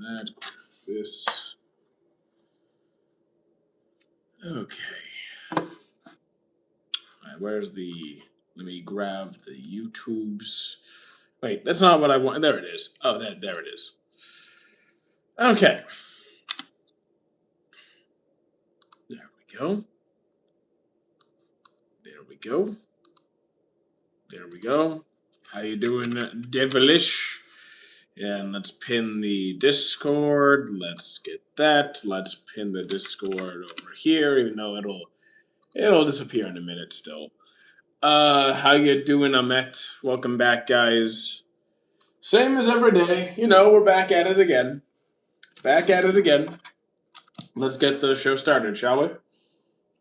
that, grab this. Okay. Alright, where's the... Let me grab the YouTubes. Wait, that's not what I want. There it is. Oh, there it is. Okay. There we go. There we go. There we go. How you doing, Devilish? And let's pin the Discord. Let's get that. Let's pin the Discord over here, even though it'll disappear in a minute still. How you doing, Ahmet? Welcome back, guys. Same as every day. You know, we're back at it again. Back at it again. Let's get the show started, shall we?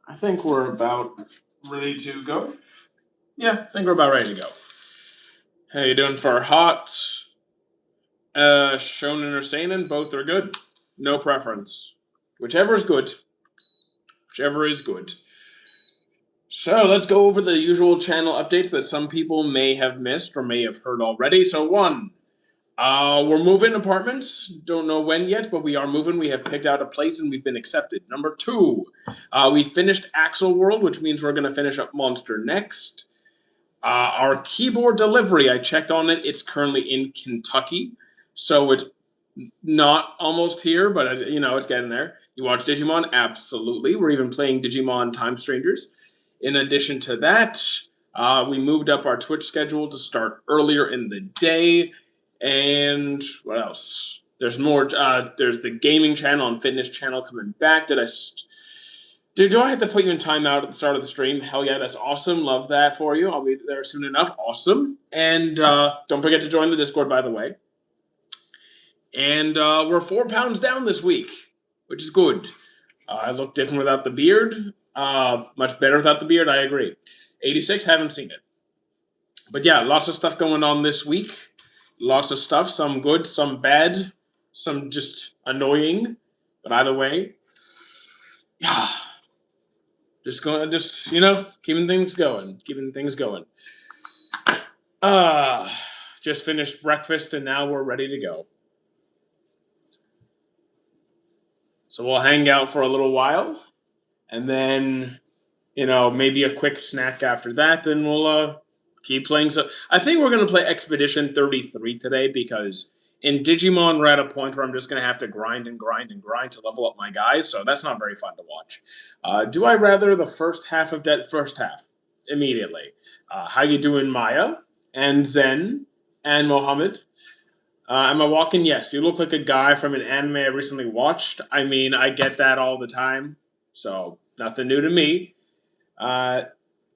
I think we're about ready to go. Yeah, I think we're about ready to go. How you doing for hot? Shonen or seinen, both are good. No preference. Whichever is good. Whichever is good. So let's go over the usual channel updates that some people may have missed or may have heard already. So 1, we're moving apartments. Don't know when yet, but we are moving. We have picked out a place and we've been accepted. Number 2, we finished Axel World, which means we're going to finish up Monster next. Our keyboard delivery, I checked on it. It's currently in Kentucky. So it's not almost here, but it's getting there. You watch Digimon? Absolutely. We're even playing Digimon Time Strangers. In addition to that, we moved up our Twitch schedule to start earlier in the day. And what else? There's more. There's the gaming channel and fitness channel coming back. Do I have to put you in timeout at the start of the stream? Hell yeah, that's awesome. Love that for you. I'll be there soon enough. Awesome. And don't forget to join the Discord, by the way. And we're 4 pounds down this week, which is good. I look different without the beard. Much better without the beard, I agree. 86, haven't seen it. But yeah, lots of stuff going on this week. Lots of stuff, some good, some bad, some just annoying. But either way, yeah. Keeping things going. Just finished breakfast and now we're ready to go. So we'll hang out for a little while, and then, maybe a quick snack after that, then we'll keep playing. So I think we're going to play Expedition 33 today, because in Digimon we're at a point where I'm just going to have to grind to level up my guys, so that's not very fun to watch. Do I rather the first half of first half? Immediately. How you doing, Maya? And Zen? And Mohammed? Am I walking? Yes. You look like a guy from an anime I recently watched. I mean, I get that all the time, so nothing new to me.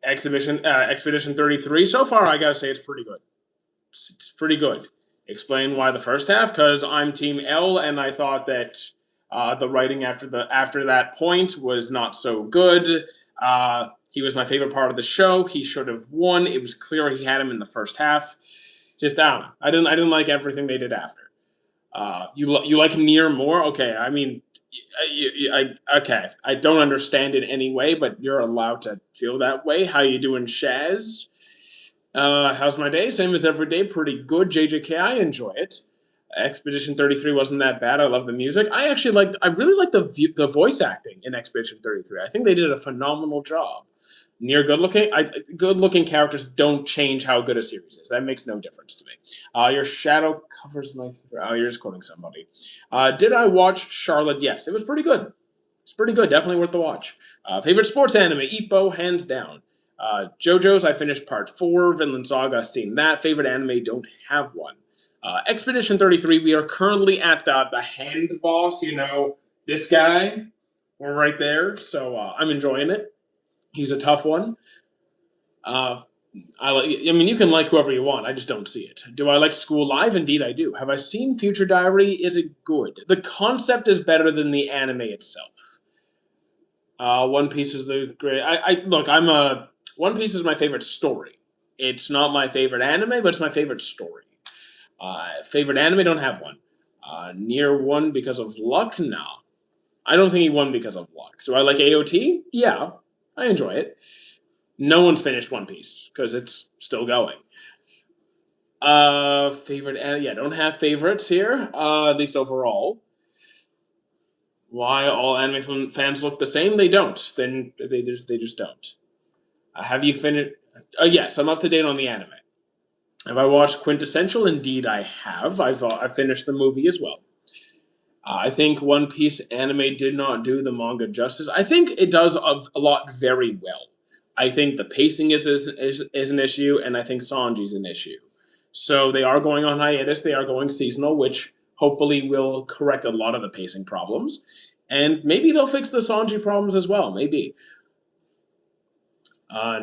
Expedition 33. So far, I gotta say it's pretty good. It's pretty good. Explain why the first half? Because I'm Team L, and I thought that the writing after that point was not so good. He was my favorite part of the show. He should have won. It was clear he had him in the first half. Just I don't know. I didn't like everything they did after. You like Nier more? Okay, I mean, okay. I don't understand it anyway, but you're allowed to feel that way. How you doing, Shaz? How's my day? Same as every day. Pretty good. JJK, I enjoy it. Expedition 33 wasn't that bad. I love the music. I really like the voice acting in Expedition 33. I think they did a phenomenal job. Near good-looking characters don't change how good a series is. That makes no difference to me. Your shadow covers my throat. Oh, you're just quoting somebody. Did I watch Charlotte? Yes, it was pretty good. It's pretty good. Definitely worth the watch. Favorite sports anime? Ippo, hands down. JoJo's, I finished part 4. Vinland Saga, seen that. Favorite anime? Don't have one. Expedition 33, we are currently at the hand boss. This guy. We're right there, so I'm enjoying it. He's a tough one. You can like whoever you want. I just don't see it. Do I like School Live? Indeed, I do. Have I seen Future Diary? Is it good? The concept is better than the anime itself. One Piece is the great. One Piece is my favorite story. It's not my favorite anime, but it's my favorite story. Favorite anime? Don't have one. Nier won because of luck? No. I don't think he won because of luck. Do I like AOT? Yeah. I enjoy it. No one's finished One Piece, because it's still going. Favorite, yeah, don't have favorites here. At least overall. Why all anime fans look the same? They don't. Then they just don't. Have you finished? Yes, I'm up to date on the anime. Have I watched Quintessential? Indeed, I have. I've finished the movie as well. I think One Piece anime did not do the manga justice. I think it does a lot very well. I think the pacing is an issue, and I think Sanji's an issue. So they are going on hiatus. They are going seasonal, which hopefully will correct a lot of the pacing problems, and maybe they'll fix the Sanji problems as well. Maybe.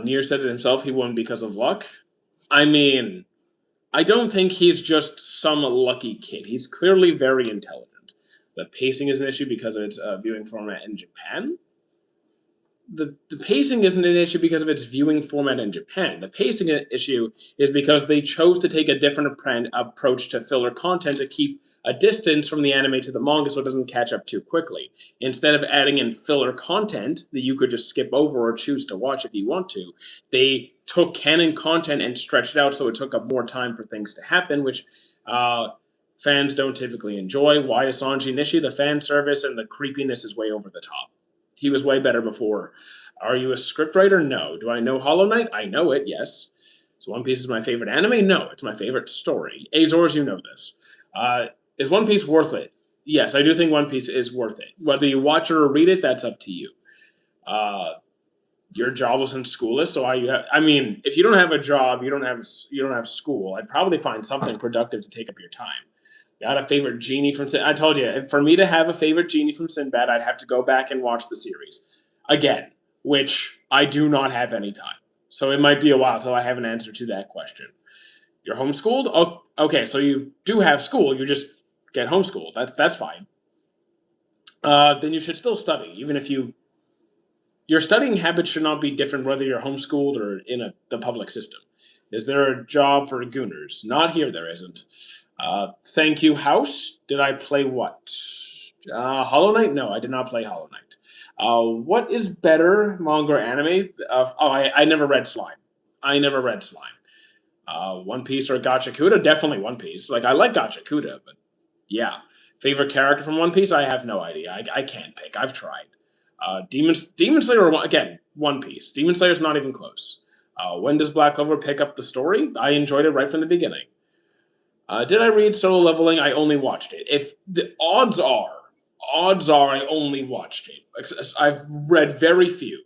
Nier said it himself. He won because of luck. I mean, I don't think he's just some lucky kid. He's clearly very intelligent. The pacing is an issue because of its viewing format in Japan. The pacing isn't an issue because of its viewing format in Japan. The pacing issue is because they chose to take a different approach to filler content to keep a distance from the anime to the manga so it doesn't catch up too quickly. Instead of adding in filler content that you could just skip over or choose to watch if you want to, they took canon content and stretched it out so it took up more time for things to happen, which fans don't typically enjoy. Why is Sanji an issue? The fan service and the creepiness is way over the top. He was way better before. Are you a scriptwriter? No. Do I know Hollow Knight? I know it, yes. So One Piece is my favorite anime? No, it's my favorite story. Azores, you know this. Is One Piece worth it? Yes, I do think One Piece is worth it. Whether you watch it or read it, that's up to you. You're jobless and schoolless, so I mean, if you don't have a job, you don't have school. I'd probably find something productive to take up your time. Got a favorite genie from I told you, for me to have a favorite genie from Sinbad, I'd have to go back and watch the series again, which I do not have any time. So it might be a while till I have an answer to that question. You're homeschooled? Oh, okay, so you do have school, you just get homeschooled. That's fine. Then you should still study, even if your studying habits should not be different whether you're homeschooled or in the public system. Is there a job for gooners? Not here, there isn't. Thank you, House. Did I play what? Hollow Knight? No, I did not play Hollow Knight. What is better, manga or anime? I never read Slime. I never read Slime. One Piece or Gachakuda? Definitely One Piece. Like, I like Gachakuda, but yeah. Favorite character from One Piece? I have no idea. I can't pick. I've tried. Demon Slayer, again, One Piece. Demon Slayer's not even close. When does Black Clover pick up the story? I enjoyed it right from the beginning. Did I read Solo Leveling? I only watched it. If the odds are I only watched it. I've read very few.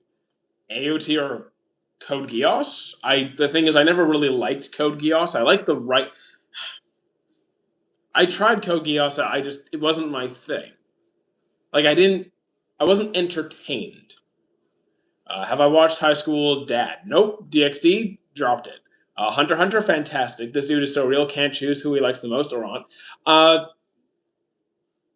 AOT or Code Geass. The thing is, I never really liked Code Geass. I like the right. I tried Code Geass. It wasn't my thing. Like I wasn't entertained. Have I watched High School Dad? Nope. DxD dropped it. Hunter x Hunter, fantastic. This dude is so real. Can't choose who he likes the most or not.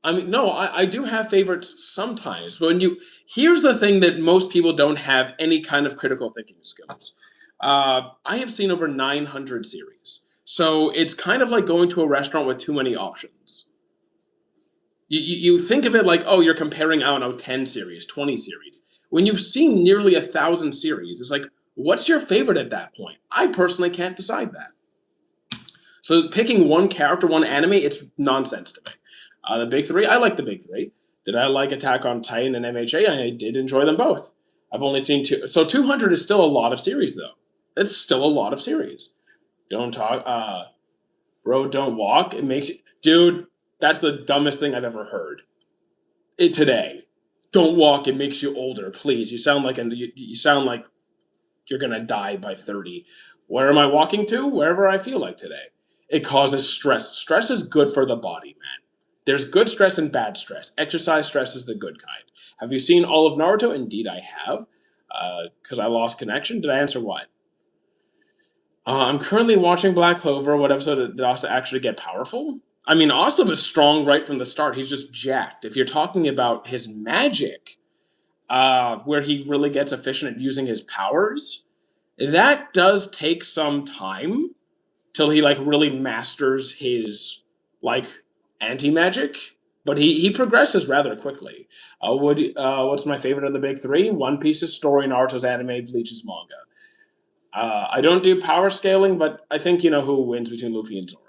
I mean, no, I do have favorites sometimes. But here's the thing that most people don't have any kind of critical thinking skills. I have seen over 900 series. So it's kind of like going to a restaurant with too many options. You think of it like, oh, you're comparing, I don't know, 10 series, 20 series. When you've seen nearly 1,000 series, it's like, what's your favorite at that point? I personally can't decide that. So picking one character, one anime, it's nonsense to me. The big three, I like the big three. Did I like Attack on Titan and MHA? I did enjoy them both. I've only seen two. So 200 is still a lot of series, though. It's still a lot of series. Don't talk. Bro, don't walk. It makes you... Dude, that's the dumbest thing I've ever heard. Today. Don't walk. It makes you older. Please. You sound like you're going to die by 30. Where am I walking to? Wherever I feel like today. It causes stress. Stress is good for the body, man. There's good stress and bad stress. Exercise stress is the good kind. Have you seen all of Naruto? Indeed, I have. Because I lost connection. Did I answer what? I'm currently watching Black Clover. What episode did Asta actually get powerful? I mean, Asta is strong right from the start. He's just jacked. If you're talking about his magic, where he really gets efficient at using his powers, that does take some time till he really masters his anti-magic. But he progresses rather quickly. What's my favorite of the big three? One Piece's story, Naruto's anime, Bleach's manga. I don't do power scaling, but I think you know who wins between Luffy and Zoro.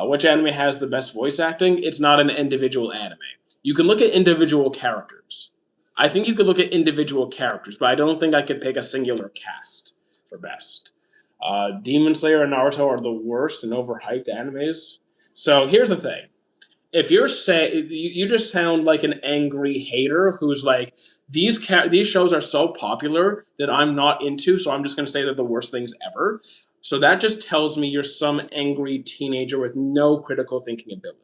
Which anime has the best voice acting? It's not an individual anime. You can look at individual characters. I think you could look at individual characters, but I don't think I could pick a singular cast for best. Demon Slayer and Naruto are the worst and overhyped animes. So here's the thing: if you're saying you just sound like an angry hater who's like these shows are so popular that I'm not into, so I'm just going to say they're the worst things ever. So that just tells me you're some angry teenager with no critical thinking ability.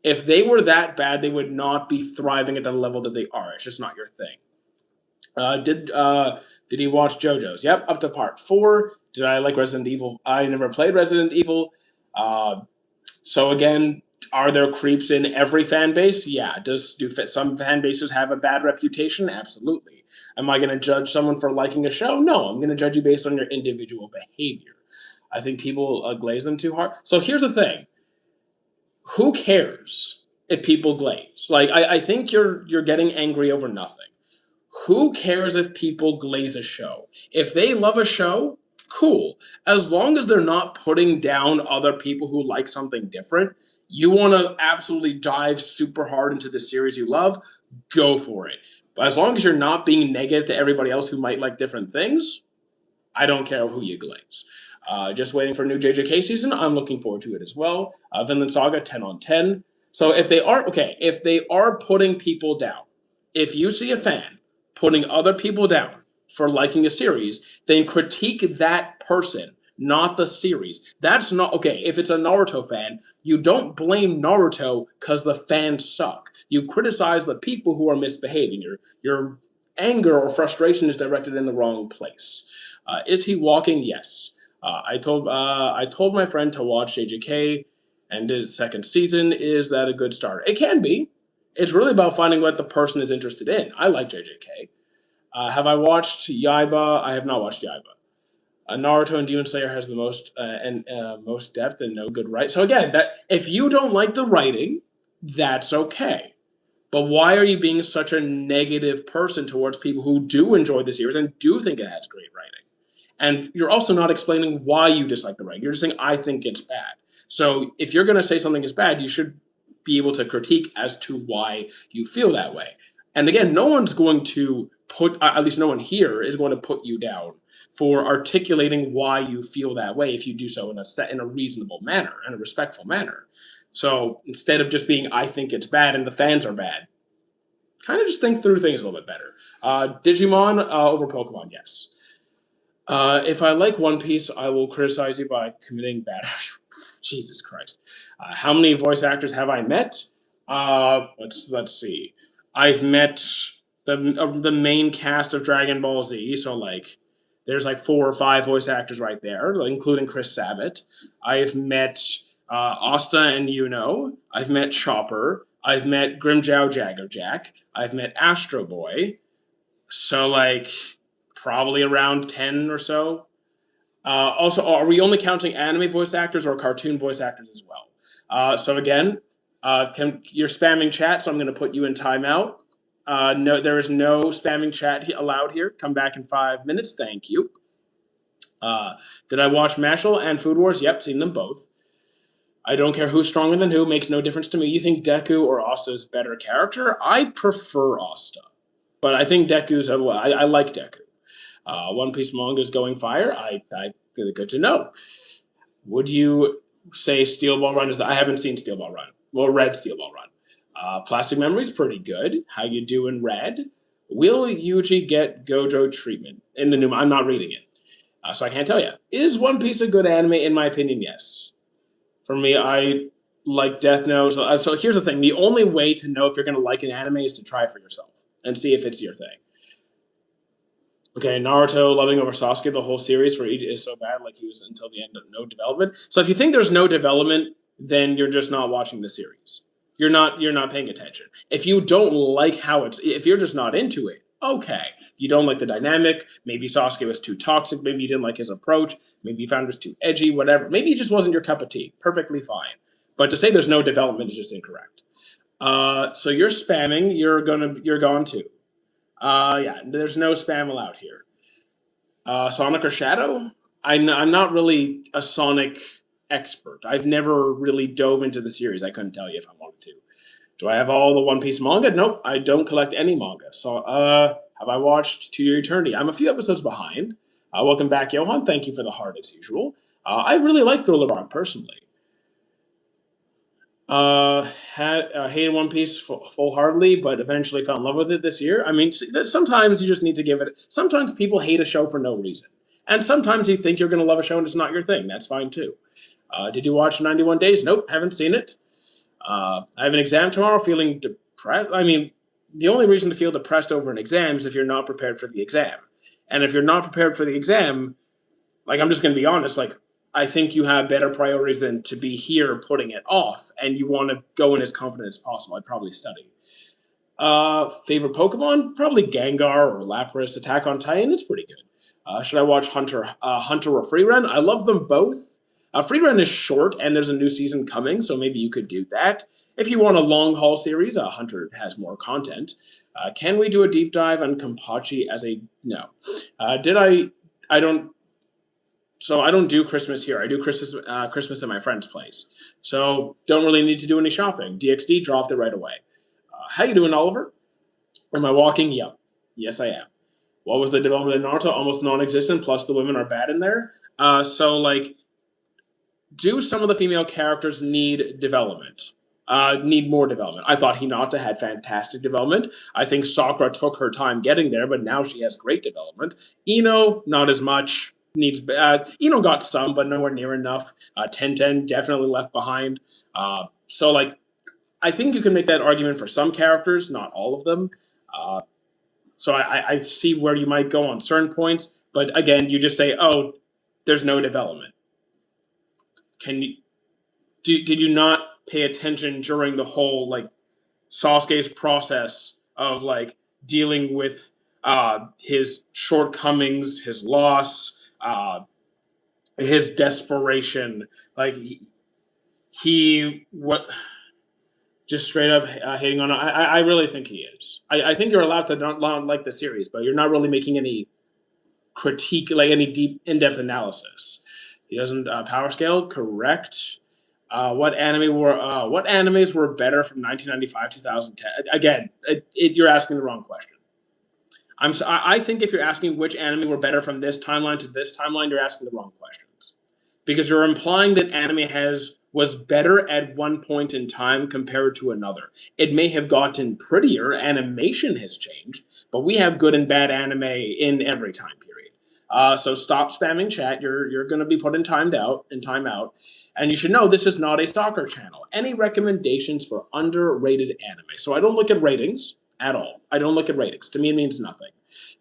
If they were that bad, they would not be thriving at the level that they are. It's just not your thing. Did he watch JoJo's? Yep, up to part 4. Did I like Resident Evil? I never played Resident Evil. Uh, so again, are there creeps in every fan base? Yeah. Do some fan bases have a bad reputation? Absolutely. Am I going to judge someone for liking a show? No, I'm going to judge you based on your individual behavior. I think people glaze them too hard. So here's the thing: who cares if people glaze? Like I think you're getting angry over nothing. Who cares if people glaze a show? If they love a show, cool. As long as they're not putting down other people who like something different, you want to absolutely dive super hard into the series you love, go for it. But as long as you're not being negative to everybody else who might like different things, I don't care who you glaze. Just waiting for a new JJK season. I'm looking forward to it as well. Vinland Saga 10 on 10. So if they are putting people down, if you see a fan putting other people down for liking a series, then critique that person, not the series. That's not okay. If it's a Naruto fan, you don't blame Naruto because the fans suck. You criticize the people who are misbehaving. Your anger or frustration is directed in the wrong place. Is he walking? Yes. I told my friend to watch JJK, and his second season. Is that a good start? It can be. It's really about finding what the person is interested in. I like JJK. Have I watched Yaiba? I have not watched Yaiba. Naruto and Demon Slayer has the most depth and no good writing. So again, that if you don't like the writing, that's okay. But why are you being such a negative person towards people who do enjoy the series and do think it has great writing? And you're also not explaining why you dislike the writing. You're just saying, I think it's bad. So if you're going to say something is bad, you should be able to critique as to why you feel that way. And again, no one's going to at least no one here is going to put you down for articulating why you feel that way if you do so in a reasonable manner and a respectful manner. So instead of just being, I think it's bad and the fans are bad, kind of just think through things a little bit better. Digimon over Pokemon, yes. If I like One Piece, I will criticize you by committing bad. Jesus Christ! How many voice actors have I met? Let's see. I've met the main cast of Dragon Ball Z, so like there's like 4 or 5 voice actors right there, including Chris Sabat. I've met Asta and Yuno. I've met Chopper. I've met Grimjow Jaggerjack. I've met Astro Boy. So like probably around 10 or so. Also, are we only counting anime voice actors or cartoon voice actors as well? So again, you're spamming chat, so I'm going to put you in timeout. No, there is no spamming chat allowed here. Come back in 5 minutes. Thank you. Did I watch Mashal and Food Wars? Yep, seen them both. I don't care who's stronger than who. Makes no difference to me. You think Deku or Asta's better character? I prefer Asta, but I think Deku's. I like Deku. One Piece manga is going fire. Good to know. Would you say Steel Ball Run is? I haven't seen Steel Ball Run. Well, read Steel Ball Run. Plastic Memory's pretty good. How you doing, Red? Will Yuji get Gojo treatment in the new? I'm not reading it, so I can't tell you. Is One Piece a good anime? In my opinion, yes. For me, I like Death Note. So here's the thing: the only way to know if you're going to like an anime is to try it for yourself and see if it's your thing. Okay, Naruto loving over Sasuke the whole series for Iida is so bad, like he was until the end of no development. So if you think there's no development, then you're just not watching the series. You're not paying attention. If you don't like if you're just not into it, okay. You don't like the dynamic. Maybe Sasuke was too toxic. Maybe you didn't like his approach. Maybe you found it was too edgy. Whatever. Maybe it just wasn't your cup of tea. Perfectly fine. But to say there's no development is just incorrect. So you're spamming. You're gone too. Yeah, there's no spam allowed here. Sonic or Shadow? I'm not really a Sonic expert. I've never really dove into the series. I couldn't tell you if I wanted to. Do I have all the One Piece manga? Nope, I don't collect any manga. So, have I watched To Your Eternity? I'm a few episodes behind. Welcome back, Johan. Thank you for the heart as usual. I really like Thriller Bark personally. Hated One Piece full heartedly, but eventually fell in love with it this year. I mean, sometimes you just need to give it. Sometimes people hate a show for no reason, and sometimes you think you're going to love a show and it's not your thing. That's fine too. Did you watch 91 Days? Nope, haven't seen it. I have an exam tomorrow, feeling depressed. I mean, the only reason to feel depressed over an exam is if you're not prepared for the exam, and if you're not prepared for the exam, like I'm just going to be honest, like I think you have better priorities than to be here putting it off, and you want to go in as confident as possible. I'd probably study. Favorite Pokemon? Probably Gengar or Lapras. Attack on Titan. It's pretty good. Should I watch Hunter or Freerun? I love them both. Freerun is short, and there's a new season coming, so maybe you could do that. If you want a long haul series, Hunter has more content. Can we do a deep dive on Kampachi as a no? Did I? I don't. So I don't do Christmas here. I do Christmas at my friend's place. So don't really need to do any shopping. DXD dropped it right away. How you doing, Oliver? Am I walking? Yep. Yes, I am. What was the development in Naruto? Almost non-existent. Plus, the women are bad in there. So like, do some of the female characters need development? Need more development. I thought Hinata had fantastic development. I think Sakura took her time getting there, but now she has great development. Ino, not as much. Ino got some, but nowhere near enough. Tenten definitely left behind. So like, I think you can make that argument for some characters, not all of them. So I see where you might go on certain points, but again, you just say, "Oh, there's no development." Can you did you not pay attention during the whole like Sasuke's process of like dealing with his shortcomings, his loss, his desperation? Like he what just straight up hating on. I really think he is. I think you're allowed to not like the series, but you're not really making any critique, like any deep, in-depth analysis. He doesn't power scale, correct? What animes were better from 1995 2010? Again, you're asking the wrong question. I think if you're asking which anime were better from this timeline to this timeline, you're asking the wrong questions because you're implying that anime was better at one point in time compared to another. It may have gotten prettier, animation has changed, but we have good and bad anime in every time period. So stop spamming chat. You're going to be put in timed out and time out. And you should know this is not a soccer channel. Any recommendations for underrated anime? So I don't look at ratings at all. I don't look at ratings. To me, it means nothing.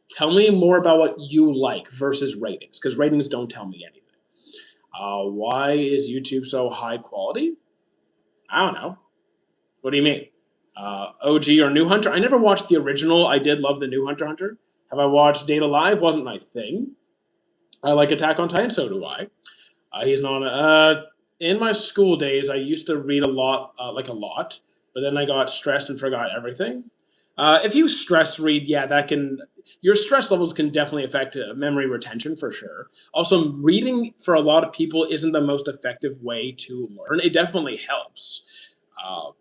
Tell me more about what you like versus ratings, because ratings don't tell me anything. Why is YouTube so high quality? I don't know. What do you mean? OG or New Hunter? I never watched the original. I did love the new Hunter x Hunter. Have I watched Data Live? Wasn't my thing. I like Attack on Titan. So do I. He's not. In my school days, I used to read a lot, but then I got stressed and forgot everything. If you stress read, yeah, your stress levels can definitely affect memory retention for sure. Also, reading for a lot of people isn't the most effective way to learn. It definitely helps,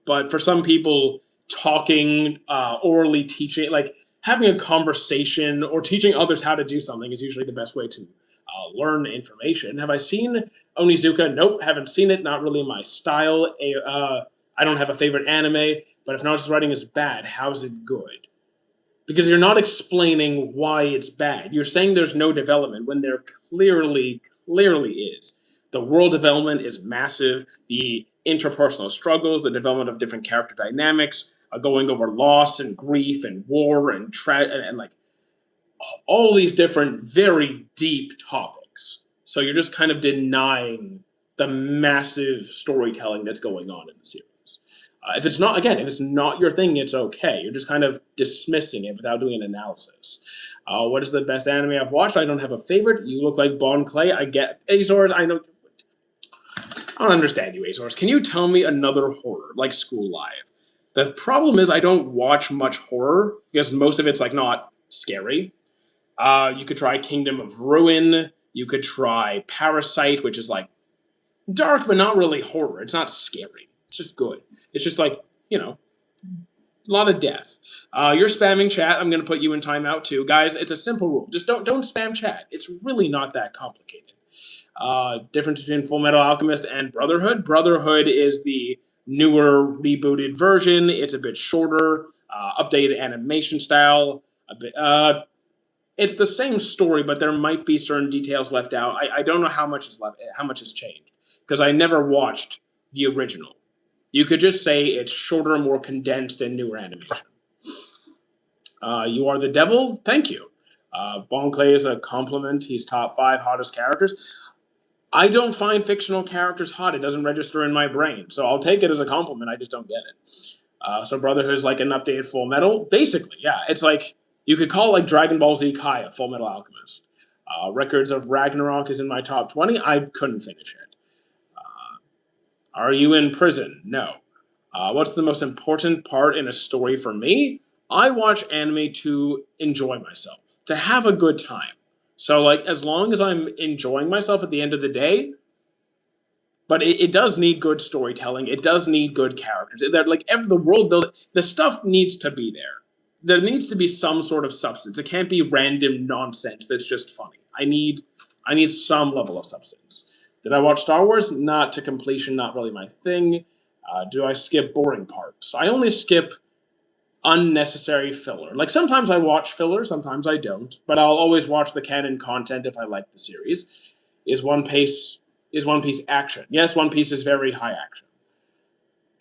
but for some people, talking, orally teaching, like having a conversation or teaching others how to do something is usually the best way to learn information. Have I seen Onizuka? Nope, haven't seen it. Not really my style. I don't have a favorite anime, but if Naruto's writing is bad, how's it good? Because you're not explaining why it's bad. You're saying there's no development when there clearly is. The world development is massive. The interpersonal struggles, the development of different character dynamics, going over loss and grief and war and like all these different very deep topics. So you're just kind of denying the massive storytelling that's going on in the series. If it's not your thing, it's okay. You're just kind of dismissing it without doing an analysis. What is the best anime I've watched? I don't have a favorite. You look like Bon Clay. I get Azores. I know. I don't understand you, Azores. Can you tell me another horror like School Live? The problem is I don't watch much horror because most of it's like not scary. You could try Kingdom of Ruin. You could try Parasite, which is like dark but not really horror. It's not scary. It's just good. It's just like, you know, a lot of death. You're spamming chat. I'm gonna put you in timeout too, guys. It's a simple rule. Just don't spam chat. It's really not that complicated. Difference between Full Metal Alchemist and Brotherhood. Brotherhood is the newer rebooted version. It's a bit shorter, updated animation style. A bit. It's the same story, but there might be certain details left out. I don't know how much is left, how much has changed, because I never watched the original. You could just say it's shorter, more condensed, and newer animation. You are the devil. Thank you. Bon Clay is a compliment. He's top 5 hottest characters. I don't find fictional characters hot. It doesn't register in my brain. So I'll take it as a compliment. I just don't get it. So Brotherhood is like an updated Full Metal. Basically, yeah. It's like, you could call like Dragon Ball Z Kai a Full Metal Alchemist. Records of Ragnarok is in my top 20. I couldn't finish it. Are you in prison? No. What's the most important part in a story for me? I watch anime to enjoy myself, to have a good time. So, like, as long as I'm enjoying myself at the end of the day, but it does need good storytelling. It does need good characters. Like, the world building, the stuff needs to be there. There needs to be some sort of substance. It can't be random nonsense that's just funny. I need some level of substance. Did I watch Star Wars? Not to completion, not really my thing. Do I skip boring parts? I only skip unnecessary filler. Like sometimes I watch filler, sometimes I don't, but I'll always watch the canon content if I like the series. Is One Piece action? Yes, One Piece is very high action.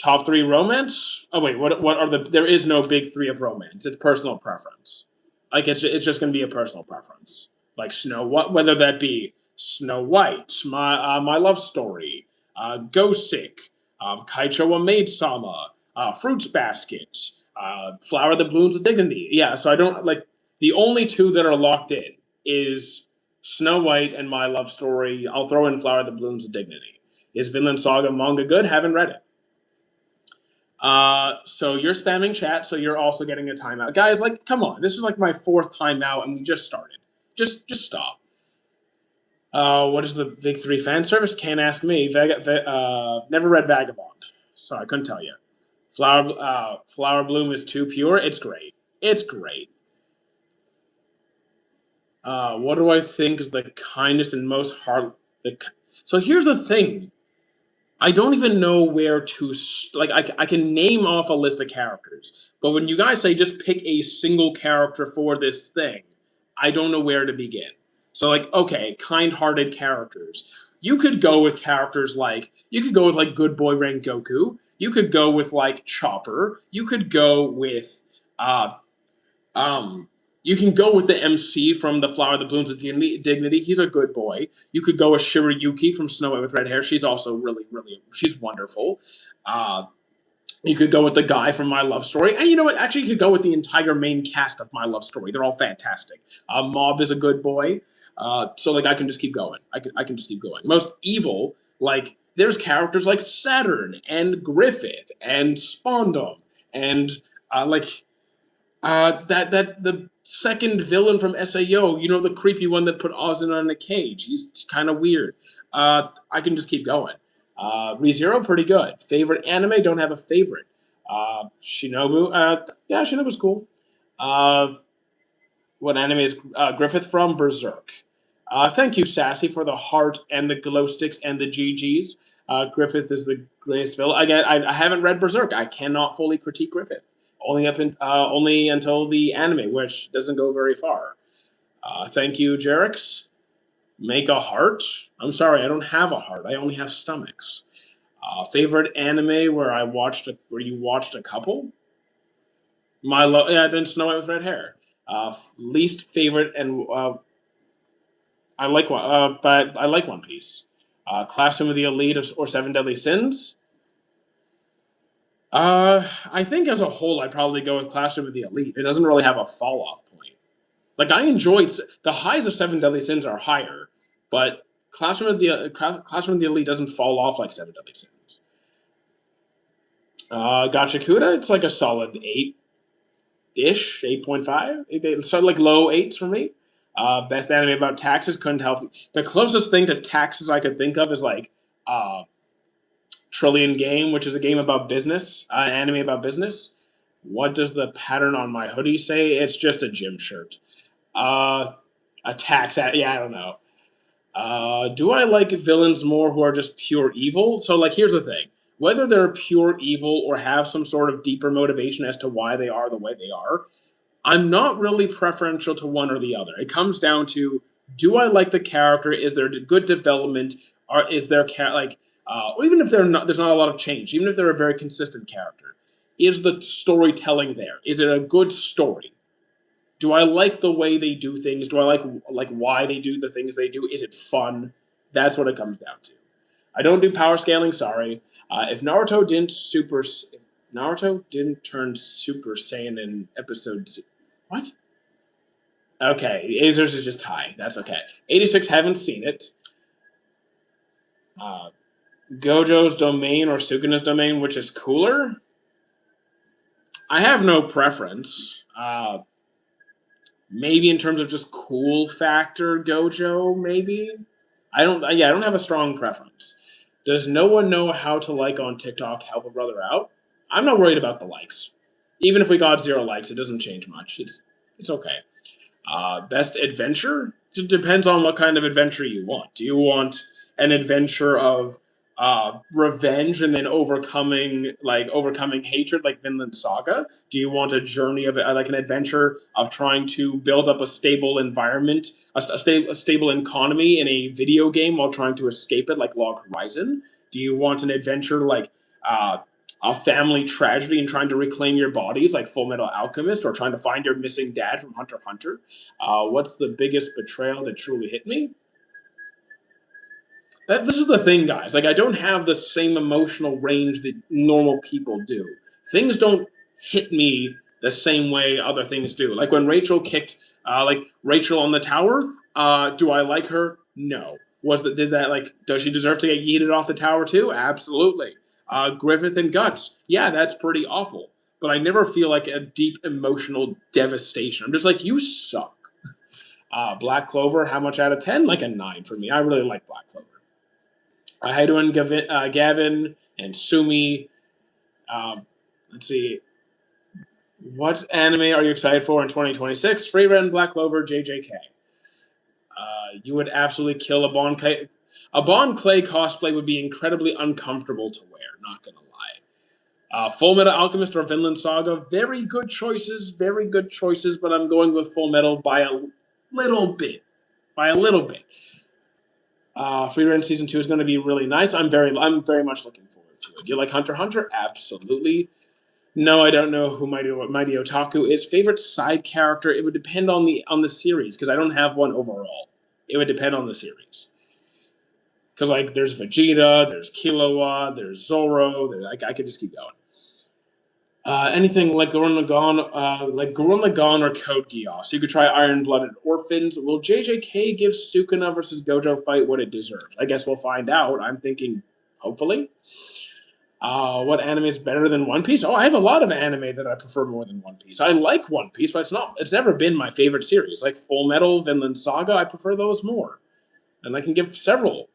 Top 3 romance? Oh wait, what are the? There is no big 3 of romance. It's personal preference. Like it's just going to be a personal preference. Like whether that be Snow White, my love story, Gosick, Kaicho wa Maid Sama, Fruits Basket, Flower That Blooms with Dignity. Yeah, so I don't like the only 2 that are locked in is Snow White and My Love Story. I'll throw in Flower That Blooms with Dignity. Is Vinland Saga manga good? Haven't read it. So you're spamming chat, so you're also getting a timeout. Guys, like, come on. This is like my 4th timeout, and we just started. Just stop. What is the big 3 fan service? Can't ask me. Never read Vagabond, so I couldn't tell you. Flower Bloom is too pure. It's great. It's great. What do I think is the kindest and most heart? So here's the thing. I don't even know where to I can name off a list of characters, but when you guys say just pick a single character for this thing, I don't know where to begin. So like, okay, kind-hearted characters. You could go with characters like Good Boy Rengoku. You could go with like Chopper. You could go with you can go with the MC from The Flower That Blooms with Dignity. He's a good boy. You could go with Shirayuki from Snow White with Red Hair. She's also she's wonderful. You could go with the guy from My Love Story. And you know what? Actually, you could go with the entire main cast of My Love Story. They're all fantastic. Mob is a good boy. So like I can just keep going. I can just keep going. Most evil, like there's characters like Saturn and Griffith and Spondom and the second villain from SAO, you know, the creepy one that put Ozin in a cage. He's kind of weird. I can just keep going. ReZero, pretty good. Favorite anime? Don't have a favorite. Shinobu? Yeah, Shinobu's cool. What anime is Griffith from? Berserk. Thank you, Sassy, for the heart and the glow sticks and the GGs. Griffith is the greatest villain. I haven't read Berserk. I cannot fully critique Griffith. Only until the anime, which doesn't go very far. Thank you, Jerix. Make a heart? I'm sorry, I don't have a heart. I only have stomachs. Favorite anime where you watched a couple? Then Snow White with Red Hair. Least favorite and I like one, but I like One Piece. Classroom of the Elite or Seven Deadly Sins. I think as a whole, I'd probably go with Classroom of the Elite. It doesn't really have a fall off point. Like I enjoyed the highs of Seven Deadly Sins are higher, but Classroom of the Elite doesn't fall off like Seven Deadly Sins. Gachakuda, it's like a solid 8-ish, 8.5. So like low 8s for me. Best anime about taxes, couldn't help. The closest thing to taxes I could think of is like uh, Trillion Game, which is a game about business, anime about business. What does the pattern on my hoodie say? It's just a gym shirt. Uh, a tax, yeah, I don't know. Do I like villains more who are just pure evil? So, like, here's the thing: whether they're pure evil or have some sort of deeper motivation as to why they are the way they are, I'm not really preferential to one or the other. It comes down to: do I like the character? Is there good development? Or is there or even if they're not, there's not a lot of change. Even if they're a very consistent character, is the storytelling there? Is it a good story? Do I like the way they do things? Do I like why they do the things they do? Is it fun? That's what it comes down to. I don't do power scaling. Sorry. If Naruto didn't turn Super Saiyan in episodes, what? Okay, Azers is just high. That's okay. 86 haven't seen it. Uh, Gojo's domain or Sukuna's domain, which is cooler? I have no preference. Maybe in terms of just cool factor, Gojo. Maybe I don't. Yeah, I don't have a strong preference. Does no one know how to like on TikTok? Help a brother out. I'm not worried about the likes. Even if we got 0 likes, it doesn't change much. It's okay. Best adventure? It depends on what kind of adventure you want. Do you want an adventure of revenge and then overcoming hatred like Vinland Saga? Do you want a journey of like an adventure of trying to build up a stable environment, a stable economy in a video game while trying to escape it like Log Horizon? Do you want an adventure like uh, a family tragedy and trying to reclaim your bodies like Full Metal Alchemist, or trying to find your missing dad from Hunter x Hunter? What's the biggest betrayal that truly hit me? This is the thing, guys. Like, I don't have the same emotional range that normal people do. Things don't hit me the same way other things do. Like when Rachel kicked, Rachel on the tower. Do I like her? No. Does she deserve to get yeeted off the tower too? Absolutely. Griffith and Guts. Yeah, that's pretty awful. But I never feel like a deep emotional devastation. I'm just like, you suck. Black Clover. How much out of 10? Like a 9 for me. I really like Black Clover. Hi, doing Gavin and Sumi. Let's see. What anime are you excited for in 2026? Free Run, Black Clover, JJK. You would absolutely kill a Bon Clay. A Bon Clay cosplay would be incredibly uncomfortable to wear, not gonna lie. Full Metal Alchemist or Vinland Saga. Very good choices, but I'm going with Full Metal by a little bit. By a little bit. Free Run season 2 is going to be really nice. I'm very much looking forward to it. Do you like Hunter x Hunter? Absolutely. No, I don't know who Mighty Otaku is. Favorite side character? It would depend on the series because I don't have one overall. It would depend on the series. Because like there's Vegeta, there's Killua, there's Zoro. I could just keep going. Anything like Gurren Lagann or Code Geass. You could try Iron Blooded Orphans. Will JJK give Sukuna versus Gojo fight what it deserves? I guess we'll find out. I'm thinking, hopefully. What anime is better than One Piece? Oh, I have a lot of anime that I prefer more than One Piece. I like One Piece, but it's never been my favorite series. Like Full Metal, Vinland Saga, I prefer those more. And I can give several.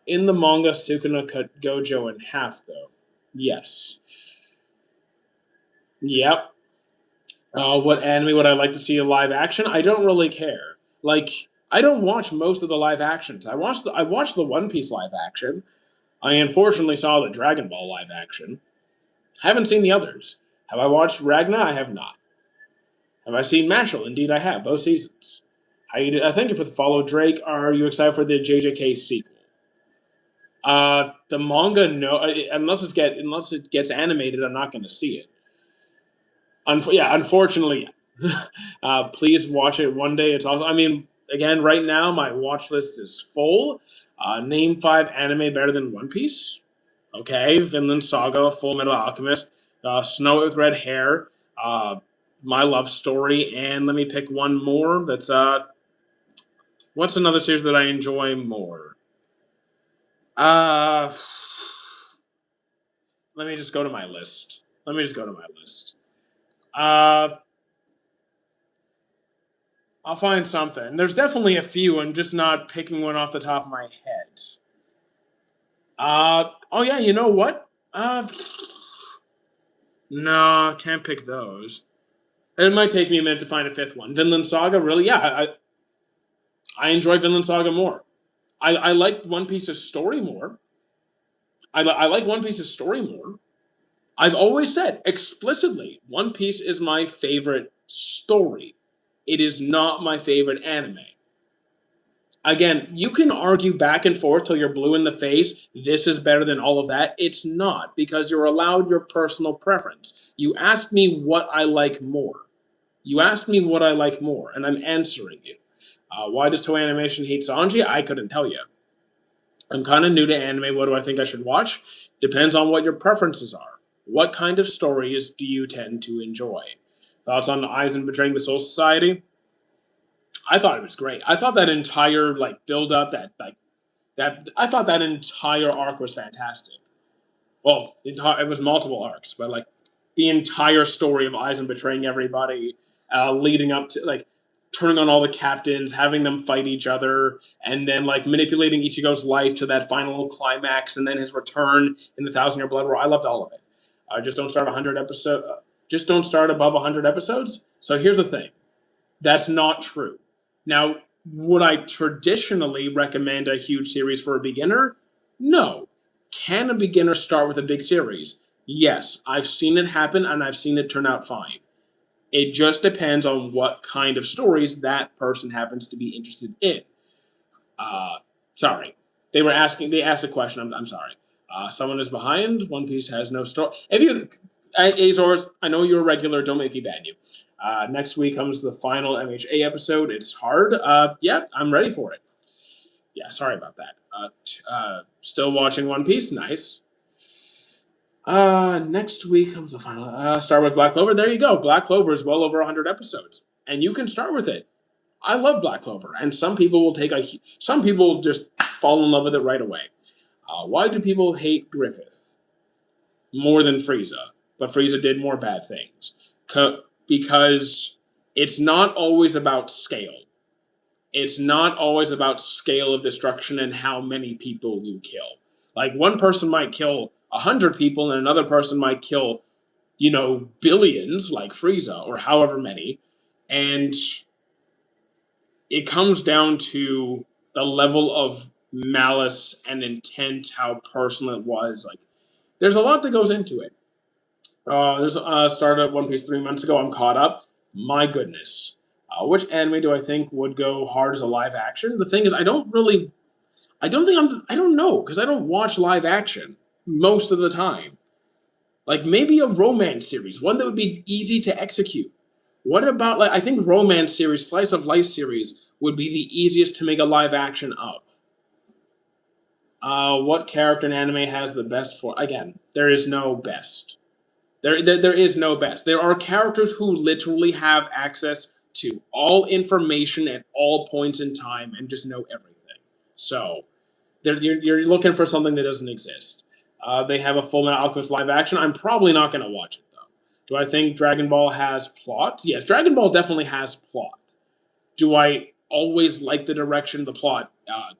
In the manga, Sukuna cut Gojo in half, though. Yes. Yep. What anime would I like to see in live action? I don't really care. Like, I don't watch most of the live actions. I watched the One Piece live action. I unfortunately saw the Dragon Ball live action. Haven't seen the others. Have I watched Ragna? I have not. Have I seen Mashal? Indeed, I have. Both seasons. Thank you for the follow, Drake. Are you excited for the JJK sequel? The manga, no. Unless it gets animated, I'm not going to see it. Unfortunately. Please watch it one day. It's also, I mean, again, right now my watch list is full. Name 5 anime better than One Piece. Okay, Vinland Saga, Full Metal Alchemist, Snow White with Red Hair, My Love Story, and let me pick one more. What's another series that I enjoy more? Let me just go to my list. Uh, I'll find something. There's definitely a few. I'm just not picking one off the top of my head. Oh yeah, you know what? No, can't pick those. It might take me a minute to find a fifth one. Vinland Saga, really? Yeah, I enjoy Vinland Saga more. I like One Piece's story more. I like One Piece's story more. I've always said explicitly, One Piece is my favorite story. It is not my favorite anime. Again, you can argue back and forth till you're blue in the face. This is better than all of that. It's not, because you're allowed your personal preference. You asked me what I like more. You asked me what I like more, and I'm answering you. Why does Toei Animation hate Sanji? I couldn't tell you. I'm kind of new to anime. What do I think I should watch? Depends on what your preferences are. What kind of stories do you tend to enjoy? Thoughts on Aizen betraying the Soul Society? I thought it was great. I thought that entire build up, that I thought that entire arc was fantastic. Well, it was multiple arcs, but the entire story of Aizen betraying everybody, leading up to turning on all the captains, having them fight each other, and then manipulating Ichigo's life to that final climax, and then his return in the Thousand Year Blood War. I loved all of it. Just don't start 100 episodes. Just don't start above 100 episodes. So here's the thing: that's not true. Now, would I traditionally recommend a huge series for a beginner? No. Can a beginner start with a big series? Yes, I've seen it happen and I've seen it turn out fine. It just depends on what kind of stories that person happens to be interested in. Sorry. They asked a question. I'm sorry. Someone is behind. One Piece has no story. If you, Azores, I know you're a regular. Don't make me ban you. Next week comes the final MHA episode. It's hard. Yeah, I'm ready for it. Yeah, sorry about that. Still watching One Piece. Nice. Next week comes the final. Start with Black Clover. There you go. Black Clover is well over 100 episodes, and you can start with it. I love Black Clover, and some people will some people just fall in love with it right away. Why do people hate Griffith more than Frieza? But Frieza did more bad things. Because it's not always about scale. It's not always about scale of destruction and how many people you kill. One person might kill 100 people, and another person might kill, billions, like Frieza, or however many. And it comes down to the level of malice and intent, how personal it was. There's a lot that goes into it. There's started One Piece 3 months ago. I'm caught up. My goodness. Which anime do I think would go hard as a live action? The thing is, I don't know, because I don't watch live action most of the time. Maybe a romance series, one that would be easy to execute. What about, I think romance series, slice of life series would be the easiest to make a live action of. What character in anime has the best for? Again, there is no best. There is no best. There are characters who literally have access to all information at all points in time and just know everything. So, you're looking for something that doesn't exist. They have a Full Metal Alchemist live action. I'm probably not going to watch it, though. Do I think Dragon Ball has plot? Yes, Dragon Ball definitely has plot. Do I always like the direction the plot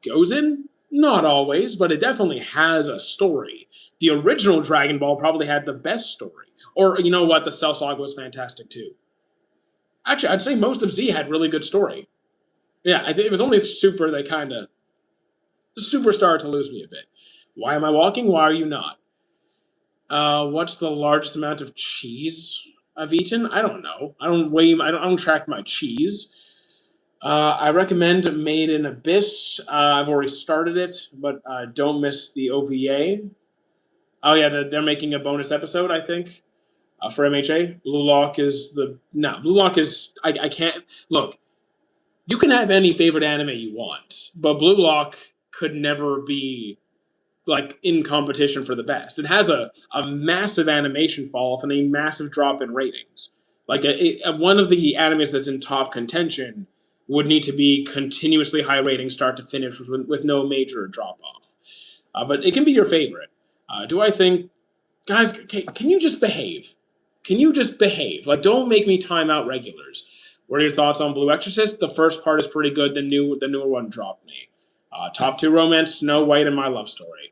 goes in? Not always, but it definitely has a story. The original Dragon Ball probably had the best story. Or, you know what, the Cell Saga was fantastic too. Actually, I'd say most of Z had really good story. Yeah, I think it was only Super that kind of... Super started to lose me a bit. Why am I walking? Why are you not? What's the largest amount of cheese I've eaten? I don't know. I don't track my cheese. I recommend Made in Abyss. I've already started it, but don't miss the OVA. Oh yeah, they're making a bonus episode, I think, for MHA. Blue Lock is Blue Lock is I can't look. You can have any favorite anime you want, but Blue Lock could never be in competition for the best. It has a massive animation fall off and a massive drop in ratings. One of the animes that's in top contention would need to be continuously high ratings start to finish with no major drop off. But it can be your favorite. Do I think, guys, can you just behave? Can you just behave? Don't make me time out regulars. What are your thoughts on Blue Exorcist? The first part is pretty good. The newer one dropped me. Top 2 romance, Snow White and My Love Story.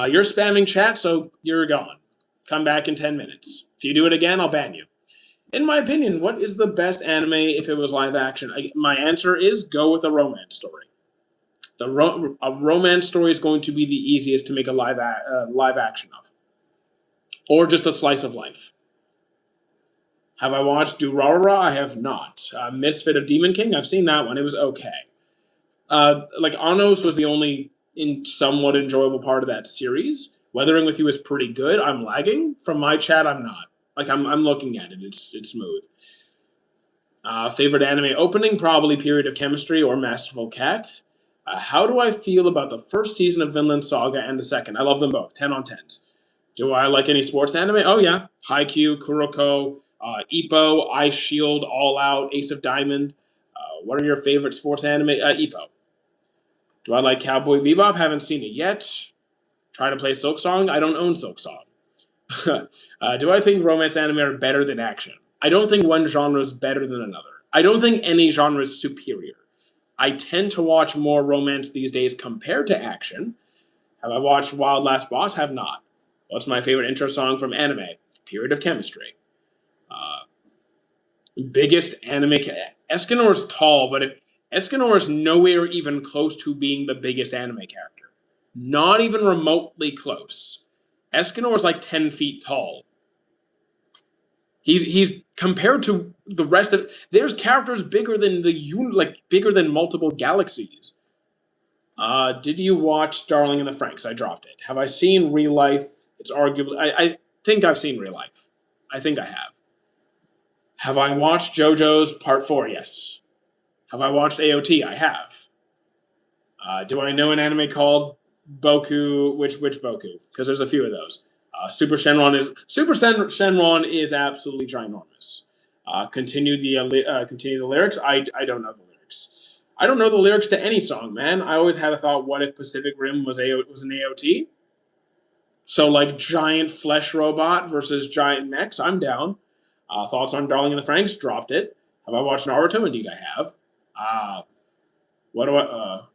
You're spamming chat, so you're gone. Come back in 10 minutes. If you do it again, I'll ban you. In my opinion, what is the best anime if it was live action? My answer is go with a romance story. A romance story is going to be the easiest to make a live action of, or just a slice of life. Have I watched Durarara? I have not. Misfit of Demon King? I've seen that one. It was okay. Anos was the only somewhat enjoyable part of that series. Weathering with You is pretty good. I'm lagging. From my chat, I'm not. I'm looking at it. It's smooth. Favorite anime opening? Probably Period of Chemistry or Masterful Cat. How do I feel about the first season of Vinland Saga and the second? I love them both. 10 on 10s. Do I like any sports anime? Oh, yeah. Haikyuu, Kuroko, Ippo, Ice Shield, All Out, Ace of Diamond. What are your favorite sports anime? Ippo. Do I like Cowboy Bebop? Haven't seen it yet. Try to play Silk Song? I don't own Silk Song. Do I think romance anime are better than action? I don't think one genre is better than another. I don't think any genre is superior. I tend to watch more romance these days compared to action. Have I watched Wild Last Boss? Have not. What's my favorite intro song from anime? Period of Chemistry. Biggest anime... Escanor is tall, but if Escanor is nowhere even close to being the biggest anime character. Not even remotely close. Escanor is like 10 feet tall. He's compared to the rest of... There's characters bigger than bigger than multiple galaxies. Did you watch Darling in the Franxx? I dropped it. Have I seen Real Life? It's arguably... I think I've seen Real Life. I think I have. Have I watched JoJo's Part 4? Yes. Have I watched AOT? I have. Do I know an anime called Boku? Which Boku? Because there's a few of those. Super Shenron is absolutely ginormous. Continue the lyrics. I don't know the lyrics. I don't know the lyrics to any song, man. I always had a thought: what if Pacific Rim was an AOT? So like giant flesh robot versus giant mechs. I'm down. Thoughts on Darling in the Franxx? Dropped it. Have I watched Naruto? Indeed, I have.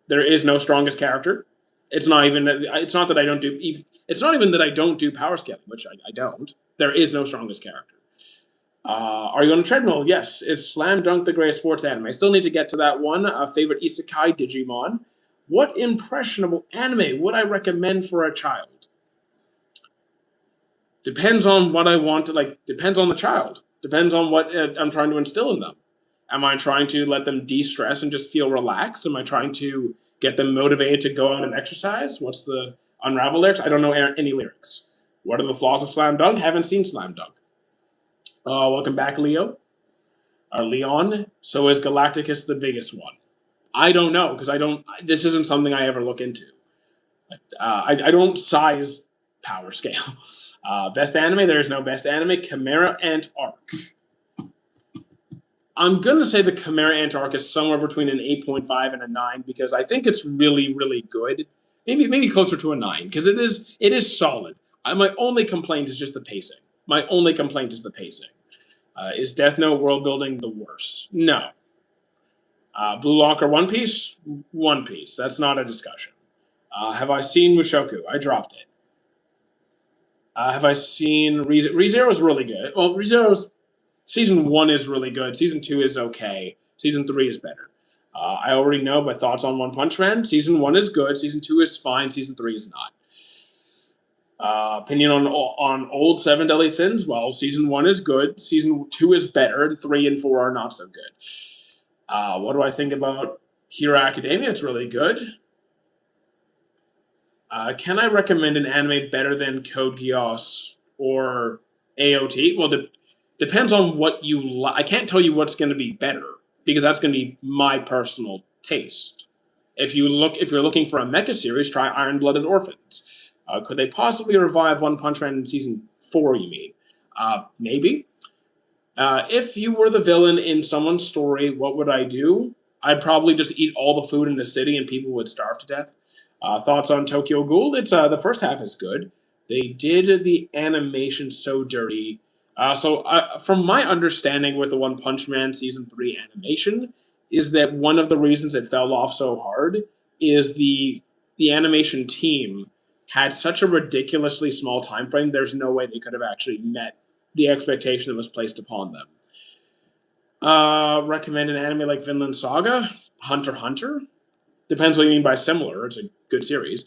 There is no strongest character. It's not even that I don't do. It's not even that I don't do power scaling, which I don't. There is no strongest character. Are you on a treadmill? Yes. Is Slam Dunk the greatest sports anime? I still need to get to that one. Favorite isekai? Digimon. What impressionable anime would I recommend for a child? Depends on what I want to like. Depends on the child. Depends on what I'm trying to instill in them. Am I trying to let them de-stress and just feel relaxed? Am I trying to get them motivated to go out and exercise? What's the Unravel lyrics? I don't know any lyrics. What are the flaws of Slam Dunk? Haven't seen Slam Dunk. Welcome back, Leo. Or Leon. So is Galacticus the biggest one? I don't know, because this isn't something I ever look into. I don't size power scale. Best anime? There is no best anime. Chimera Ant Arc. I'm going to say the Chimera Ant Arc is somewhere between an 8.5 and a 9 because I think it's really, really good. Maybe closer to a 9 because it is solid. My only complaint is just the pacing. Is Death Note world building the worst? No. Blue Lock or One Piece? One Piece. That's not a discussion. Have I seen Mushoku? I dropped it. Have I seen ReZero is really good. Well, ReZero's Season 1 is really good. Season 2 is okay. Season 3 is better. I already know my thoughts on One Punch Man. Season 1 is good. Season 2 is fine. Season 3 is not. Opinion on old Seven Deadly Sins? Well, Season 1 is good. Season 2 is better. And 3 and 4 are not so good. What do I think about Hero Academia? It's really good. Can I recommend an anime better than Code Geass or AOT? Well, depends on what you like. I can't tell you what's going to be better because that's going to be my personal taste. If you're looking for a mecha series, try Iron Blooded Orphans. Could they possibly revive One Punch Man in Season 4, you mean? Maybe. If you were the villain in someone's story, what would I do? I'd probably just eat all the food in the city and people would starve to death. Thoughts on Tokyo Ghoul? It's the first half is good. They did the animation so dirty. From my understanding with the One Punch Man season 3 animation, is that one of the reasons it fell off so hard is the animation team had such a ridiculously small time frame. There's no way they could have actually met the expectation that was placed upon them. Recommend an anime like Vinland Saga, Hunter x Hunter. Depends what you mean by similar. It's a good series.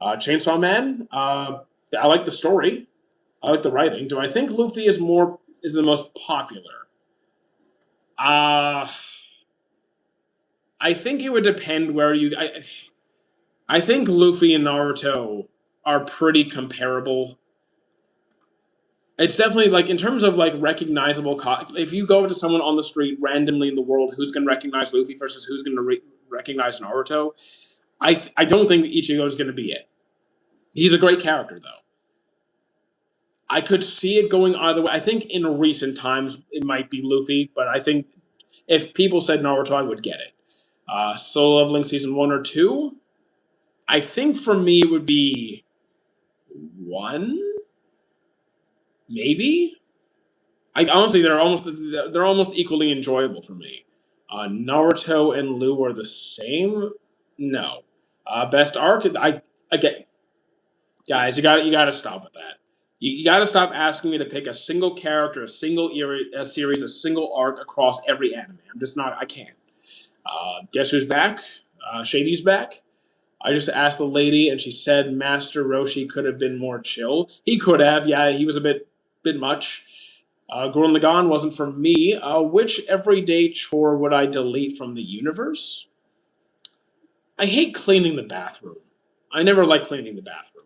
Chainsaw Man. I like the story. I like the writing. Do I think Luffy is the most popular? Uh I think it would depend where you. I think Luffy and Naruto are pretty comparable. It's definitely like in terms of like recognizable. If you go to someone on the street randomly in the world, who's going to recognize Luffy versus who's going to recognize Naruto? I don't think that Ichigo is going to be it. He's a great character though. I could see it going either way. I think in recent times it might be Luffy, but I think if people said Naruto, I would get it. Solo Leveling season 1 or 2. I think for me it would be 1, maybe. I honestly they're almost equally enjoyable for me. Naruto and Lu are the same. No, best arc. I get guys. You got to stop with that. You got to stop asking me to pick a single character, a series, a single arc across every anime. I'm just not. I can't. Guess who's back? Shady's back. I just asked the lady, and she said Master Roshi could have been more chill. He could have, yeah. He was a bit much. Gurren Lagann wasn't for me. Which everyday chore would I delete from the universe? I hate cleaning the bathroom. I never like cleaning the bathroom.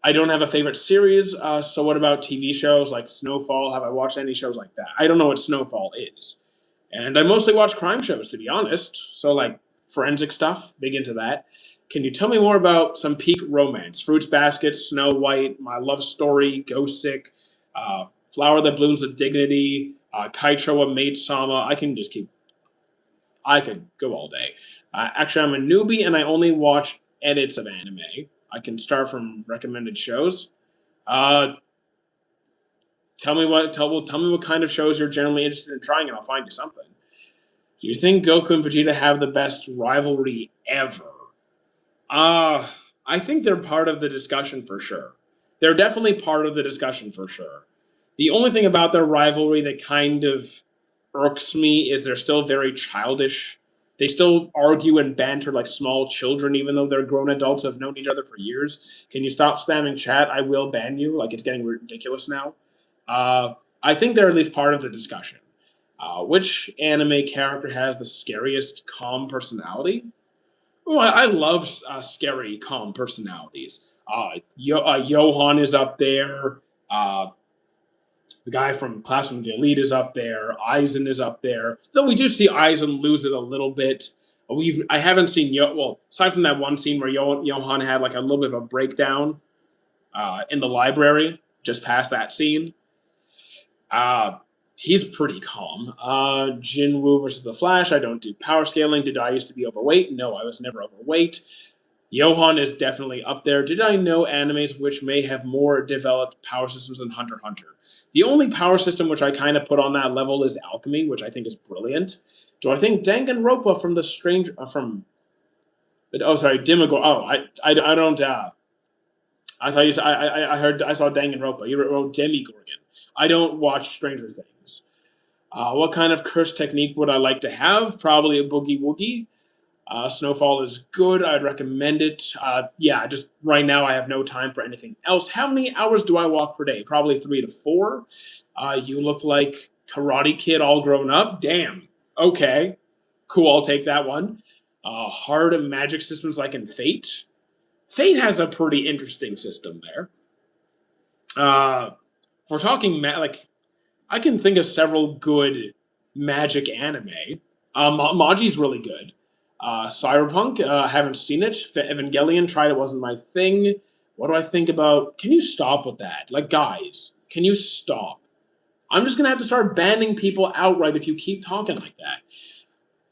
I don't have a favorite series. So what about TV shows like Snowfall? Have I watched any shows like that? I don't know what Snowfall is. And I mostly watch crime shows, to be honest. So, like, forensic stuff, big into that. Can you tell me more about some peak romance? Fruits Basket, Snow White, My Love Story, Ghost Sick, Flower That Blooms with Dignity, Kaicho, a Maid Sama. I could go all day. Actually, I'm a newbie and I only watch edits of anime. I can start from recommended shows. Uh, tell me what kind of shows you're generally interested in trying, and I'll find you something. Do you think Goku and Vegeta have the best rivalry ever? Uh, I think they're part of the discussion for sure. They're definitely part of the discussion for sure. The only thing about their rivalry that kind of irks me is they're still very childish. They still argue and banter like small children, even though they're grown adults who have known each other for years. Can you stop spamming chat? I will ban you. Like, it's getting ridiculous now. I think they're at least part of the discussion. Which anime character has the scariest calm personality? Oh, I love scary calm personalities. Johan is up there. Uh, the guy from Classroom the Elite is up there. Aizen is up there. Though we do see Aizen lose it a little bit. I haven't seen aside from that one scene where Johan had like a little bit of a breakdown in the library, just past that scene. Uh, he's pretty calm. Jinwoo versus the Flash. I don't do power scaling. Did I used to be overweight? No, I was never overweight. Johan is definitely up there. Did I know animes which may have more developed power systems than Hunter x Hunter? The only power system which I kind of put on that level is alchemy, which I think is brilliant. Do I think Danganronpa from the Strange from oh sorry Dimagor? Oh, I don't. I thought you said I heard I saw Danganronpa. You wrote Demigorgon. I don't watch Stranger Things. What kind of curse technique would I like to have? Probably a boogie woogie. Snowfall is good. I'd recommend it. Yeah, just right now I have no time for anything else. How many hours do I walk per day? Probably 3 to 4. You look like Karate Kid all grown up. Damn. Okay. Cool. I'll take that one. Hard magic systems like in Fate. Fate has a pretty interesting system there. If we're talking like, I can think of several good magic anime. Maji's really good. Cyberpunk, haven't seen it. Evangelion, tried it, wasn't my thing. What do I think about? Can you stop with that? Like, guys, can you stop? I'm just gonna have to start banning people outright if you keep talking like that.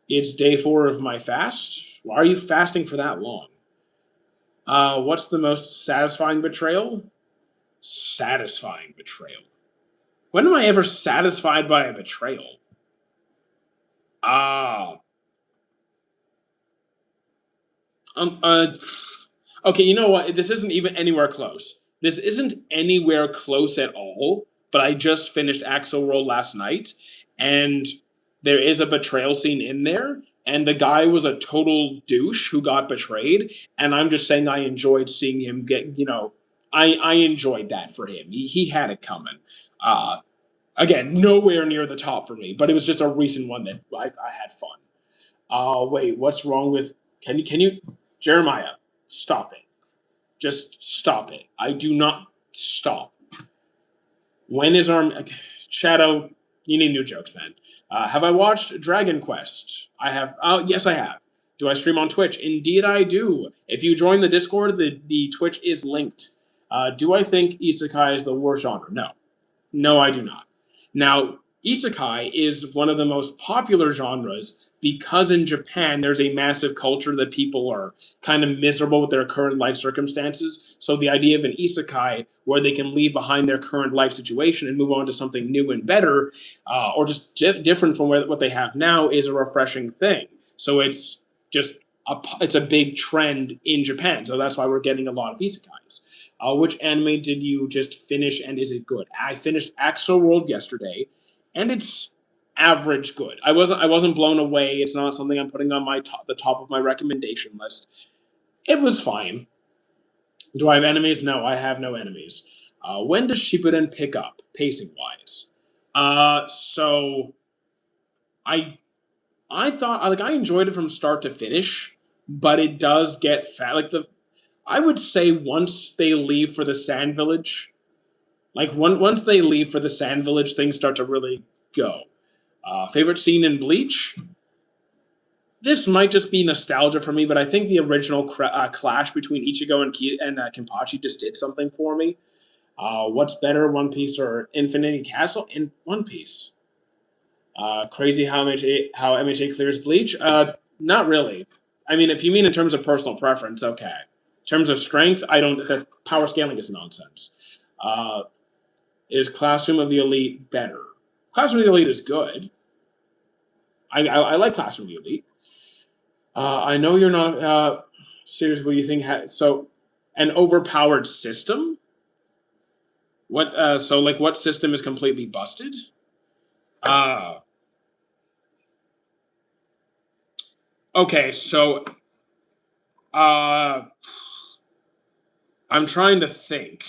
It's day 4 of my fast. Why are you fasting for that long? What's the most satisfying betrayal? Satisfying betrayal. When am I ever satisfied by a betrayal? Ah. Um. Uh. Okay. You know what? This isn't even anywhere close. This isn't anywhere close at all. But I just finished Axel World last night, and there is a betrayal scene in there, and the guy was a total douche who got betrayed, and I'm just saying I enjoyed seeing him get. I enjoyed that for him. He had it coming. Uh, Again, nowhere near the top for me, but it was just a recent one that I had fun. Wait, what's wrong with? Can you, Jeremiah? Stop it! Just stop it! I do not stop. When is our Shadow? You need new jokes, man. Have I watched Dragon Quest? I have. Oh, yes, I have. Do I stream on Twitch? Indeed, I do. If you join the Discord, the Twitch is linked. Do I think isekai is the worst genre? No. No, I do not. Now, isekai is one of the most popular genres because in Japan there's a massive culture that people are kind of miserable with their current life circumstances. So the idea of an isekai where they can leave behind their current life situation and move on to something new and better, or just different from what they have now, is a refreshing thing. So it's just it's a big trend in Japan. So that's why we're getting a lot of isekais. Which anime did you just finish and is it good? I finished Axel World yesterday, and it's average good. I wasn't blown away. It's not something I'm putting on the top of my recommendation list. It was fine. Do I have enemies? No, I have no enemies. When does Shippuden pick up pacing wise? So I I thought I enjoyed it from start to finish, but it does get fat. I would say once they leave for the Sand Village, once they leave for the Sand Village, things start to really go. Favorite scene in Bleach? This might just be nostalgia for me, but I think the original clash between Ichigo and Kenpachi just did something for me. What's better, One Piece or Infinity Castle? In One Piece. Crazy how MHA clears Bleach? Not really. I mean, if you mean in terms of personal preference, okay. In terms of strength, I don't. The power scaling is nonsense. Is Classroom of the Elite better? Classroom of the Elite is good. I like Classroom of the Elite. I know you're not serious. What do you think? So, an overpowered system? What? What system is completely busted? Okay, so I'm trying to think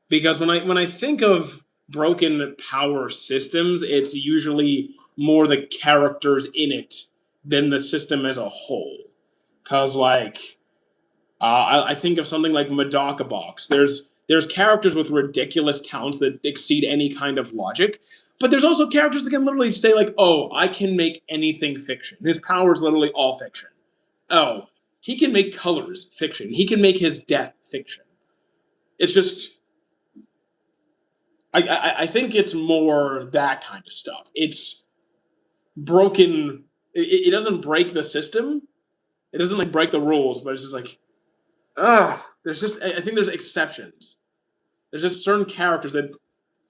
because when I think of broken power systems, it's usually more the characters in it than the system as a whole. Cause I think of something like Medaka Box. There's characters with ridiculous talents that exceed any kind of logic, but there's also characters that can literally say like, "Oh, I can make anything fiction. His power is literally all fiction." Oh, he can make colors fiction. He can make his death fiction. It's just I think it's more that kind of stuff. It's broken. It doesn't break the system. It doesn't break the rules, but it's just like, ugh. There's just I think there's exceptions. There's just certain characters that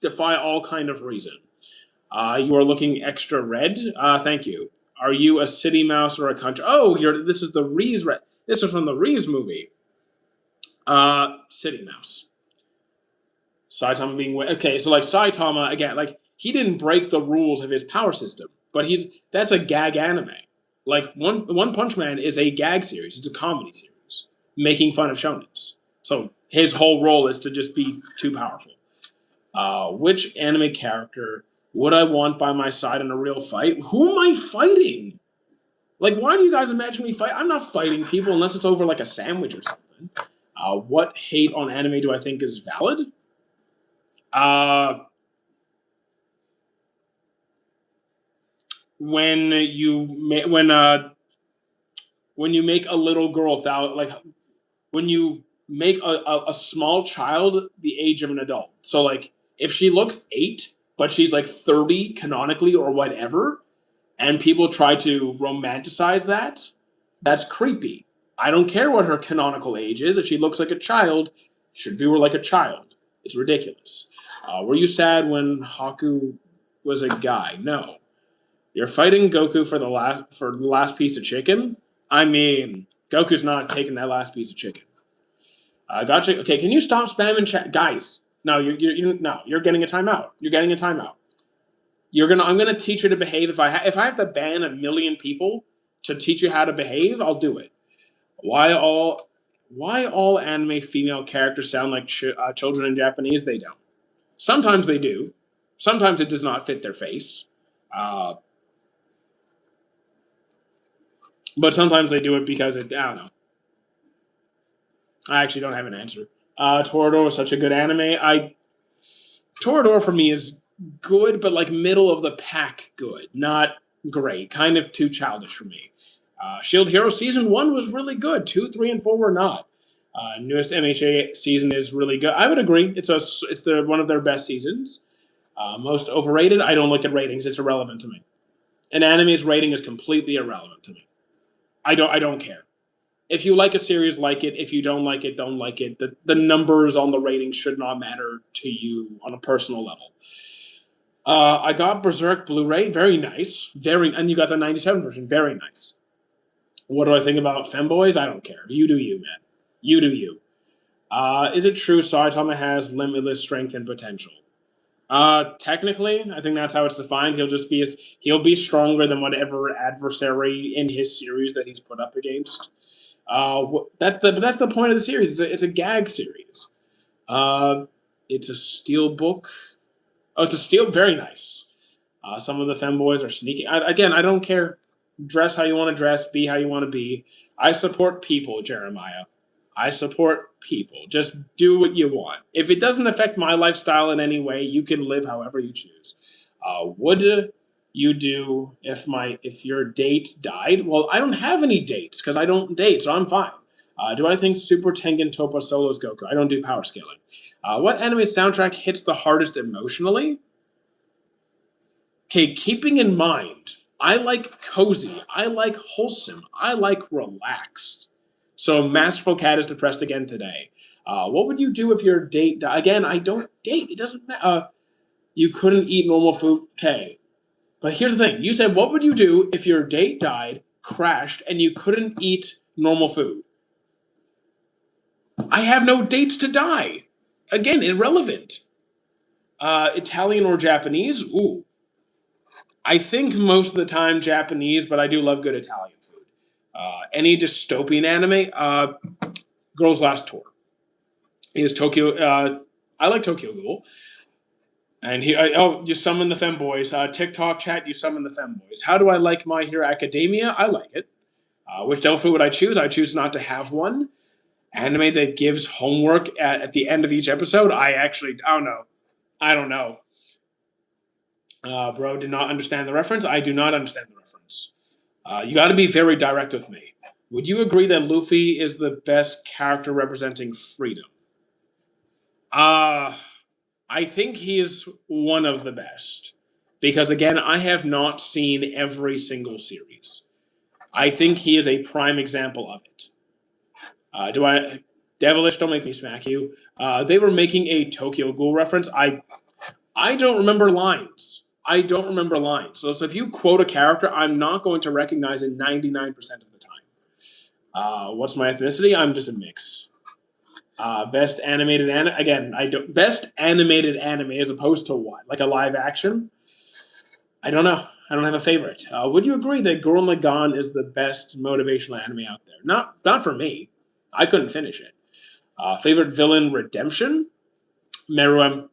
defy all kind of reason. You are looking extra red. Thank you. Are you a city mouse or a country? Oh, This is the Reese. This is from the Reese movie. City mouse. Saitama being okay. So Saitama again, he didn't break the rules of his power system, but that's a gag anime. One Punch Man is a gag series. It's a comedy series making fun of shonens. So his whole role is to just be too powerful. Which anime character would I want by my side in a real fight? Who am I fighting? Why do you guys imagine me fight? I'm not fighting people unless it's over a sandwich or something. What hate on anime do I think is valid? When you make a little girl when you make a small child the age of an adult. So if she looks 8 but she's 30 canonically or whatever, and people try to romanticize that's creepy. I don't care what her canonical age is. If she looks like a child, should view her like a child. It's ridiculous. Were you sad when Haku was a guy? No. You're fighting Goku for the last piece of chicken? I mean, Goku's not taking that last piece of chicken. Gotcha. Okay, can you stop spamming chat, guys? No, you're getting a timeout. You're getting a timeout. I'm gonna teach you to behave. If I have to ban 1,000,000 people to teach you how to behave, I'll do it. Why all anime female characters sound like children in Japanese? They don't. Sometimes they do. Sometimes it does not fit their face. But sometimes they do it because I don't know. I actually don't have an answer. Toradora is such a good anime. Toradora for me is good, but like middle of the pack good. Not great. Kind of too childish for me. Shield Hero Season 1 was really good. 2, 3, and 4 were not. Newest MHA season is really good. I would agree. It's one of their best seasons. Most overrated, I don't look at ratings. It's irrelevant to me. An anime's rating is completely irrelevant to me. I don't care. If you like a series, like it. If you don't like it, don't like it. The numbers on the rating should not matter to you on a personal level. I got Berserk Blu-ray. Very nice. And you got the 97 version. Very nice. What do I think about femboys? I don't care. You do you, man. You do you. Is it true Saitama has limitless strength and potential? Technically, I think that's how it's defined. He'll be stronger than whatever adversary in his series that he's put up against. That's the point of the series. It's a gag series. It's a steel book. Oh, it's a steel. Very nice. Some of the femboys are sneaky. Again, I don't care. Dress how you want to dress. Be how you want to be. I support people, Jeremiah. I support people. Just do what you want. If it doesn't affect my lifestyle in any way, you can live however you choose. Would you do if your date died? Well, I don't have any dates because I don't date, so I'm fine. Do I think Super Tengen Toppa solos Goku? I don't do power scaling. What anime soundtrack hits the hardest emotionally? Okay, keeping in mind, I like cozy, I like wholesome, I like relaxed. So Masterful Cat is depressed again today. What would you do if your date died? Again, I don't date. It doesn't matter. You couldn't eat normal food. Okay. But here's the thing. You said, what would you do if your date died, crashed, and you couldn't eat normal food? I have no dates to die. Again, irrelevant. Italian or Japanese? Ooh. I think most of the time Japanese, but I do love good Italian food. Any dystopian anime? Girls Last Tour. He is Tokyo. I like Tokyo Ghoul. And you summon the femboys. TikTok chat, you summon the femboys. How do I like My Hero Academia? I like it. Which Delphi would I choose? I choose not to have one. Anime that gives homework at the end of each episode? I don't know. I don't know. Bro did not understand the reference. I do not understand the reference. You got to be very direct with me. Would you agree that Luffy is the best character representing freedom? I think he is one of the best. Because, again, I have not seen every single series. I think he is a prime example of it. Devilish, don't make me smack you. They were making a Tokyo Ghoul reference. I don't remember lines. So if you quote a character, I'm not going to recognize it 99% of the time. What's my ethnicity? I'm just a mix. Best animated anime. Again, best animated anime as opposed to what? Like a live action? I don't know. I don't have a favorite. Would you agree that Gurren Lagann is the best motivational anime out there? Not for me. I couldn't finish it. Favorite villain redemption? Meruem.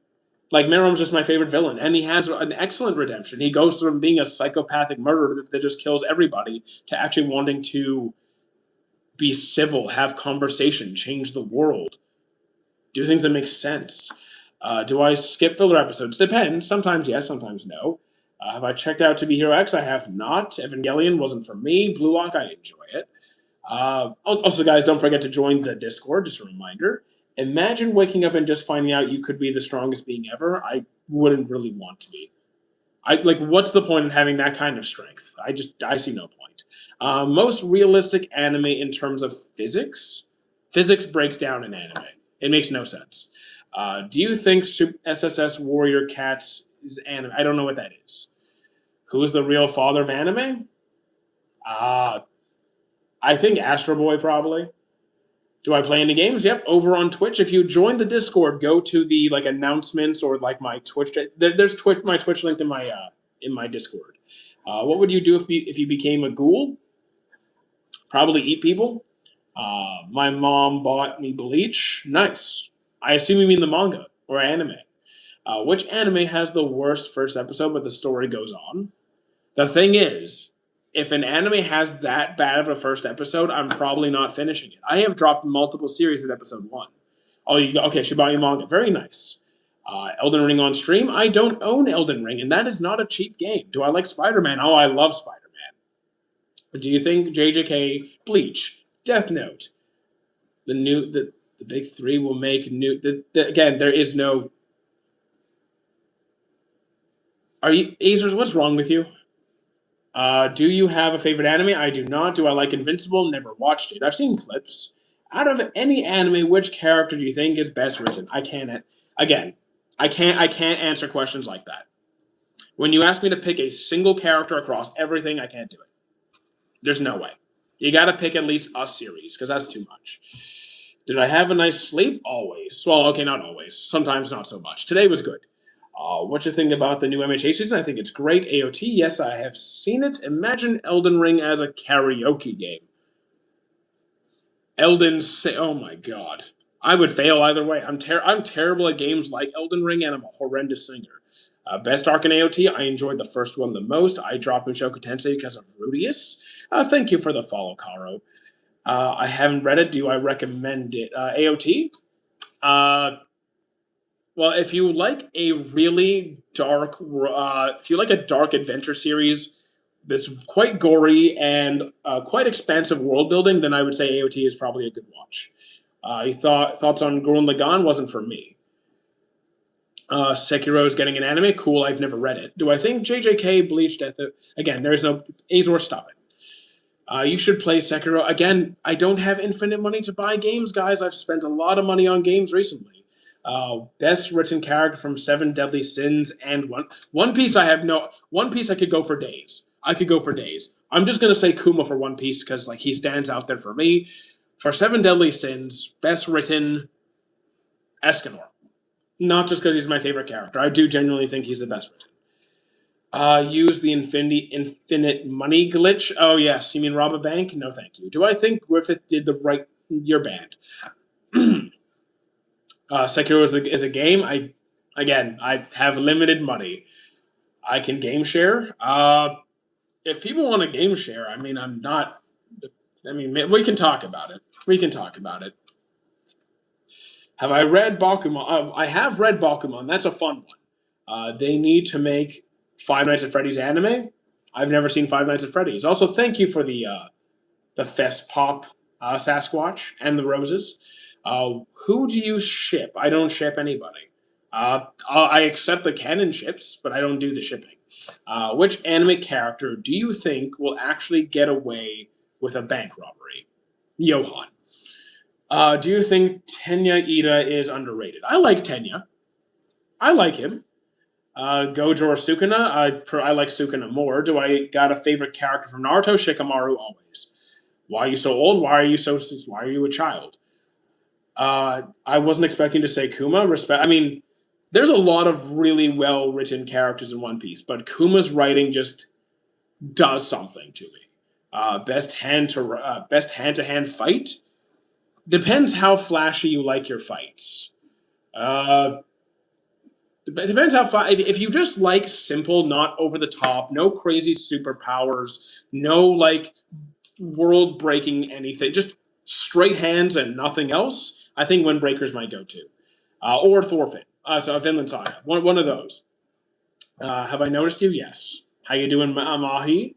Meruem's just my favorite villain, and he has an excellent redemption. He goes from being a psychopathic murderer that just kills everybody to actually wanting to be civil, have conversation, change the world, do things that make sense. Do I skip filler episodes? Depends. Sometimes yes, sometimes no. Have I checked out To Be Hero X? I have not. Evangelion wasn't for me. Blue Lock, I enjoy it. Also, guys, don't forget to join the Discord, just a reminder. Imagine waking up and just finding out you could be the strongest being ever. I wouldn't really want to be. What's the point in having that kind of strength? I see no point. Most realistic anime in terms of physics? Physics breaks down in anime. It makes no sense. Do you think SSS Warrior Cats is anime? I don't know what that is. Who is the real father of anime? Uh, I think Astro Boy probably. Do I play any games? Yep, over on Twitch. If you join the Discord, go to the like announcements or like my Twitch. There's Twitch. My Twitch linked in my Discord. What would you do if you became a ghoul? Probably eat people. My mom bought me Bleach. Nice. I assume you mean the manga or anime. Which anime has the worst first episode, but the story goes on? The thing is, if an anime has that bad of a first episode, I'm probably not finishing it. I have dropped multiple series at episode 1. Oh, okay, she bought you manga. Very nice. Elden Ring on stream. I don't own Elden Ring, and that is not a cheap game. Do I like Spider-Man? Oh, I love Spider-Man. Do you think JJK, Bleach, Death Note, the big three will make new? Again, there is no. Are you Azers? What's wrong with you? Do you have a favorite anime? I do not. Do I like Invincible? Never watched it. I've seen clips. Out of any anime, which character do you think is best written? I can't. Again, I can't answer questions like that. When you ask me to pick a single character across everything, I can't do it. There's no way. You got to pick at least a series because that's too much. Did I have a nice sleep? Always. Well, okay, not always. Sometimes not so much. Today was good. What you think about the new MHA season? I think it's great. AOT, yes, I have seen it. Imagine Elden Ring as a karaoke game. Oh my god. I would fail either way. I'm terrible at games like Elden Ring, and I'm a horrendous singer. Best arc in AOT, I enjoyed the first one the most. I dropped Mushoku Tensei because of Rudius. Thank you for the follow, Karo. I haven't read it. Do I recommend it? AOT? Well, if you like a really dark, if you like a dark adventure series that's quite gory and quite expansive world building, then I would say AOT is probably a good watch. Thoughts on Gurren Lagann wasn't for me. Sekiro is getting an anime. Cool. I've never read it. Do I think JJK Bleach Death? Again, there is no Azor. Stop it. You should play Sekiro. Again, I don't have infinite money to buy games, guys. I've spent a lot of money on games recently. Best written character from Seven Deadly Sins and One Piece. One Piece. I could go for days. I'm just gonna say Kuma for One Piece because like he stands out there for me. For Seven Deadly Sins, best written, Escanor. Not just because he's my favorite character. I do genuinely think he's the best written. Use the infinite money glitch. Oh yes, you mean rob a bank? No, thank you. Do I think Griffith did the right? You're banned. Sekiro is a game. I have limited money. I can game share. If people want to game share, I mean, I'm not. I mean, we can talk about it. Have I read Bakuman? I have read Bakuman. That's a fun one. They need to make Five Nights at Freddy's anime. I've never seen Five Nights at Freddy's. Also, thank you for the Fest Pop Sasquatch and the roses. Who do you ship? I don't ship anybody. I accept the canon ships, but I don't do the shipping. Which anime character do you think will actually get away with a bank robbery? Johan. Do you think Tenya Ida is underrated? I like Tenya. I like him. Gojo or Sukuna? I like Sukuna more. Do I got a favorite character from Naruto? Shikamaru always. Why are you so old? Why are you a child? I wasn't expecting to say Kuma. I mean, there's a lot of really well written characters in One Piece, but Kuma's writing just does something to me. Best hand to hand fight depends how flashy you like your fights. It depends how if you just like simple, not over the top, no crazy superpowers, no like world breaking anything, just straight hands and nothing else. I think Windbreaker's my go-to, or Thorfinn. So Vinland Saga, one of those. Have I noticed you? Yes. How you doing, Mahi?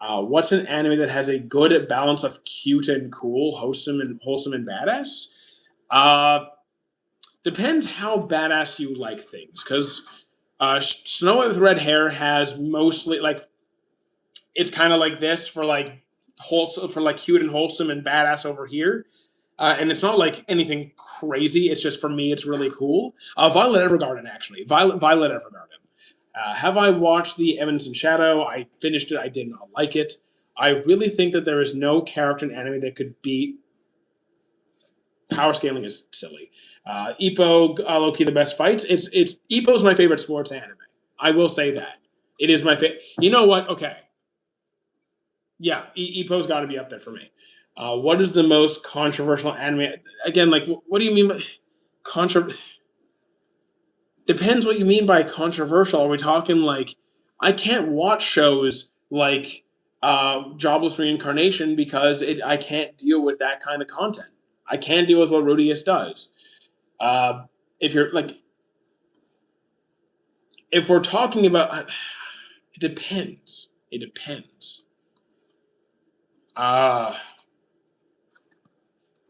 What's an anime that has a good balance of cute and cool, wholesome and badass? Depends how badass you like things, because Snow White with Red Hair has mostly like it's kind of like this for like wholesome, for like cute and wholesome and badass over here. and it's not like anything crazy. It's just for me, it's really cool. Violet Evergarden, actually, Violet Evergarden. Have I watched the Evanescent Shadow? I finished it. I did not like it. I really think that there is no character in anime that could beat. Power scaling is silly. Ippo, low-key the best fights. It's Ippo's my favorite sports anime. I will say that. It is my favorite. You know what? Okay. Yeah, Ippo's got to be up there for me. What is the most controversial anime? Again, like, what do you mean by contra? Depends what you mean by controversial. Are we talking like I can't watch shows like Jobless Reincarnation because I can't deal with that kind of content. I can't deal with what Rudius does. If you're like, if we're talking about, it depends. It depends.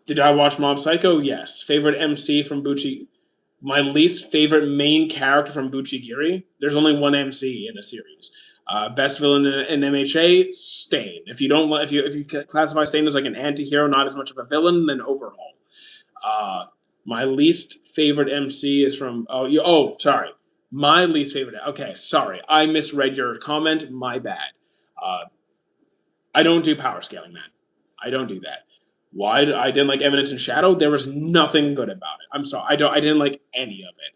Did I watch Mob Psycho? Yes. Favorite MC from Bucci? My least favorite main character from Buchigiri. There's only one MC in a series. Best villain in MHA, Stain. If you classify Stain as like an anti-hero, not as much of a villain, then Overhaul. My least favorite MC is from sorry. My least favorite. Okay, sorry. I misread your comment. My bad. I don't do power scaling, man. I don't do that. Why I didn't like Evidence and Shadow? There was nothing good about it. I'm sorry. I didn't like any of it.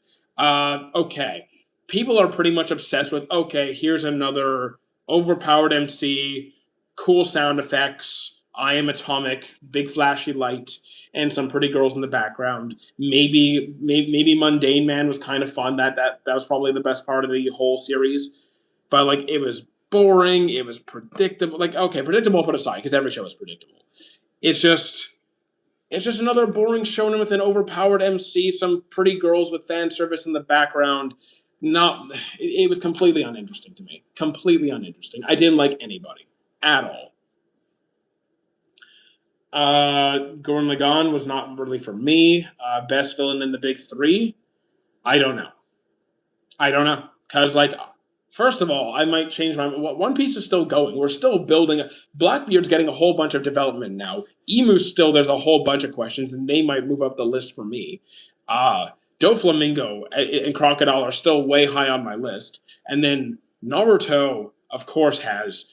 Okay. People are pretty much obsessed with, okay, here's another overpowered MC, cool sound effects, I am atomic, big flashy light, and some pretty girls in the background. Maybe Mundane Man was kind of fun. That was probably the best part of the whole series. But like it was boring, it was predictable. Like, okay, predictable put aside, because every show is predictable. It's just another boring shonen with an overpowered MC, some pretty girls with fan service in the background. It was completely uninteresting to me. Completely uninteresting. I didn't like anybody at all. Gurren Lagann was not really for me. Best villain in the big three? I don't know. Because, like, first of all, I might change my. One Piece is still going. We're still building. Blackbeard's getting a whole bunch of development now. Emu's still, there's a whole bunch of questions, and they might move up the list for me. Doflamingo and Crocodile are still way high on my list. And then Naruto, of course, has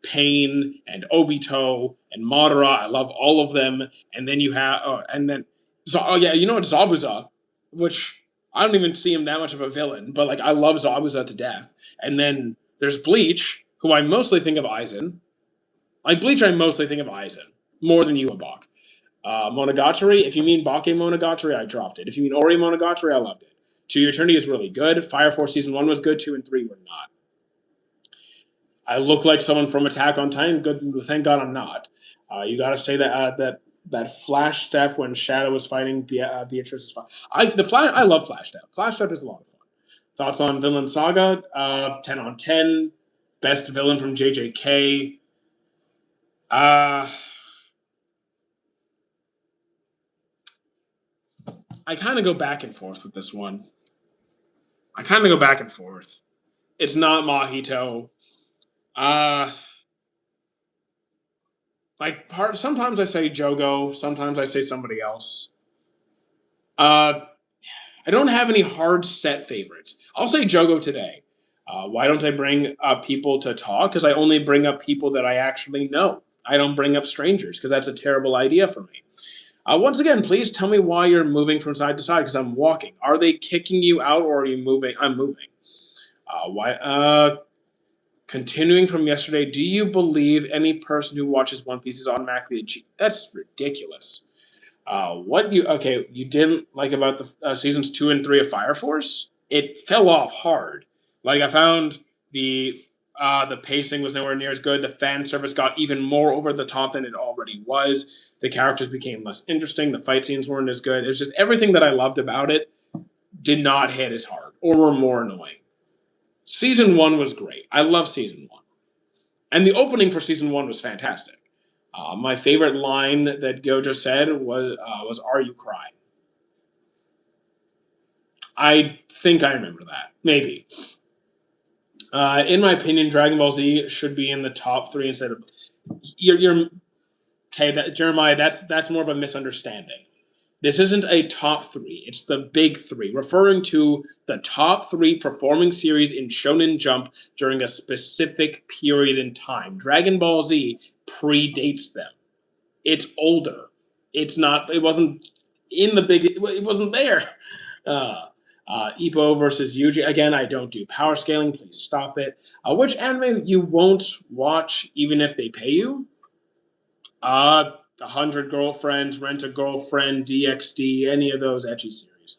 Pain and Obito and Madara. I love all of them. And then you have, you know what, Zabuza, which I don't even see him that much of a villain, but like I love Zabuza to death. And then there's Bleach, who I mostly think of Aizen. Like Bleach, I mostly think of Aizen more than you and Bach. Monogatari, if you mean Bake Monogatari, I dropped it. If you mean Ori Monogatari, I loved it. To Your Eternity is really good. Fire Force Season 1 was good, 2 and 3 were not. I look like someone from Attack on Titan. Good, thank God I'm not. You got to say that flash step when Shadow was fighting Beatrice is fun. I love flash step. Flash step is a lot of fun. Thoughts on Villain Saga? 10 on 10. Best villain from JJK. I kind of go back and forth with this one. It's not Mahito. Sometimes I say Jogo, sometimes I say somebody else. I don't have any hard set favorites. I'll say Jogo today. Why don't I bring up people to talk? Because I only bring up people that I actually know. I don't bring up strangers because that's a terrible idea for me. Once again, please tell me why you're moving from side to side because I'm walking. Are they kicking you out or are you moving? I'm moving. Continuing from yesterday, do you believe any person who watches One Piece is automatically a G? That's ridiculous. You didn't like about the seasons 2 and 3 of Fire Force? It fell off hard. Like I found the pacing was nowhere near as good. The fan service got even more over the top than it already was. The characters became less interesting. The fight scenes weren't as good. It was just everything that I loved about it did not hit as hard or were more annoying. Season 1 was great. I love Season 1. And the opening for Season 1 was fantastic. My favorite line that Gojo said was "Are you crying?" I think I remember that. Maybe. In my opinion, Dragon Ball Z should be in the top 3 instead of... You're Okay, Jeremiah, that's more of a misunderstanding. This isn't a top three, it's the big three, referring to the top three performing series in Shonen Jump during a specific period in time. Dragon Ball Z predates them. It's older. It's not, it wasn't in the big, it wasn't there. Uh, Ippo versus Yuji. Again, I don't do power scaling. Please stop it. Which anime you won't watch even if they pay you? 100 Girlfriends, Rent a Girlfriend, DxD, any of those ecchi series.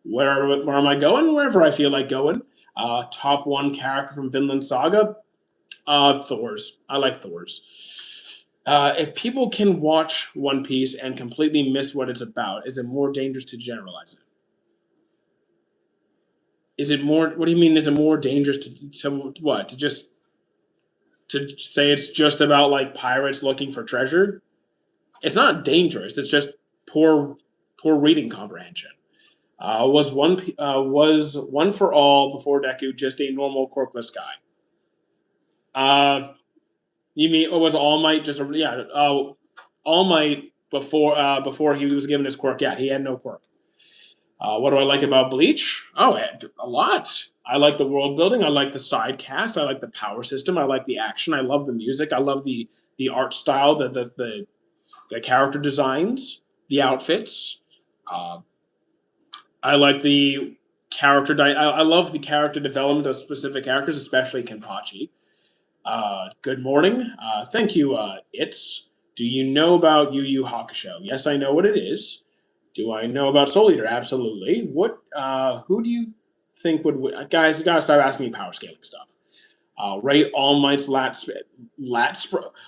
Where am I going? Wherever I feel like going. Top one character from Vinland Saga. Thor's. I like Thor's. If people can watch One Piece and completely miss what it's about, is it more dangerous to generalize it? Is it more? What do you mean? Is it more dangerous to what? To say it's just about like pirates looking for treasure? It's not dangerous. It's just poor reading comprehension. Was One for All before Deku just a normal corkless guy? You mean or was All Might just a yeah? All Might before he was given his quirk. Yeah, he had no quirk. What do I like about Bleach? Oh, a lot. I like the world building. I like the side cast. I like the power system. I like the action. I love the music. I love the art style. The character designs, the outfits. Uh, I like the I love the character development of specific characters, especially Kenpachi. Good morning. Thank you. It's. Do you know about Yu Yu Hakusho? Yes, I know what it is. Do I know about Soul Eater? Absolutely. What? Who do you think would win? Guys? You gotta start asking me power scaling stuff. Rate All Might's lat spread.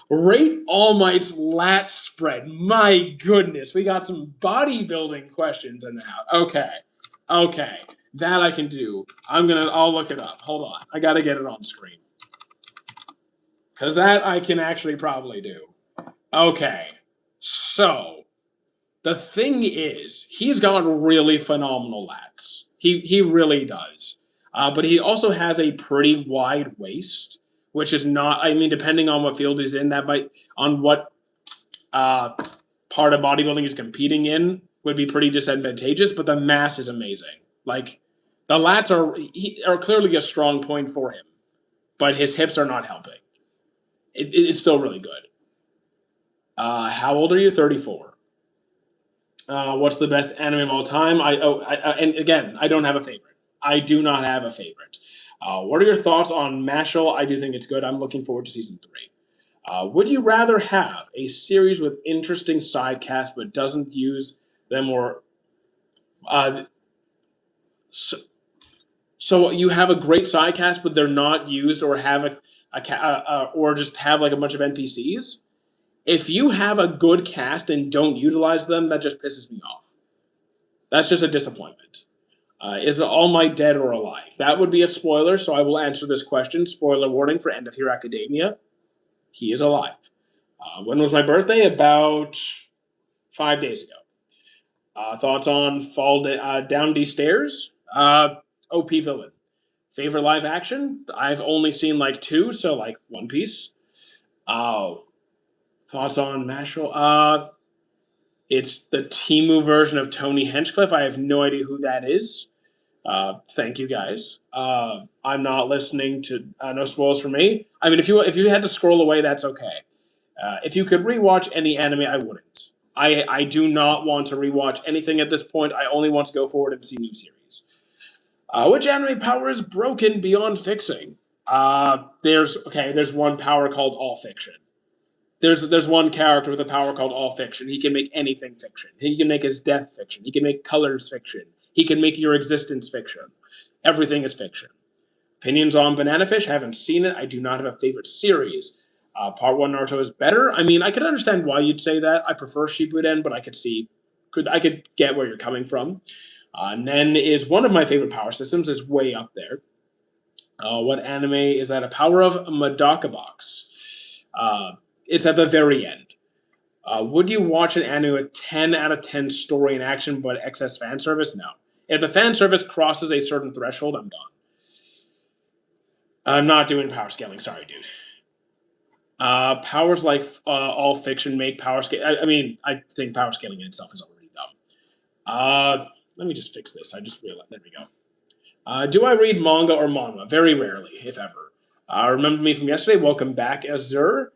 Rate All Might's lat spread. My goodness, we got some bodybuilding questions in the house. Okay, that I can do. I'll look it up. Hold on, I gotta get it on screen because that I can actually probably do. Okay, so the thing is, he's got really phenomenal lats. He really does. But he also has a pretty wide waist, which is not. I mean, depending on what field he's in, that might on what uh, part of bodybuilding he's competing in would be pretty disadvantageous. But the mass is amazing. Like the lats are clearly a strong point for him, but his hips are not helping. It's still really good. How old are you? 34. What's the best anime of all time? And again, I don't have a favorite. I do not have a favorite. What are your thoughts on Mashal? I do think it's good. I'm looking forward to season 3. Would you rather have a series with interesting side casts but doesn't use them or so you have a great side cast but they're not used or have or just have like a bunch of NPCs? If you have a good cast and don't utilize them, that just pisses me off. That's just a disappointment. Is All Might dead or alive? That would be a spoiler, so I will answer this question. Spoiler warning for End of Hero Academia. He is alive. When was my birthday? About 5 days ago. Thoughts on Down These Stairs? OP villain. Favorite live action? I've only seen like 2, so like One Piece. Thoughts on Mashal? It's the Timu version of Tony Hinchcliffe. I have no idea who that is. Thank you guys. I'm not listening to no spoilers for me. I mean, if you had to scroll away, that's okay. If you could rewatch any anime, I wouldn't. I do not want to rewatch anything at this point. I only want to go forward and see new series. Which anime power is broken beyond fixing? There's one power called all fiction. There's one character with a power called all fiction. He can make anything fiction. He can make his death fiction. He can make colors fiction. He can make your existence fiction. Everything is fiction. Opinions on Banana Fish? Haven't seen it. I do not have a favorite series. Part 1 Naruto is better. I mean, I could understand why you'd say that. I prefer Shippuden, but I could get where you're coming from. Nen is one of my favorite power systems. Is way up there. What anime is that a power of? Madoka Box. It's at the very end. Would you watch an anime with 10 out of 10 story and action but excess fan service? No. If the fan service crosses a certain threshold, I'm gone. I'm not doing power scaling. Sorry, dude. Powers like all fiction make power scale. I mean, I think power scaling in itself is already dumb. Let me just fix this. I just realized. There we go. Do I read manga or manga? Very rarely, if ever. Remember me from yesterday? Welcome back, Azur.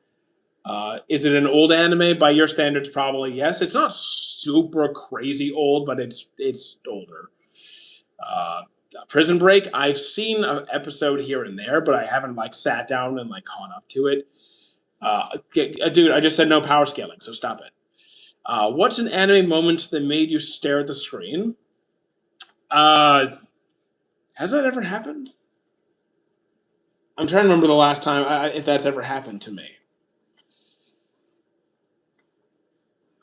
Is it an old anime? By your standards, probably yes. It's not super crazy old, but it's older. Prison Break, I've seen an episode here and there, but I haven't like sat down and like caught up to it. Dude, I just said no power scaling, so stop it. What's an anime moment that made you stare at the screen? Has that ever happened? I'm trying to remember the last time if that's ever happened to me.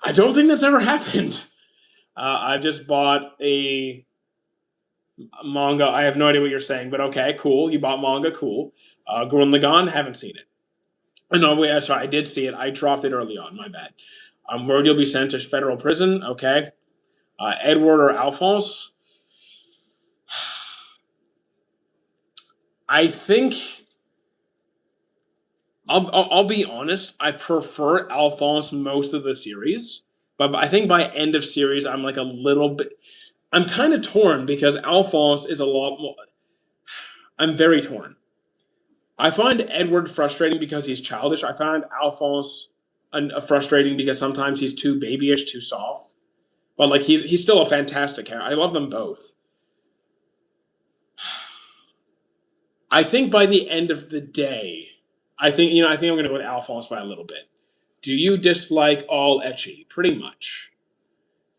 I don't think that's ever happened. I've just bought a manga. I have no idea what you're saying, but okay, cool. You bought manga, cool. Gurren Lagann, haven't seen it. No, wait, sorry, I did see it. I dropped it early on. My bad. Word you'll be sent to federal prison. Okay. Edward or Alphonse. I think I'll be honest. I prefer Alphonse most of the series, but I think by end of series, I'm like a little bit. I'm kind of torn because Alphonse is a lot more. I'm very torn. I find Edward frustrating because he's childish. I find Alphonse frustrating because sometimes he's too babyish, too soft. But like he's still a fantastic character. I love them both. I think by the end of the day, I think I think I'm gonna go with Alphonse by a little bit. Do you dislike all ecchi? Pretty much.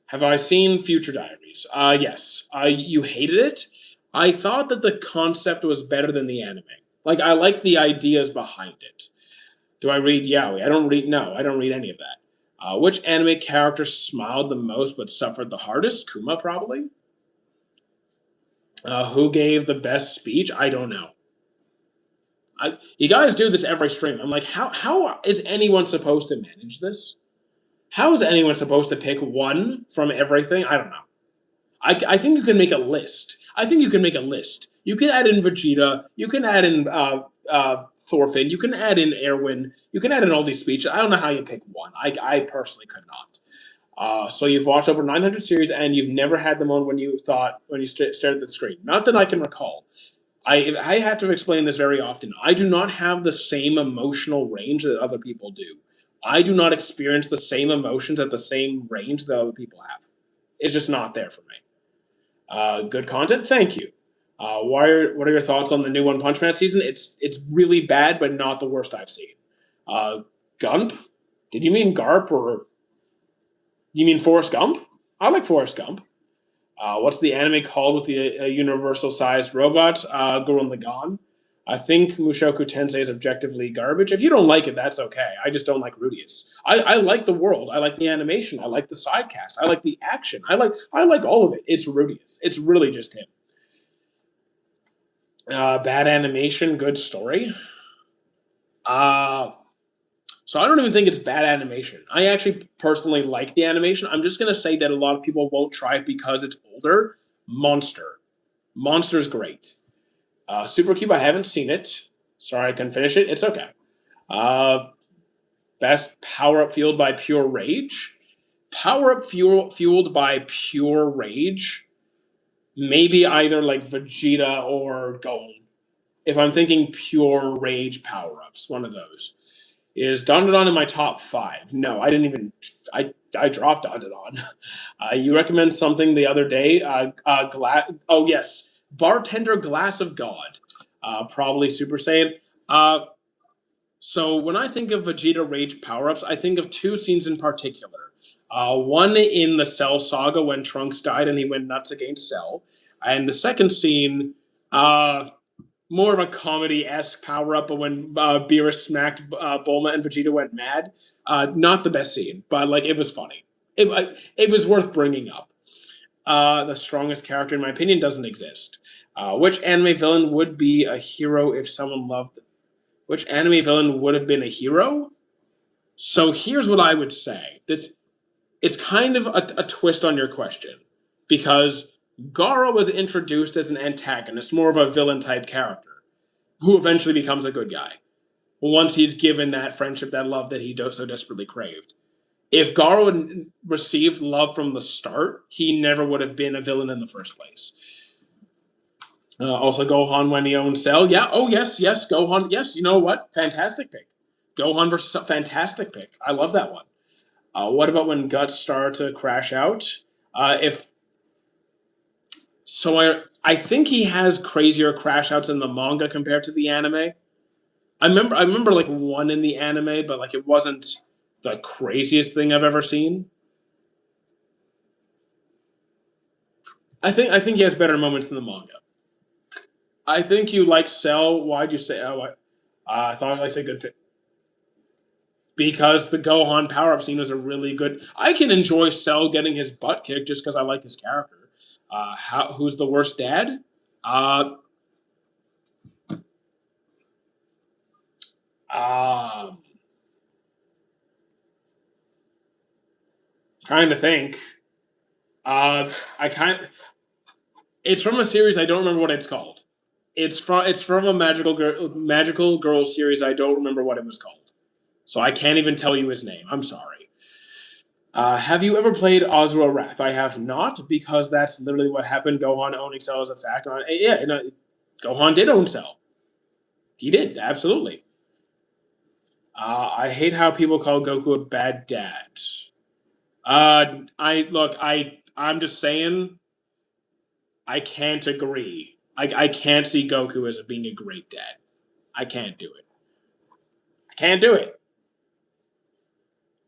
Have I seen Future Diaries? Yes. You hated it? I thought that the concept was better than the anime. Like, I like the ideas behind it. Do I read Yaoi? I don't read, no, I don't read any of that. Which anime character smiled the most but suffered the hardest? Kuma, probably. Who gave the best speech? I don't know. You guys do this every stream. I'm like, how is anyone supposed to manage this? How is anyone supposed to pick one from everything? I don't know. I think you can make a list. I think you can make a list. You can add in Vegeta. You can add in Thorfinn. You can add in Erwin. You can add in all these speeches. I don't know how you pick one. I personally could not. So you've watched over 900 series and you've never had them on when you stared at the screen. Not that I can recall. I have to explain this very often. I do not have the same emotional range that other people do. I do not experience the same emotions at the same range that other people have. It's just not there for me. Good content, thank you. What are your thoughts on the new One Punch Man season? It's really bad, but not the worst I've seen. Gump? Did you mean Garp or you mean Forrest Gump? I like Forrest Gump. What's the anime called with the universal-sized robot? Gurren Lagann. I think Mushoku Tensei is objectively garbage. If you don't like it, that's okay. I just don't like Rudius. I like the world. I like the animation. I like the side cast. I like the action. I like all of it. It's Rudius. It's really just him. Bad animation, good story. So I don't even think it's bad animation. I actually personally like the animation. I'm just gonna say that a lot of people won't try it because it's older. Monster. Monster's great. Supercube, I haven't seen it. Sorry, I couldn't finish it. It's okay. Best power-up fueled by pure rage. Power-up fueled by pure rage. Maybe either like Vegeta or Gon. If I'm thinking pure rage power-ups, one of those. Is Dandadan in my top 5? No, I didn't even. I dropped Dandadan. You recommend something the other day. Oh yes, Bartender Glass of God. Probably Super Saiyan. So when I think of Vegeta Rage power-ups, I think of 2 scenes in particular. One in the Cell Saga when Trunks died and he went nuts against Cell, and the second scene. More of a comedy-esque power-up, but when Beerus smacked Bulma and Vegeta went mad. Not the best scene, but like it was funny. It was worth bringing up. The strongest character, in my opinion, doesn't exist. Which anime villain would be a hero if someone loved them? Which anime villain would have been a hero? So here's what I would say. It's kind of a twist on your question, because Gara was introduced as an antagonist, more of a villain-type character, who eventually becomes a good guy. once he's given that friendship, that love that he so desperately craved. If Garo had received love from the start, he never would have been a villain in the first place. Also, Gohan when he owned Cell. Yeah. Oh, yes, yes. Gohan. Yes. You know what? Fantastic pick. Gohan versus Cell. Fantastic pick. I love that one. What about when Guts started to crash out? If so, I think he has crazier crash outs in the manga compared to the anime. I remember like one in the anime, but like it wasn't the craziest thing I've ever seen. I think he has better moments in the manga. I think you like Cell. Why'd you say? I thought I said good pick because the Gohan power up scene was a really good. I can enjoy Cell getting his butt kicked just because I like his character. Who's the worst dad? Uh, um, Trying to think. I kind. It's from a series I don't remember what it's called. It's from a magical girl series. I don't remember what it was called, so I can't even tell you his name. I'm sorry. Have you ever played Ozra Wrath? I have not, because that's literally what happened. Gohan owning Cell is a fact. Yeah, Gohan did own Cell. He did, absolutely. I hate how people call Goku a bad dad. I'm just saying, I can't agree. I can't see Goku as being a great dad. I can't do it. I can't do it.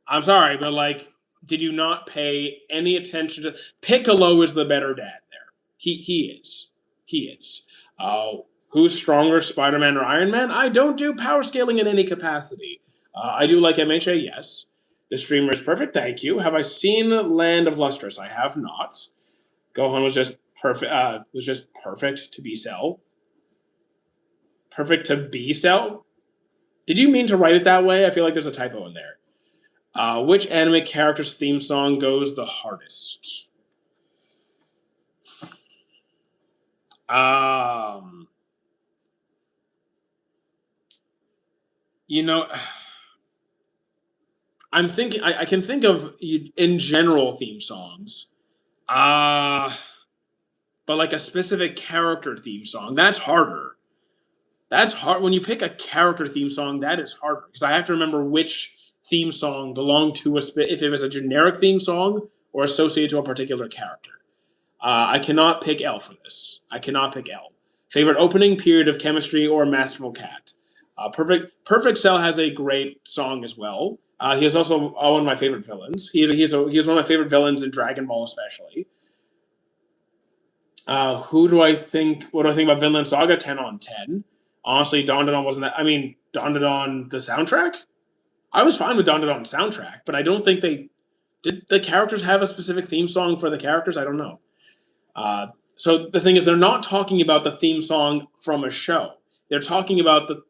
I'm sorry, but like, did you not pay any attention to Piccolo is the better dad there. He is. He is. Who's stronger, Spider-Man or Iron Man? I don't do power scaling in any capacity. I do like MHA, yes. The streamer is perfect, thank you. Have I seen Land of Lustrous? I have not. Gohan was just perfect. Was just perfect to be Cell. Perfect to be Cell. Did you mean to write it that way? I feel like there's a typo in there. Which anime character's theme song goes the hardest? Um, you know, I'm thinking. I can think of in general theme songs. Uh but like a specific character theme song, that's harder. That's hard when you pick a character theme song. That is harder because I have to remember which theme song belonged to if it was a generic theme song or associated to a particular character. I cannot pick L for this. I cannot pick L. Favorite opening period of Chemistry or Masterful Cat. Perfect Cell has a great song as well. He is also one of my favorite villains. He is one of my favorite villains in Dragon Ball, especially. Who do I think? What do I think about Vinland Saga? 10 on 10. Honestly, Don wasn't that. I mean, Don the soundtrack. I was fine with Don soundtrack, but I don't think they did. The characters have a specific theme song for the characters. I don't know. So the thing is, they're not talking about the theme song from a show. They're talking about the.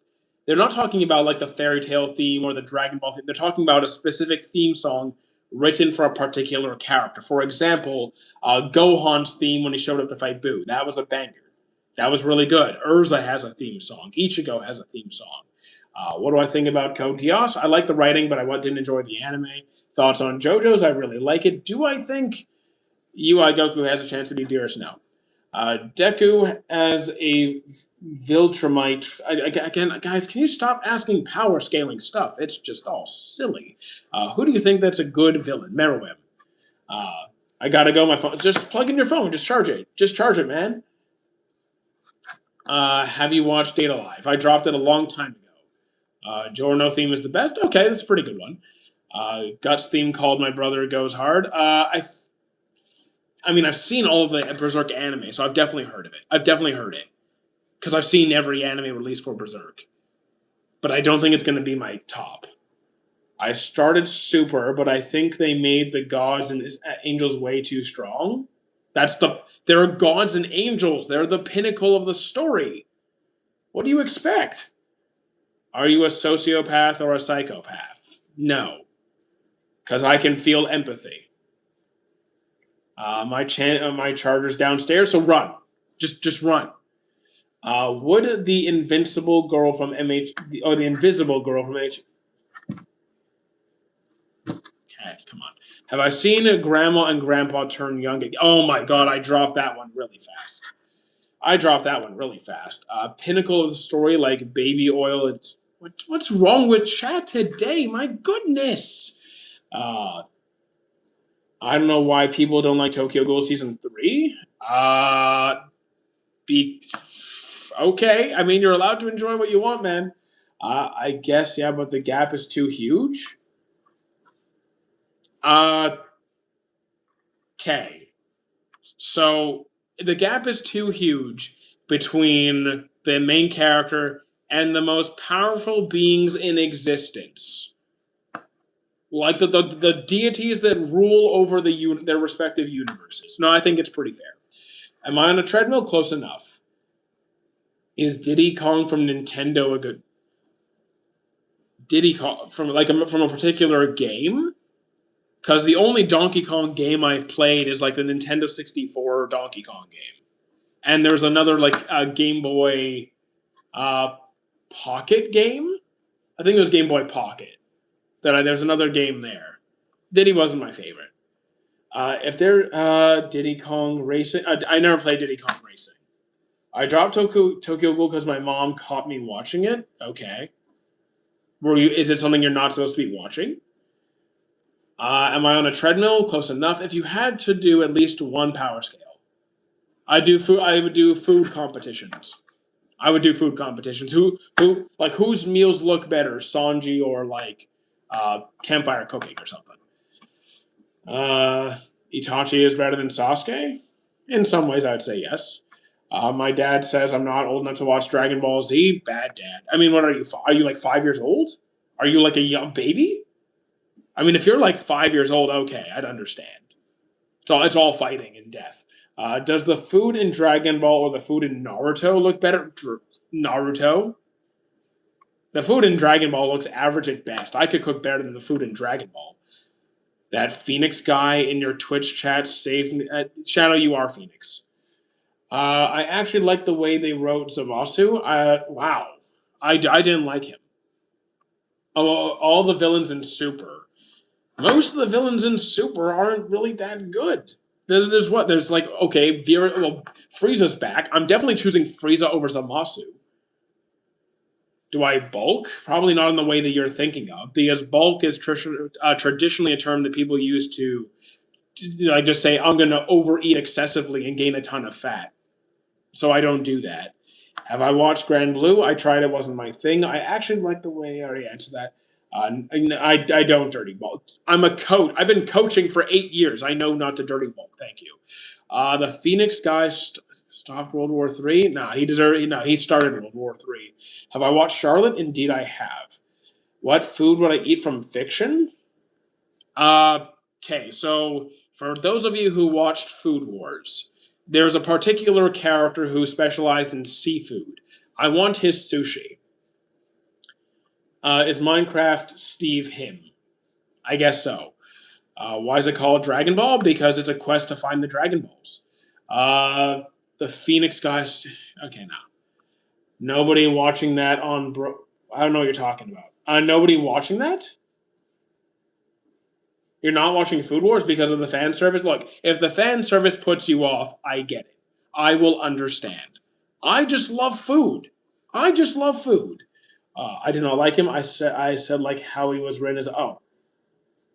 They're not talking about like the fairy tale theme or the Dragon Ball theme. They're talking about a specific theme song written for a particular character. For example, Gohan's theme when he showed up to fight Boo. That was a banger. That was really good. Urza has a theme song. Ichigo has a theme song. What do I think about Code Geass? I like the writing, but I didn't enjoy the anime. Thoughts on JoJo's? I really like it. Do I think UI Goku has a chance to be Beerus? No. Deku as a Viltrumite. Again, guys, can you stop asking power scaling stuff? It's just all silly. Who do you think that's a good villain? Meruem. I gotta go. My phone. Just plug in your phone. Just charge it. Just charge it, man. Have you watched Date A Live? I dropped it a long time ago. Giorno theme is the best. Okay, that's a pretty good one. Guts theme called My Brother Goes Hard. I mean, I've seen all of the Berserk anime, so I've definitely heard of it. I've definitely heard it. Because I've seen every anime released for Berserk. But I don't think it's going to be my top. I started Super, but I think they made the gods and angels way too strong. There are gods and angels. They're the pinnacle of the story. What do you expect? Are you a sociopath or a psychopath? No. Because I can feel empathy. My charger's downstairs, so run. Just run. Would the invincible girl from or the invisible girl from Okay, come on. Have I seen Grandma and Grandpa turn young again? Oh my god, I dropped that one really fast. Pinnacle of the story, like baby oil. What's wrong with chat today? My goodness. Uh, I don't know why people don't like Tokyo Ghoul season 3. Be okay. I mean, you're allowed to enjoy what you want, man. I guess yeah, but the gap is too huge. Okay. So the gap is too huge between the main character and the most powerful beings in existence, like the deities that rule over their respective universes. No, I think it's pretty fair. Am I on a treadmill? Close enough. Is Diddy Kong from Nintendo a good Diddy Kong from from a particular game? Because the only Donkey Kong game I've played is like the Nintendo 64 Donkey Kong game, and there's another like Game Boy Pocket game. I think it was Game Boy Pocket. There's another game there. Diddy wasn't my favorite. If there Diddy Kong Racing, I never played Diddy Kong Racing. I dropped Tokyo Ghoul because my mom caught me watching it. Okay. Is it something you're not supposed to be watching? Am I on a treadmill? Close enough. If you had to do at least one power scale, I would do food competitions. I would do food competitions. Whose meals look better, Sanji or like campfire cooking or something? Itachi is better than Sasuke. In some ways, I would say yes. My dad says I'm not old enough to watch Dragon Ball Z. Bad dad. I mean, what are you? Are you like 5 years old? Are you like a young baby? I mean, if you're like 5 years old, okay, I'd understand. It's all fighting and death. Does the food in Dragon Ball or the food in Naruto look better? Naruto? The food in Dragon Ball looks average at best. I could cook better than the food in Dragon Ball. That Phoenix guy in your Twitch chat saved Shadow, you are Phoenix. I actually like the way they wrote Zamasu. Wow. I didn't like him. All the villains in Super. Most of the villains in Super aren't really that good. There's like, okay, Frieza's back. I'm definitely choosing Frieza over Zamasu. Do I bulk? Probably not in the way that you're thinking of, because bulk is traditionally a term that people use to just say, I'm going to overeat excessively and gain a ton of fat. So I don't do that. Have I watched Grand Blue? I tried. It wasn't my thing. I actually like the way I already answered that. I don't dirty bulk. I'm a coach. I've been coaching for 8 years. I know not to dirty bulk. Thank you. The Phoenix guy stopped World War III. Nah, he started World War III. Have I watched Charlotte? Indeed, I have. What food would I eat from fiction? Okay, so for those of you who watched Food Wars, there's a particular character who specialized in seafood. I want his sushi. Is Minecraft Steve him? I guess so. Why is it called Dragon Ball? Because it's a quest to find the Dragon Balls. The Phoenix guys. Okay, now. Nobody watching that on I don't know what you're talking about. Nobody watching that? You're not watching Food Wars because of the fan service? Look, if the fan service puts you off, I get it. I will understand. I just love food. I just love food. I did not like him. I said like how he was written as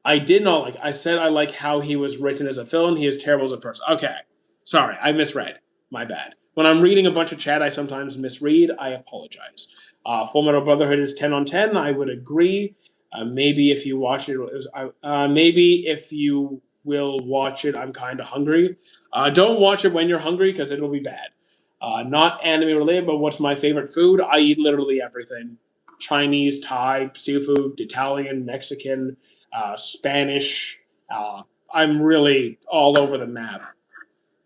I did not like. I said I like how he was written as a villain. He is terrible as a person. Okay, sorry, I misread. My bad. When I'm reading a bunch of chat, I sometimes misread. I apologize. Full Metal Brotherhood is 10 on 10. I would agree. Maybe if you watch it, maybe if you will watch it, I'm kind of hungry. Don't watch it when you're hungry because it'll be bad. Not anime related, but what's my favorite food? I eat literally everything. Chinese, Thai, seafood, Italian, Mexican, Spanish. I'm really all over the map.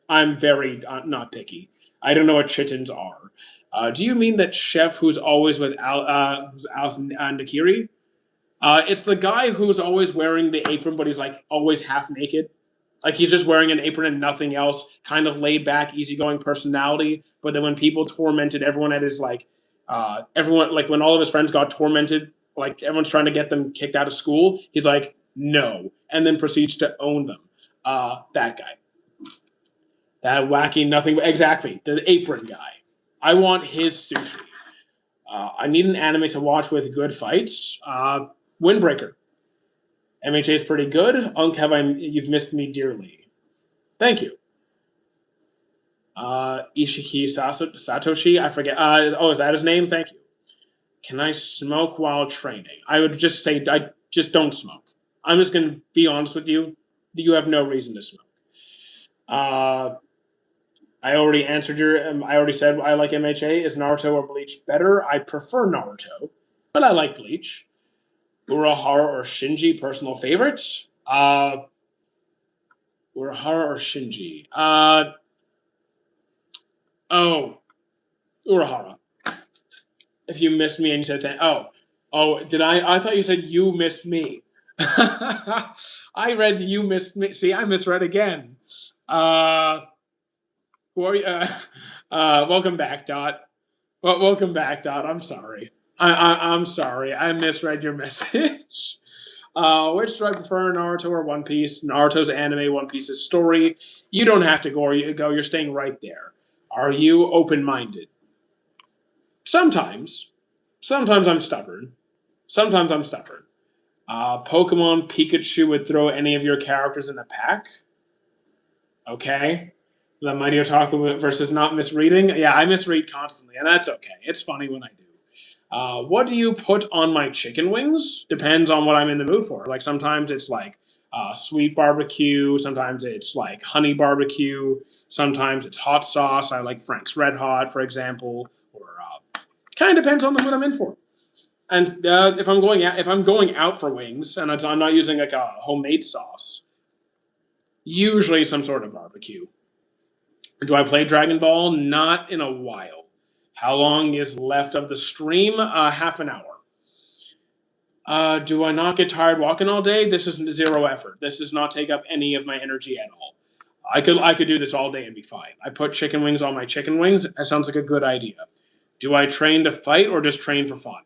I'm very not picky. I don't know what chittens are. Do you mean that chef who's always with who's Nakiri? It's the guy who's always wearing the apron, but he's like always half naked. Like he's just wearing an apron and nothing else, kind of laid back, easygoing personality. But then when people tormented everyone at his everyone like when all of his friends got tormented, like everyone's trying to get them kicked out of school, he's like no, and then proceeds to own them. That guy, that wacky nothing, exactly the apron guy. I want his sushi. I need an anime to watch with good fights. Windbreaker. MHA is pretty good. Unk, you've missed me dearly. Thank you. Ishiki Satoshi, I forget. Is that his name? Thank you. Can I smoke while training? I would just say, I just don't smoke. I'm just going to be honest with you. You have no reason to smoke. I already answered I already said I like MHA. Is Naruto or Bleach better? I prefer Naruto, but I like Bleach. Urahara or Shinji, personal favorites? Urahara or Shinji? Urahara. If you missed me and you said that, did I? I thought you said you missed me. I read you missed me. See, I misread again. Who are you? Welcome back, Dot. Well, welcome back, Dot. I'm sorry. I'm sorry. I misread your message. Which do I prefer, Naruto or One Piece? Naruto's anime, One Piece's story. You don't have to go. You're staying right there. Are you open-minded? Sometimes. Sometimes I'm stubborn. Pokemon Pikachu would throw any of your characters in the pack. Okay. The Mighty Otaku versus not misreading. Yeah, I misread constantly, and that's okay. It's funny when I do. What do you put on my chicken wings? Depends on what I'm in the mood for. Like sometimes it's like sweet barbecue. Sometimes it's like honey barbecue. Sometimes it's hot sauce. I like Frank's Red Hot, for example. Or kind of depends on the mood I'm in for. And if I'm going out for wings and I'm not using like a homemade sauce, usually some sort of barbecue. Do I play Dragon Ball? Not in a while. How long is left of the stream? Half an hour. Do I not get tired walking all day? This is zero effort. This does not take up any of my energy at all. I could do this all day and be fine. I put chicken wings on my chicken wings. That sounds like a good idea. Do I train to fight or just train for fun?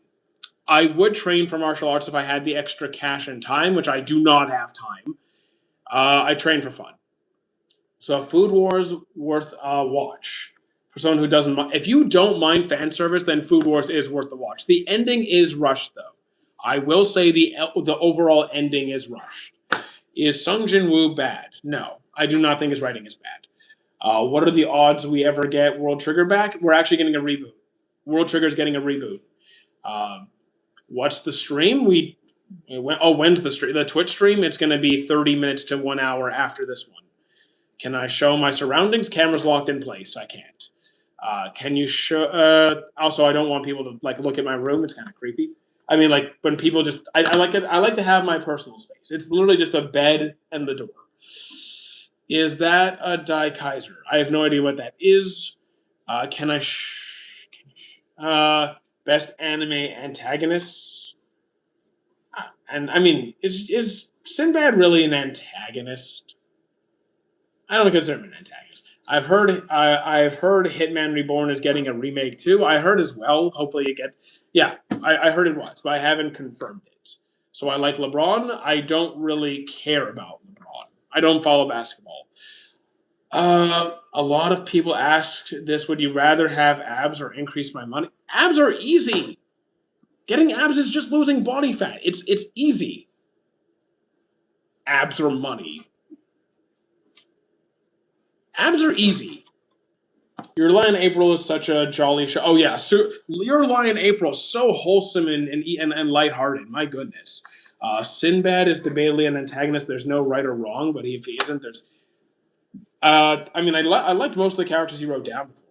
I would train for martial arts if I had the extra cash and time, which I do not have time. I train for fun. So Food Wars worth a watch. For someone who doesn't mind. If you don't mind fan service, then Food Wars is worth the watch. The ending is rushed, though. I will say the overall ending is rushed. Is Sung Jin Woo bad? No. I do not think his writing is bad. What are the odds we ever get World Trigger back? We're actually getting a reboot. World Trigger is getting a reboot. What's the stream? When's the stream? The Twitch stream? It's going to be 30 minutes to 1 hour after this one. Can I show my surroundings? Camera's locked in place. I can't. Can you show? Also, I don't want people to look at my room. It's kind of creepy. I mean, when people just, I like it. I like to have my personal space. It's literally just a bed and the door. Is that a Dai Kaiser? I have no idea what that is. Can I? Best anime antagonists. And I mean, is Sinbad really an antagonist? I don't consider him an antagonist. I've heard Hitman Reborn is getting a remake too. I heard as well. Hopefully it gets. Yeah, I heard it was, but I haven't confirmed it. So I like LeBron. I don't really care about LeBron. I don't follow basketball. A lot of people ask this: would you rather have abs or increase my money? Abs are easy. Getting abs is just losing body fat. It's easy. Abs or money. Abs are easy. Your Lie in April is such a jolly show. Oh yeah, so Your Lie in April is so wholesome and lighthearted. My goodness. Sinbad is debatably an antagonist. There's no right or wrong, but if he isn't, there's. I liked most of the characters he wrote down before.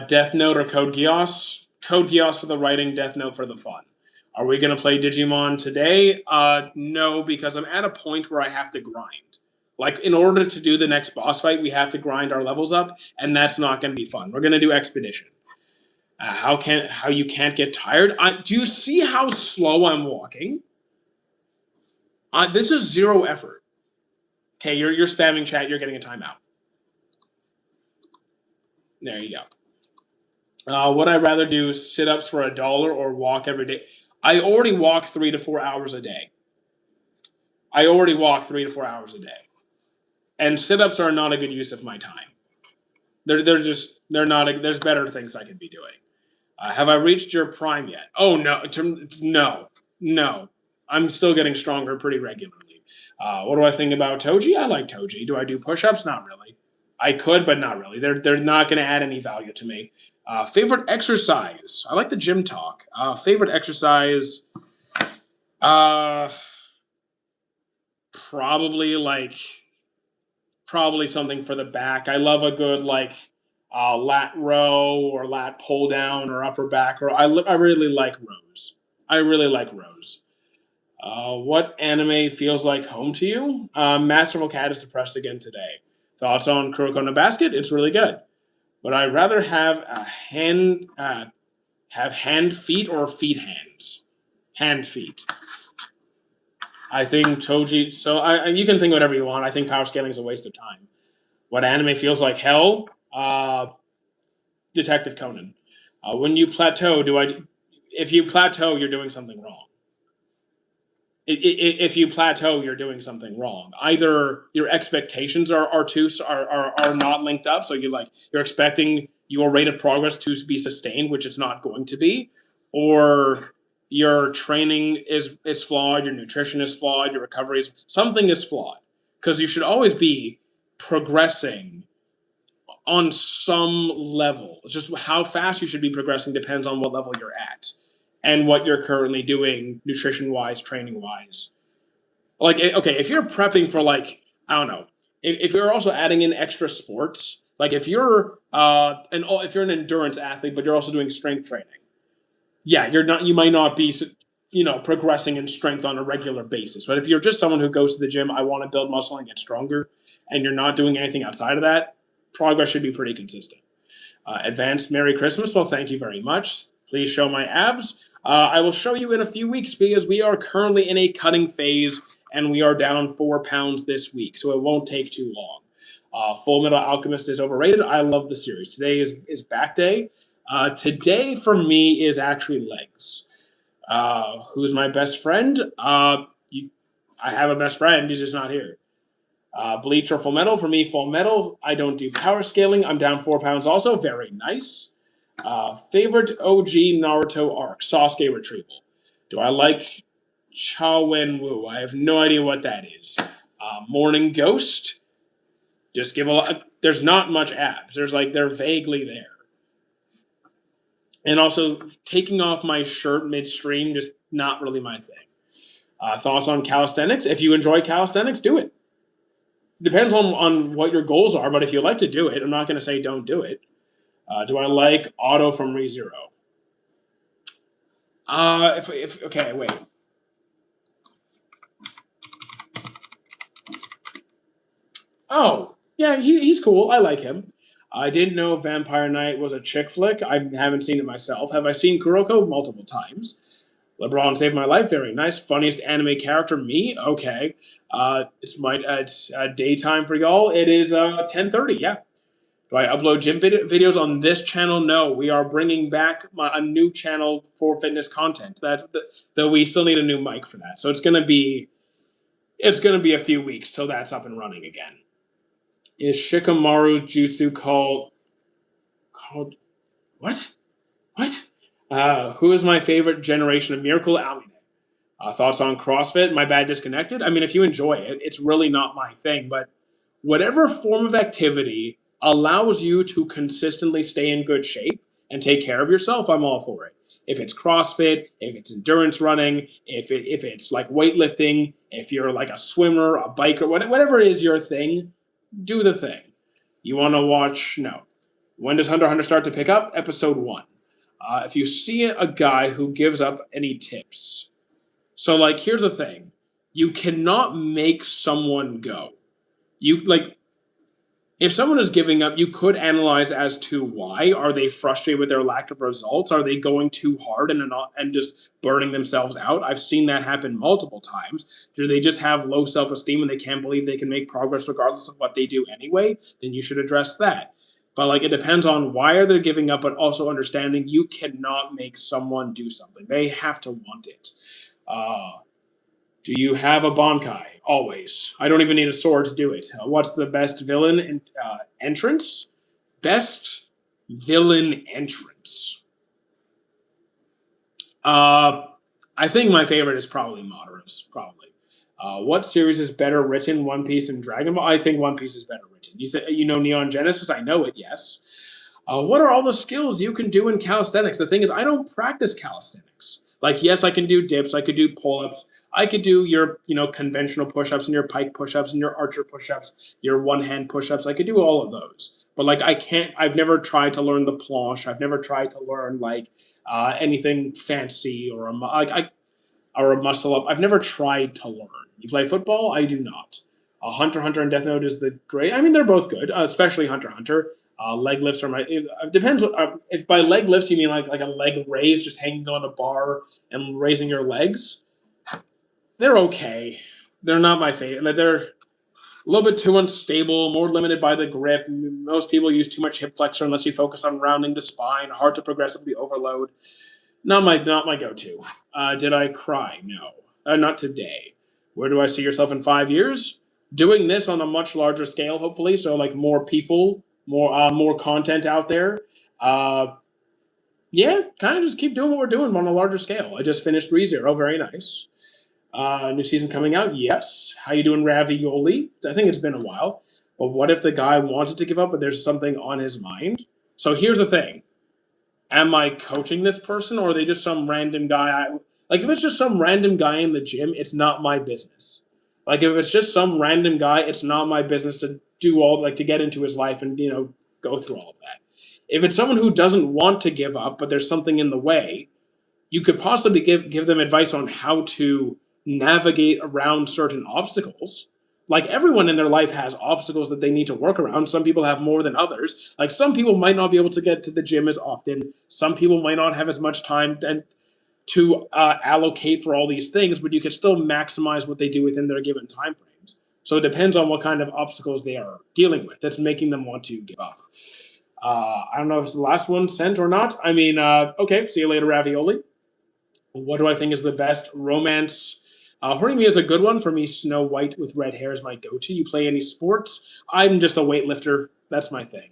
Death Note or Code Geass? Code Geass for the writing, Death Note for the fun. Are we going to play Digimon today? No, because I'm at a point where I have to grind. In order to do the next boss fight, we have to grind our levels up, and that's not going to be fun. We're going to do Expedition. How you can't get tired? Do you see how slow I'm walking? This is zero effort. Okay, you're spamming chat. You're getting a timeout. There you go. Would I rather do sit-ups for $1 or walk every day? I already walk 3 to 4 hours a day. And sit-ups are not a good use of my time. They're not. There's better things I could be doing. Have I reached your prime yet? Oh no. I'm still getting stronger pretty regularly. What do I think about Toji? I like Toji. Do I do push-ups? Not really. I could, but not really. They're not going to add any value to me. Favorite exercise? I like the gym talk. Favorite exercise? Probably something for the back. I love a good lat row or lat pull down or upper back row. I really like rows. What anime feels like home to you? Masterful Cat is depressed again today. Thoughts on Kuroko no Basket? It's really good. But I'd rather have hand feet or feet hands. Hand feet. I think Toji. So you can think whatever you want. I think power scaling is a waste of time. What anime feels like hell? Detective Conan. When you plateau, if you plateau, you're doing something wrong. If you plateau, you're doing something wrong. Either your expectations are not linked up, so you're expecting your rate of progress to be sustained, which it's not going to be, or your training is flawed, your nutrition is flawed, your recovery is something is flawed, because you should always be progressing on some level. It's just how fast you should be progressing depends on what level you're at and what you're currently doing nutrition-wise, training-wise. Okay, if you're prepping for I don't know, if you're also adding in extra sports, if you're an endurance athlete, but you're also doing strength training, yeah, you might not be, progressing in strength on a regular basis. But if you're just someone who goes to the gym, I want to build muscle and get stronger, and you're not doing anything outside of that, progress should be pretty consistent. Advanced Merry Christmas. Well, thank you very much. Please show my abs. I will show you in a few weeks because we are currently in a cutting phase and we are down 4 pounds this week, so it won't take too long. Full Metal Alchemist is overrated. I love the series. Today is back day. Today for me is actually legs. Who's my best friend? I have a best friend. He's just not here. Bleach or Full Metal? For me, Full Metal. I don't do power scaling. I'm down 4 pounds also. Very nice. Favorite OG Naruto arc? Sasuke retrieval. Do I like Chawen Wu? I have no idea what that is. Morning Ghost. Just give a lot. There's not much abs. They're vaguely there. And also, taking off my shirt midstream, just not really my thing. Thoughts on calisthenics? If you enjoy calisthenics, do it. Depends on what your goals are, but if you like to do it, I'm not going to say don't do it. Do I like Otto from ReZero? Okay, wait. Oh, yeah, he's cool. I like him. I didn't know Vampire Knight was a chick flick. I haven't seen it myself. Have I seen Kuroko? Multiple times. LeBron saved my life. Very nice. Funniest anime character? Me? Okay. It's daytime for y'all. It is 10:30. Yeah. Do I upload gym videos on this channel? No. We are bringing back a new channel for fitness content. Though we still need a new mic for that. So it's gonna be a few weeks till that's up and running again. Is Shikamaru Jutsu called what? Who is my favorite generation of Miracle? Amine. Thoughts on CrossFit? My bad, disconnected. I mean, if you enjoy it, it's really not my thing. But whatever form of activity allows you to consistently stay in good shape and take care of yourself, I'm all for it. If it's CrossFit, if it's endurance running, if it's like weightlifting, if you're like a swimmer, a biker, whatever is your thing, do the thing. You want to watch? No. When does Hunter x Hunter start to pick up? Episode 1. If you see a guy who gives up any tips. So, here's the thing. You cannot make someone go. If someone is giving up, you could analyze as to why. Are they frustrated with their lack of results? Are they going too hard and just burning themselves out? I've seen that happen multiple times. Do they just have low self esteem and they can't believe they can make progress regardless of what they do anyway? Then you should address that. But like it depends on why are they giving up, but also understanding you cannot make someone do something. They have to want it. Uh, do you have a Bankai? Always. I don't even need a sword to do it. What's the best villain entrance? Best villain entrance. I think my favorite is probably Madara's. Probably. What series is better written, One Piece and Dragon Ball? I think One Piece is better written. You know Neon Genesis? I know it. Yes. What are all the skills you can do in calisthenics? The thing is, I don't practice calisthenics. Like, yes, I can do dips, I could do pull-ups, I could do your, conventional push-ups and your pike push-ups and your archer push-ups, your one-hand push-ups. I could do all of those. But like, I've never tried to learn the planche. I've never tried to learn like anything fancy or or a muscle up. I've never tried to learn. You play football? I do not. Hunter x Hunter and Death Note is the great. I mean, they're both good, especially Hunter x Hunter. Leg lifts are my. It depends. If by leg lifts you mean like a leg raise, just hanging on a bar and raising your legs, they're okay. They're not my favorite. They're a little bit too unstable, more limited by the grip. Most people use too much hip flexor unless you focus on rounding the spine. Hard to progressively overload. Not my go-to. Did I cry? No, not today. Where do I see yourself in 5 years? Doing this on a much larger scale, hopefully. So like more people, more content out there. Yeah, kind of just keep doing what we're doing on a larger scale. I just finished ReZero, very nice. New season coming out, yes. How you doing, Ravioli? I think it's been a while. But what if the guy wanted to give up, but there's something on his mind? So here's the thing. Am I coaching this person, or are they just some random guy? Like, if it's just some random guy in the gym, it's not my business. Like, if it's just some random guy, it's not my business to do to get into his life and, go through all of that. If it's someone who doesn't want to give up, but there's something in the way, you could possibly give them advice on how to navigate around certain obstacles. Like, everyone in their life has obstacles that they need to work around. Some people have more than others. Like, some people might not be able to get to the gym as often. Some people might not have as much time to allocate for all these things, but you can still maximize what they do within their given time frames. So it depends on what kind of obstacles they are dealing with that's making them want to give up. I don't know if it's the last one sent or not. I mean, okay, see you later, Ravioli. What do I think is the best romance? Horimi is a good one. For me, Snow White with red hair is my go-to. You play any sports? I'm just a weightlifter. That's my thing.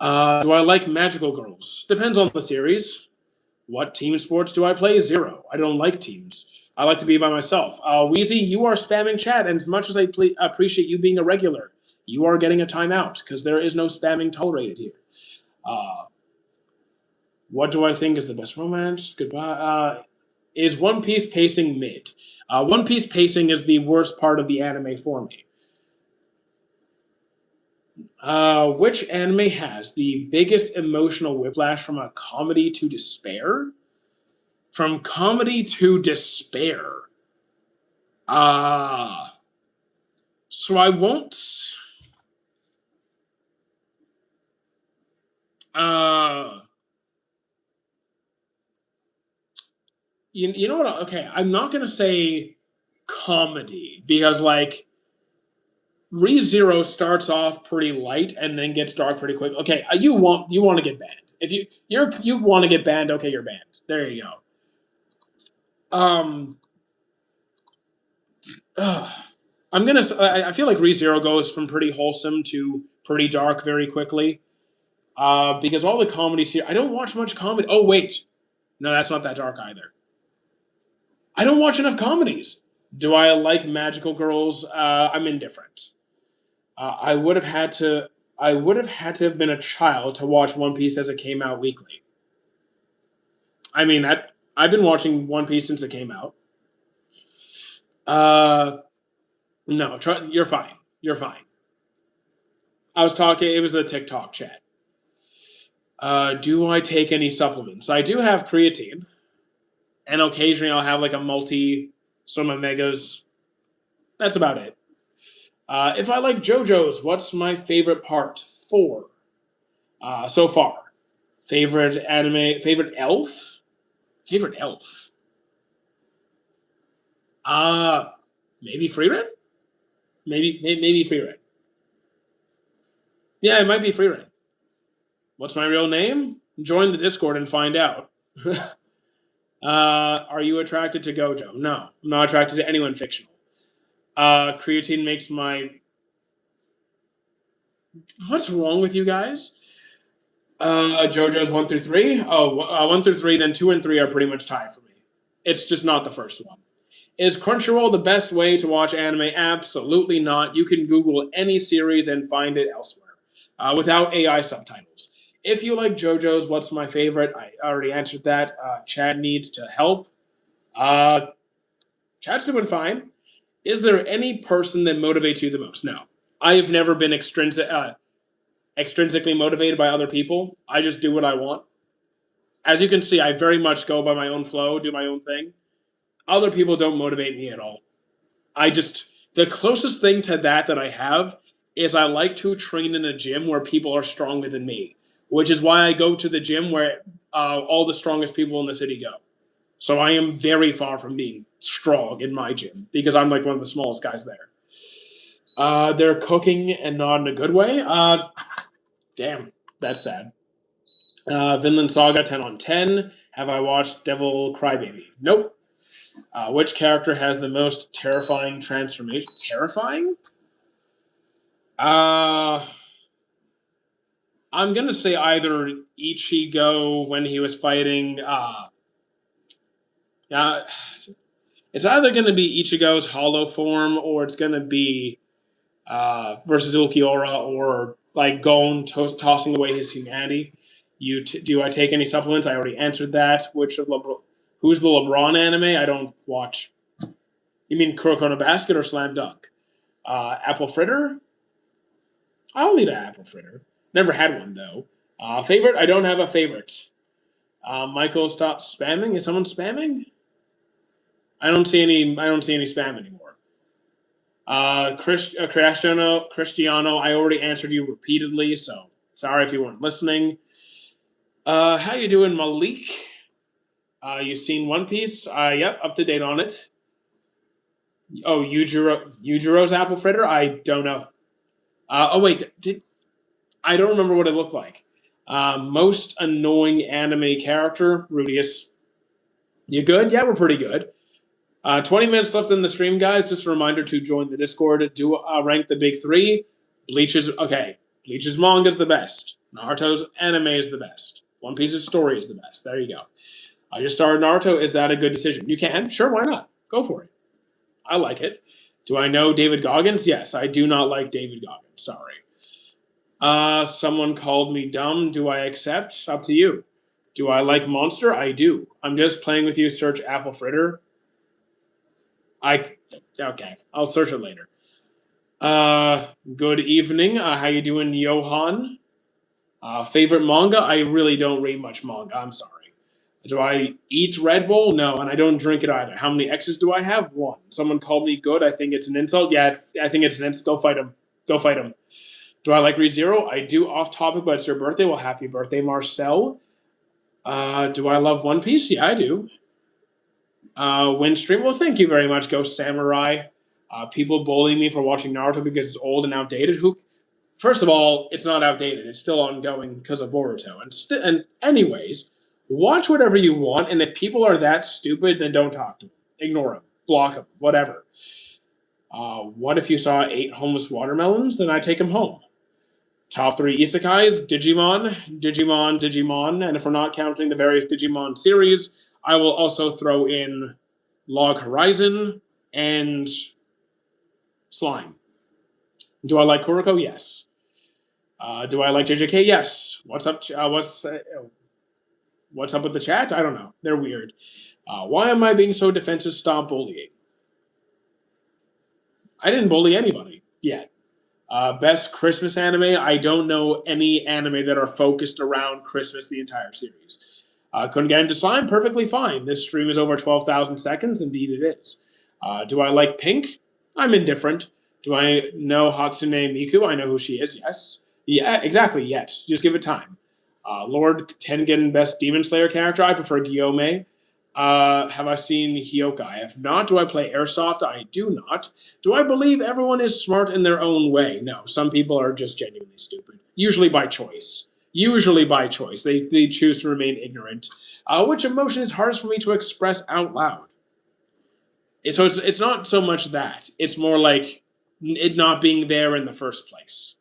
Do I like magical girls? Depends on the series. What team sports do I play? Zero. I don't like teams. I like to be by myself. Wheezy, you are spamming chat, and as much as I appreciate you being a regular, you are getting a timeout because there is no spamming tolerated here. What do I think is the best romance? Goodbye. Is One Piece pacing mid? One Piece pacing is the worst part of the anime for me. Which anime has the biggest emotional whiplash from a comedy to despair? From comedy to despair. So I won't. You know what? Okay, I'm not gonna say comedy because like ReZero starts off pretty light and then gets dark pretty quick. Okay, you want to get banned. If you want to get banned, okay, you're banned. There you go. I feel like ReZero goes from pretty wholesome to pretty dark very quickly. Because all the comedies here, I don't watch much comedy. Oh wait, no, that's not that dark either. I don't watch enough comedies. Do I like magical girls? I'm indifferent. I would have had to. I would have had to have been a child to watch One Piece as it came out weekly. I mean that I've been watching One Piece since it came out. No, you're fine. You're fine. I was talking. It was a TikTok chat. Do I take any supplements? I do have creatine, and occasionally I'll have like a multi, some omegas. That's about it. If I like JoJo's, what's my favorite part? 4 so far. Favorite anime? Favorite elf? Favorite elf? Maybe Frieren? Maybe Frieren. Yeah, it might be Frieren. What's my real name? Join the Discord and find out. Are you attracted to Gojo? No, I'm not attracted to anyone fictional. Creatine makes my. What's wrong with you guys? JoJo's 1 through 3. Oh, 1 through 3, then 2 and 3 are pretty much tied for me. It's just not the first one. Is Crunchyroll the best way to watch anime? Absolutely not. You can Google any series and find it elsewhere without AI subtitles. If you like JoJo's, what's my favorite? I already answered that. Chad needs to help. Uh, Chad's doing fine. Is there any person that motivates you the most? No. I have never been extrinsically motivated by other people. I just do what I want. As you can see, I very much go by my own flow, do my own thing. Other people don't motivate me at all. The closest thing to that I have is I like to train in a gym where people are stronger than me, which is why I go to the gym where all the strongest people in the city go. So I am very far from being strong in my gym because I'm like one of the smallest guys there. They're cooking and not in a good way. Damn, that's sad. Vinland Saga 10 on 10. Have I watched Devil Crybaby? Nope. Which character has the most terrifying transformation? Terrifying? I'm gonna say either Ichigo when he was fighting. It's either gonna be Ichigo's hollow form or it's gonna be versus Ulquiorra or like Gon tossing away his humanity. Do I take any supplements? I already answered that. Who's the LeBron anime? I don't watch. You mean Kuroko no Basket or Slam Dunk? Apple fritter? I'll eat an apple fritter. Never had one though. Favorite? I don't have a favorite. Michael, stop spamming. Is someone spamming? I don't see any spam anymore. Cristiano, I already answered you repeatedly, so sorry if you weren't listening. How you doing, Malik? You seen One Piece? Yep, up to date on it. Oh, Yujiro's apple fritter? I don't know. Wait, I don't remember what it looked like. Most annoying anime character, Rudius. You good? Yeah, we're pretty good. 20 minutes left in the stream, guys. Just a reminder to join the Discord. Do rank the big 3. Bleach's manga is the best. Naruto's anime is the best. One Piece's story is the best. There you go. I just started Naruto. Is that a good decision? You can. Sure, why not? Go for it. I like it. Do I know David Goggins? Yes, I do not like David Goggins. Sorry. Someone called me dumb. Do I accept? Up to you. Do I like Monster? I do. I'm just playing with you. Search apple fritter. Okay. I'll search it later. Good evening. How you doing, Johan? Favorite manga? I really don't read much manga. I'm sorry. Do I eat Red Bull? No, and I don't drink it either. How many X's do I have? 1. Someone called me good. I think it's an insult. Yeah, I think it's an insult. Go fight him. Go fight him. Do I like ReZero? I do. Off topic, but it's your birthday. Well, happy birthday, Marcel. Do I love One Piece? Yeah, I do. Windstream? Well, thank you very much, Ghost Samurai. People bullying me for watching Naruto because it's old and outdated. First of all, it's not outdated. It's still ongoing because of Boruto. And anyways, watch whatever you want, and if people are that stupid, then don't talk to them. Ignore them. Block them. Whatever. What if you saw 8 homeless watermelons? Then I take them home. Top 3 isekais, Digimon, and if we're not counting the various Digimon series, I will also throw in Log Horizon and Slime. Do I like Kuroko? Yes. Do I like JJK? Yes. What's up? What's up with the chat? I don't know. They're weird. Why am I being so defensive? Stop bullying. I didn't bully anybody yet. Best Christmas anime? I don't know any anime that are focused around Christmas the entire series. Couldn't get into Slime? Perfectly fine. This stream is over 12,000 seconds. Indeed it is. Do I like Pink? I'm indifferent. Do I know Hatsune Miku? I know who she is, yes. Yeah, exactly, yes. Just give it time. Lord Tengen, best Demon Slayer character. I prefer Gyome. Have I seen Hyoka? I have not. Do I play Airsoft? I do not. Do I believe everyone is smart in their own way? No. Some people are just genuinely stupid. Usually by choice. Usually by choice. They choose to remain ignorant. Which emotion is hardest for me to express out loud? So it's not so much that. It's more like it not being there in the first place.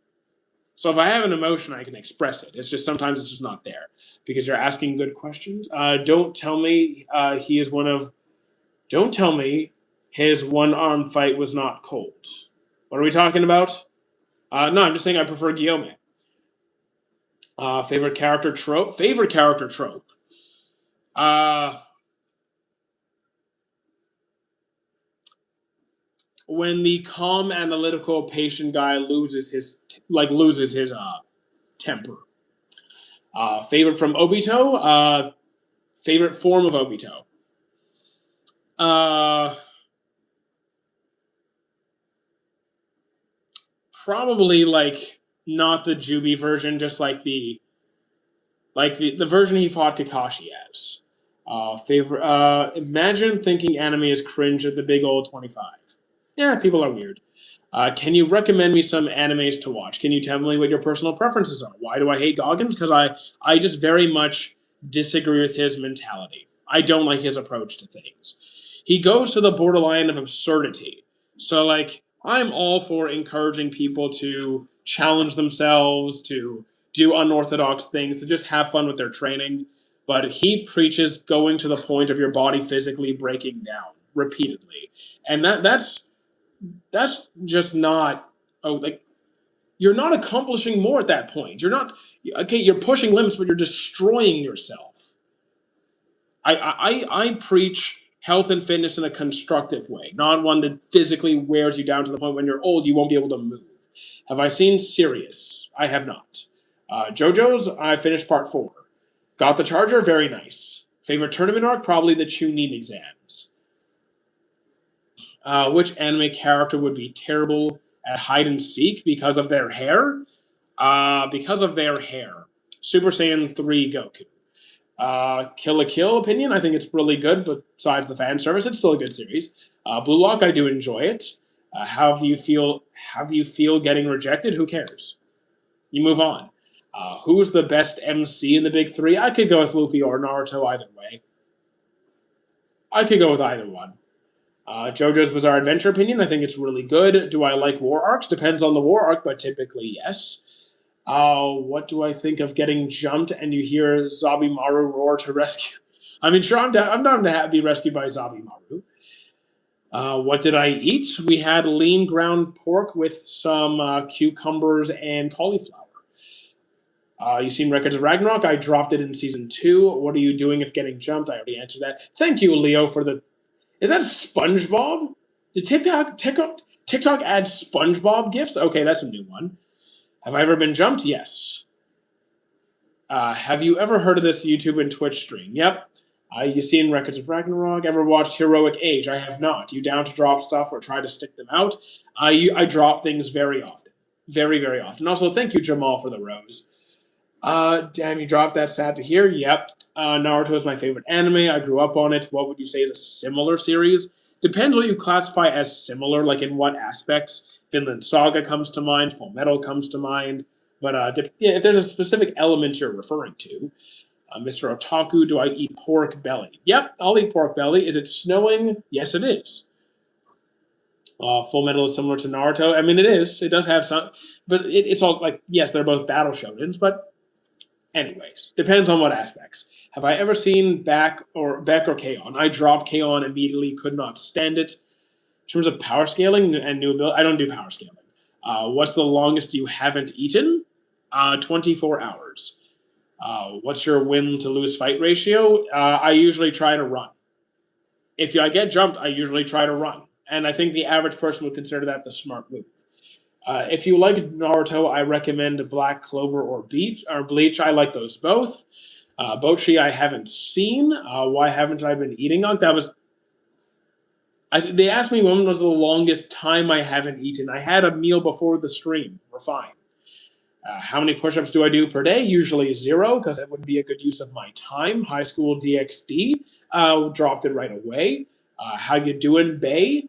So if I have an emotion, I can express it. It's just sometimes it's just not there because you're asking good questions. Don't tell me he is one of. Don't tell me his one-arm fight was not cold. What are we talking about? No, I'm just saying I prefer Guillaume. Favorite character trope. Favorite character trope. When the calm, analytical, patient guy loses his temper. Favorite from Obito. Favorite form of Obito. Probably like not the Jubi version, just like the version he fought Kakashi as. Favorite. Imagine thinking anime is cringe at the big old 25. Yeah, people are weird. Can you recommend me some animes to watch? Can you tell me what your personal preferences are? Why do I hate Goggins? Because I just very much disagree with his mentality. I don't like his approach to things. He goes to the borderline of absurdity. So, like, I'm all for encouraging people to challenge themselves, to do unorthodox things, to just have fun with their training. But he preaches going to the point of your body physically breaking down repeatedly. And that's just not like you're not accomplishing more at that point. You're not okay. You're pushing limits, but you're destroying yourself. I preach health and fitness in a constructive way, not one that physically wears you down to the point when you're old you won't be able to move. Have I seen Sirius? I have not. JoJo's, I finished part 4. Got the Charger, very nice. Favorite tournament arc, probably the Chunin exams. Which anime character would be terrible at hide and seek because of their hair? Because of their hair. Super Saiyan 3 Goku. Kill la Kill opinion, I think it's really good, but besides the fan service, it's still a good series. Blue Lock, I do enjoy it. How do you feel? How do you feel getting rejected? Who cares? You move on. Who's the best MC in the big 3? I could go with Luffy or Naruto either way. I could go with either one. JoJo's Bizarre Adventure opinion, I think it's really good. Do I like war arcs? Depends on the war arc, but typically yes. What do I think of getting jumped and you hear Zabimaru roar to rescue? I mean, sure, I'm down to be rescued by Zabimaru. What did I eat? We had lean ground pork with some cucumbers and cauliflower. You've seen Records of Ragnarok. I dropped it in season 2. What are you doing if getting jumped? I already answered that. Thank you, Leo, for the... Is that SpongeBob? Did TikTok add SpongeBob gifts? Okay, that's a new one. Have I ever been jumped? Yes. Have you ever heard of this YouTube and Twitch stream? Yep. You seen Records of Ragnarok? Ever watched Heroic Age? I have not. You down to drop stuff or try to stick them out? I drop things very often. Very, very often. Also, thank you, Jamal, for the rose. Damn, you dropped that. Sad to hear. Yep. Naruto is my favorite anime. I grew up on it. What would you say is a similar series? Depends what you classify as similar, like in what aspects. Vinland Saga comes to mind. Full Metal comes to mind. But if there's a specific element you're referring to. Mr. Otaku, do I eat pork belly? Yep, I'll eat pork belly. Is it snowing? Yes, it is. Full Metal is similar to Naruto. I mean, it is. It does have some, but it's all like, yes, they're both battle shonens, but anyways, depends on what aspects. Have I ever seen Beck or K-On? I dropped K-On immediately, could not stand it. In terms of power scaling and new ability, I don't do power scaling. What's the longest you haven't eaten? 24 hours. What's your win to lose fight ratio? I usually try to run. If I get jumped, I usually try to run. And I think the average person would consider that the smart move. If you like Naruto, I recommend Black Clover or Bleach. I like those both. Bocchi I haven't seen. Why haven't I been eating on? That was... They asked me when was the longest time I haven't eaten. I had a meal before the stream. We're fine. How many push-ups do I do per day? Usually 0, because that would be a good use of my time. High school DxD, dropped it right away. How you doing, Bay?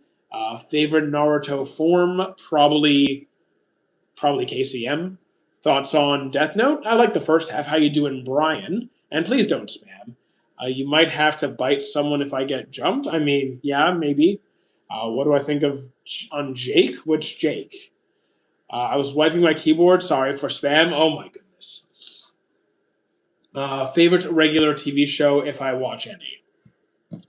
Favorite Naruto form? Probably KCM. Thoughts on Death Note? I like the first half. How you doing, Brian? And please don't spam. You might have to bite someone if I get jumped. I mean, yeah, maybe. What do I think of on Jake? Which Jake? I was wiping my keyboard. Sorry for spam. Oh my goodness. Favorite regular TV show if I watch any?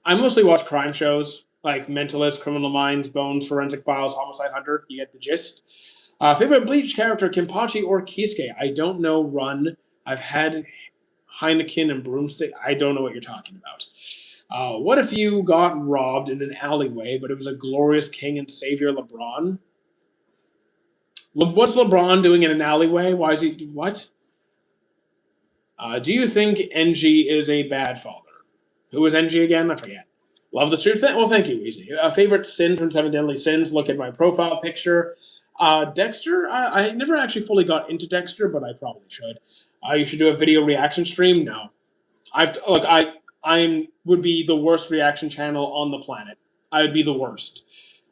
I mostly watch crime shows like Mentalist, Criminal Minds, Bones, Forensic Files, Homicide Hunter. You get the gist. Favorite Bleach character, Kenpachi or Kisuke? I don't know. Run. I've had Heineken and Broomstick. I don't know what you're talking about. What if you got robbed in an alleyway, but it was a glorious king and savior LeBron? What's LeBron doing in an alleyway? Why is he... What? Do you think NG is a bad father? Who is NG again? I forget. Love the street thing? Well, thank you, Easy. Favorite sin from Seven Deadly Sins? Look at my profile picture. Dexter? I never actually fully got into Dexter, but I probably should. You should do a video reaction stream? No. I would be the worst reaction channel on the planet. I would be the worst.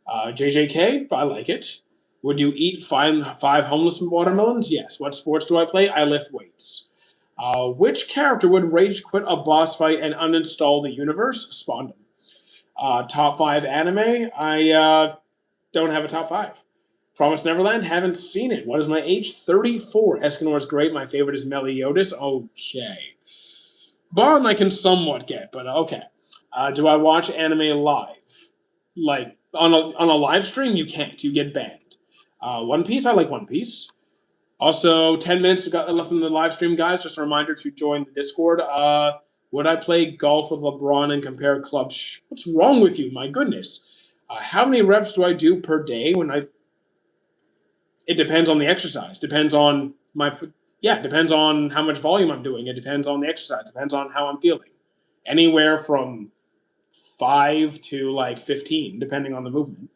JJK? I like it. Would you eat five homeless watermelons? Yes. What sports do I play? I lift weights. Which character would rage quit a boss fight and uninstall the universe? Spondum. Top 5 anime? I don't have a top 5. Promised Neverland? Haven't seen it. What is my age? 34. Escanor is great. My favorite is Meliodas. Okay. Bond I can somewhat get, but okay. Do I watch anime live? Like, on a live stream, you can't. You get banned. One Piece? I like One Piece. Also, 10 minutes left in the live stream, guys. Just a reminder to join the Discord. Would I play golf with LeBron and compare clubs? What's wrong with you? My goodness. How many reps do I do per day when I... It depends on the exercise. Depends on depends on how much volume I'm doing. It depends on the exercise. Depends on how I'm feeling. Anywhere from 5 to like 15, depending on the movement.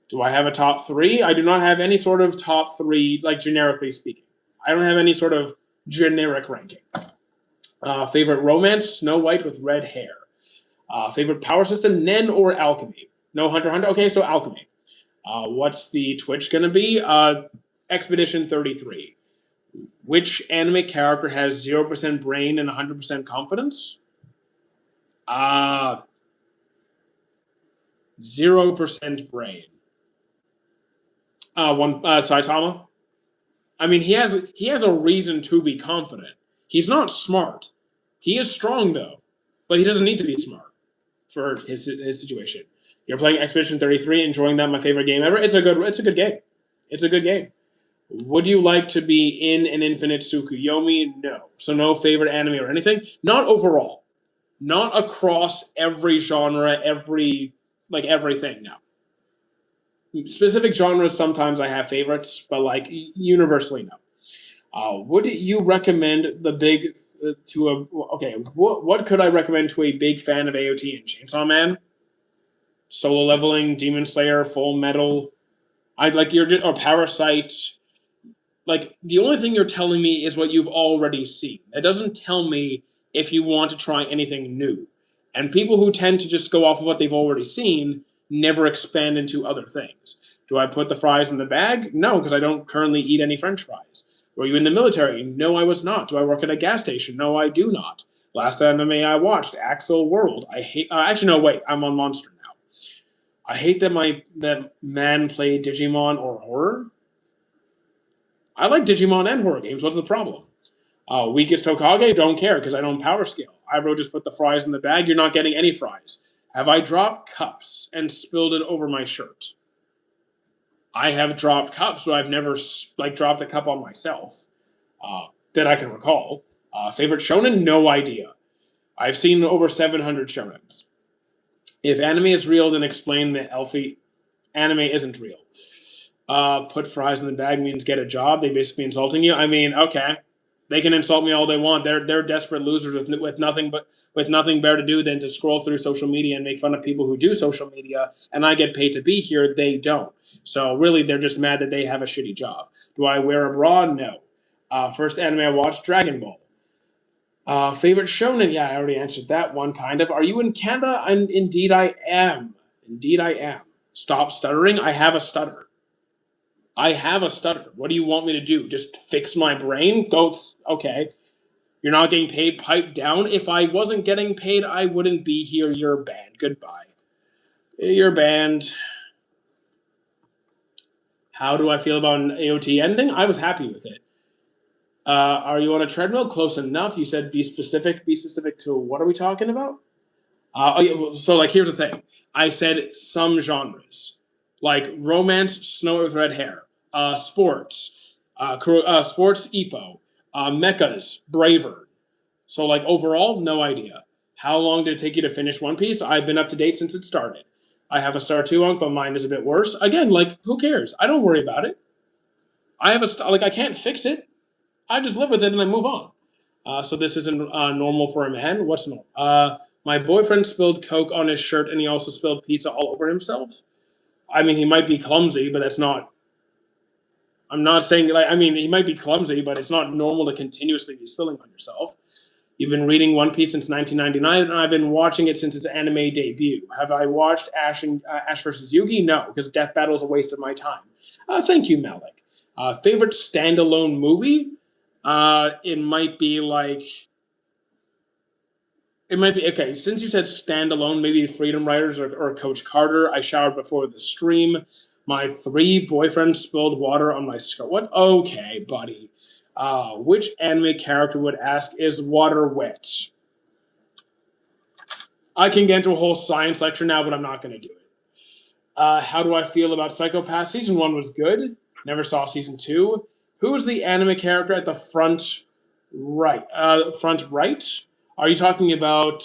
Do I have a top 3? I do not have any sort of top 3, like generically speaking. I don't have any sort of generic ranking. Favorite romance? Snow White with red hair. Favorite power system? Nen or Alchemy? No Hunter x Hunter? Okay, so Alchemy. What's the Twitch going to be? Expedition 33. Which anime character has 0% brain and 100% confidence? 0% brain. Saitama. I mean, he has a reason to be confident. He's not smart. He is strong though, but he doesn't need to be smart for his situation. You're playing Expedition 33, enjoying that. My favorite game ever. It's a good game. It's a good game. Would you like to be in an Infinite Tsukuyomi? No. So no favorite anime or anything. Not overall. Not across every genre, everything. No. Specific genres, sometimes I have favorites, but like universally, no. Would you recommend what could I recommend to a big fan of AOT and Chainsaw Man? Solo Leveling, Demon Slayer, Full Metal, or Parasite. Like, the only thing you're telling me is what you've already seen. It doesn't tell me if you want to try anything new. And people who tend to just go off of what they've already seen never expand into other things. Do I put the fries in the bag? No, because I don't currently eat any French fries. Were you in the military? No, I was not. Do I work at a gas station? No, I do not. Last anime I watched, Axel World. I hate... actually, no, wait. I'm on Monster now. I hate that man played Digimon or horror. I like Digimon and horror games. What's the problem? Weakest Hokage? Don't care because I don't power scale. Ibro just put the fries in the bag. You're not getting any fries. Have I dropped cups and spilled it over my shirt? I have dropped cups, but I've never dropped a cup on myself that I can recall. Favorite shonen? No idea. I've seen over 700 shonens. If anime is real, then explain that Elfie anime isn't real. Put fries in the bag means get a job. They basically insulting you. I mean, okay. They can insult me all they want. They're desperate losers with nothing better to do than to scroll through social media and make fun of people who do social media. And I get paid to be here. They don't. So really, they're just mad that they have a shitty job. Do I wear a bra? No. First anime I watched, Dragon Ball. Favorite shonen? Yeah, I already answered that one. Kind of. Are you in Canada? Indeed, I am. Indeed, I am. Stop stuttering. I have a stutter. I have a stutter. What do you want me to do? Just fix my brain? Go. Okay. You're not getting paid. Pipe down. If I wasn't getting paid, I wouldn't be here. You're banned. Goodbye. You're banned. How do I feel about an AOT ending? I was happy with it. Are you on a treadmill? Close enough. You said be specific. Be specific to what are we talking about? So like, here's the thing. I said some genres, like romance, Snow with Red Hair, sports, sports Ippo, mechas, Braver. So like overall, no idea. How long did it take you to finish One Piece? I've been up to date since it started. I have a star 2 unk, but mine is a bit worse. Again, like who cares? I don't worry about it. I have I can't fix it. I just live with it and I move on. So this isn't normal for a man. What's normal? My boyfriend spilled Coke on his shirt and he also spilled pizza all over himself. I mean, he might be clumsy, but that's not. I'm not saying he might be clumsy, but it's not normal to continuously be spilling on yourself. You've been reading One Piece since 1999, and I've been watching it since its anime debut. Have I watched Ash vs. Yugi? No, because Death Battle is a waste of my time. Thank you, Malik. Favorite standalone movie? It might be okay. Since you said standalone, maybe Freedom Riders or Coach Carter. I showered before the stream. My 3 boyfriends spilled water on my skirt. What? Okay, buddy. Which anime character would ask, is water wet? I can get into a whole science lecture now, but I'm not going to do it. How do I feel about Psycho-Pass? Season 1 was good. Never saw Season 2. Who's the anime character at the front right? Front right? Are you talking about...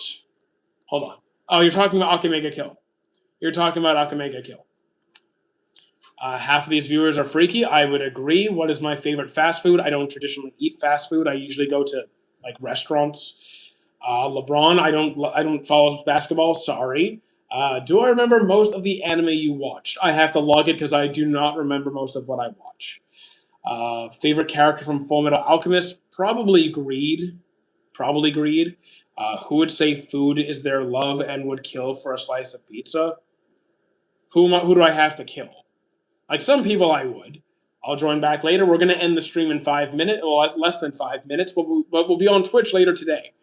Hold on. Oh, you're talking about Akamega Kill. You're talking about Akamega Kill. Half of these viewers are freaky. I would agree. What is my favorite fast food? I don't traditionally eat fast food. I usually go to like restaurants. LeBron. I don't follow basketball. Sorry. Do I remember most of the anime you watched? I have to log it because I do not remember most of what I watch. Favorite character from Fullmetal Alchemist? Probably Greed. Probably Greed. Who would say food is their love and would kill for a slice of pizza? Who do I have to kill? Like some people I would. I'll join back later. We're going to end the stream in 5 minutes. Well, less than 5 minutes, but we'll be on Twitch later today.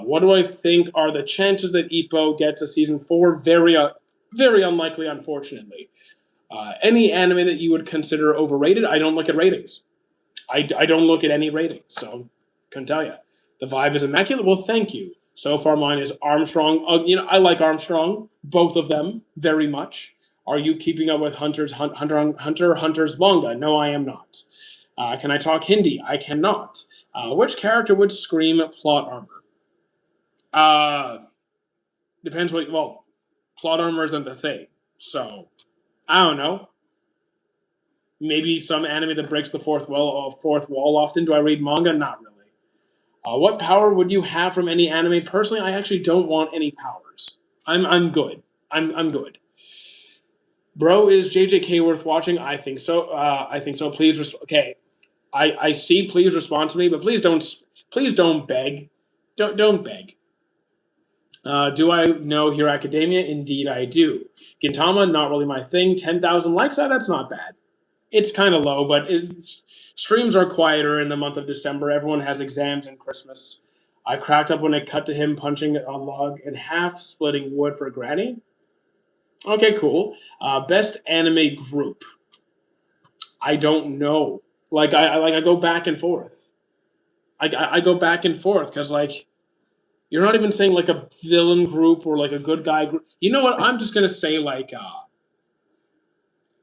What do I think are the chances that Ippo gets a season 4? Very unlikely, unfortunately. Any anime that you would consider overrated? I don't look at ratings. I don't look at any ratings, so couldn't tell you. The vibe is immaculate. Well, thank you. So far, mine is Armstrong. I like Armstrong, both of them, very much. Are you keeping up with Hunter's manga? No, I am not. Can I talk Hindi? I cannot. Which character would scream plot armor? Depends what. Well, plot armor isn't the thing, so I don't know. Maybe some anime that breaks the fourth wall often. Do I read manga? Not really. What power would you have from any anime? Personally, I actually don't want any powers. I'm good. I'm good. Bro, is JJK worth watching? I think so. Please, okay. I see. Please respond to me, but please don't beg. Don't beg. Do I know Hero Academia? Indeed, I do. Gintama, not really my thing. 10,000 likes. That's not bad. It's kind of low, but streams are quieter in the month of December. Everyone has exams and Christmas. I cracked up when it cut to him punching a log in half, splitting wood for Granny. Okay, cool. Best anime group. I don't know. I go back and forth. I go back and forth because you're not even saying like a villain group or like a good guy group. You know what? I'm just gonna say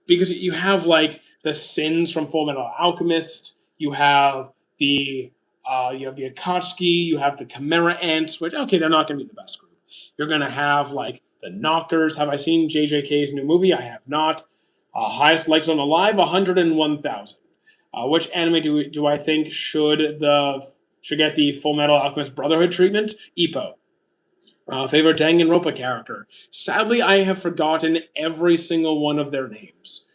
because you have like the Sins from Fullmetal Alchemist. You have the Akatsuki. You have the Chimera Ants. Which okay, they're not gonna be the best group. You're gonna have like the Knockers. Have I seen JJK's new movie? I have not. Highest likes on the live, 101,000. Which anime do I think should get the Full Metal Alchemist Brotherhood treatment? Ippo. Favorite Danganronpa character. Sadly, I have forgotten every single one of their names.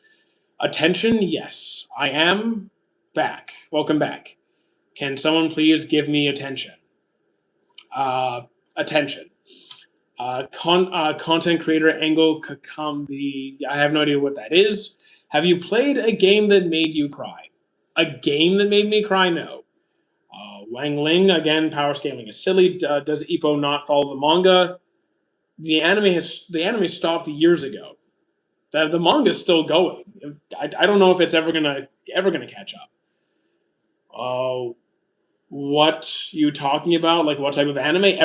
Attention, yes. I am back. Welcome back. Can someone please give me attention? Attention. Content creator Angle Kakambi. I have no idea what that is. Have you played a game that made you cry? A game that made me cry? No. Wang Ling, again, power scaling is silly. Does Ippo not follow the manga? The anime stopped years ago. The manga's still going. I don't know if it's ever gonna catch up. What you talking about? Like what type of anime?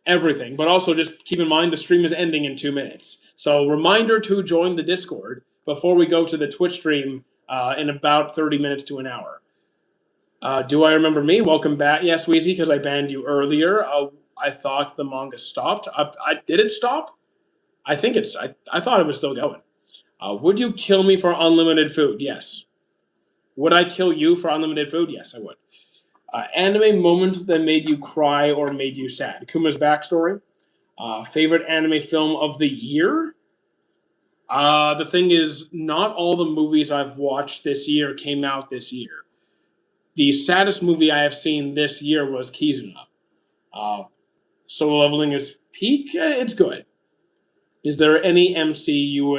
Everything. But also just keep in mind the stream is ending in 2 minutes. So reminder to join the Discord before we go to the Twitch stream in about 30 minutes to an hour. Do I remember me? Welcome back. Yes, Wheezy, because I banned you earlier. I thought the manga stopped. Did it stop? I think it's. I thought it was still going. Would you kill me for unlimited food? Yes. Would I kill you for unlimited food? Yes, I would. Anime moment that made you cry or made you sad. Kuma's backstory. Favorite anime film of the year? The thing is, not all the movies I've watched this year came out this year. The saddest movie I have seen this year was Kizuna. Solo Leveling is peak. It's good. Is there any MC you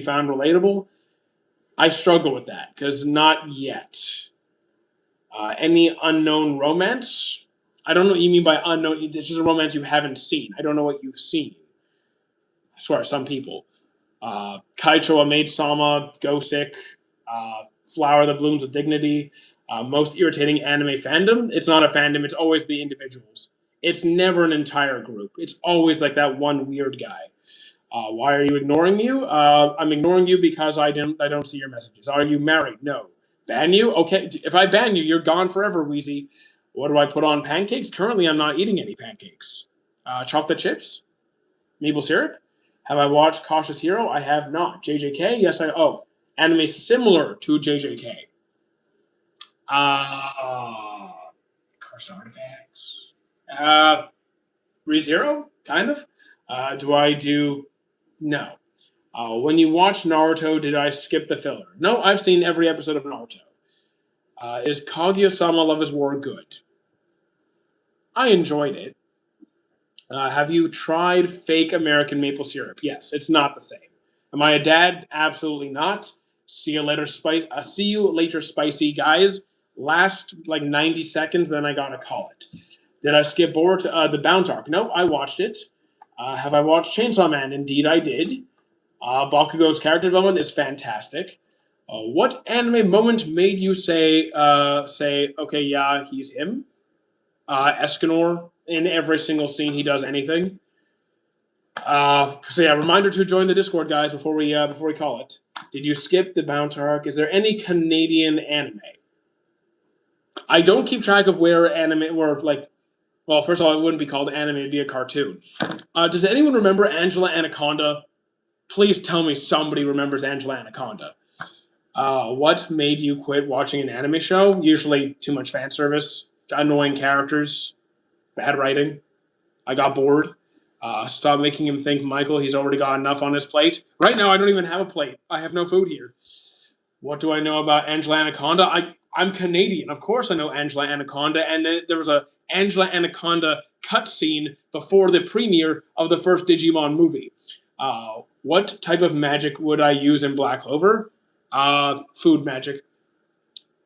found relatable? I struggle with that because not yet. Any unknown romance? I don't know what you mean by unknown. It's just a romance you haven't seen. I don't know what you've seen. I swear, some people. Kaicho, a Maid Sama, Go Sick, Flower That Blooms with Dignity. Most irritating anime fandom. It's not a fandom. It's always the individuals. It's never an entire group. It's always like that one weird guy. Why are you ignoring you? I'm ignoring you because I don't see your messages. Are you married? No. Ban you? Okay. If I ban you, you're gone forever, Wheezy. What do I put on pancakes? Currently, I'm not eating any pancakes. Chocolate chips? Maple syrup? Have I watched Cautious Hero? I have not. JJK? Yes, anime similar to JJK. Cursed Artifacts. ReZero? Kind of. Do I do... No. When you watch Naruto, did I skip the filler? No, I've seen every episode of Naruto. Is Kaguya-sama Love is War good? I enjoyed it. Have you tried fake American maple syrup? Yes, it's not the same. Am I a dad? Absolutely not. See you later, spicy guys. Last 90 seconds, then I gotta call it. Did I skip Boruto? The Bound Arc? No, I watched it. Have I watched Chainsaw Man? Indeed, I did. Bakugo's character development is fantastic. What anime moment made you say, okay, yeah, he's him? Escanor. In every single scene, he does anything. So yeah, reminder to join the Discord, guys, before we call it. Did you skip the Bound Arc? Is there any Canadian anime? I don't keep track of where anime, well, first of all, it wouldn't be called anime, it'd be a cartoon. Does anyone remember Angela Anaconda? Please tell me somebody remembers Angela Anaconda. What made you quit watching an anime show? Usually too much fan service, annoying characters, bad writing. I got bored. Stop making him think, Michael, he's already got enough on his plate. Right now, I don't even have a plate. I have no food here. What do I know about Angela Anaconda? I'm Canadian. Of course I know Angela Anaconda. And there was a Angela Anaconda cutscene before the premiere of the first Digimon movie. What type of magic would I use in Black Clover? Food magic.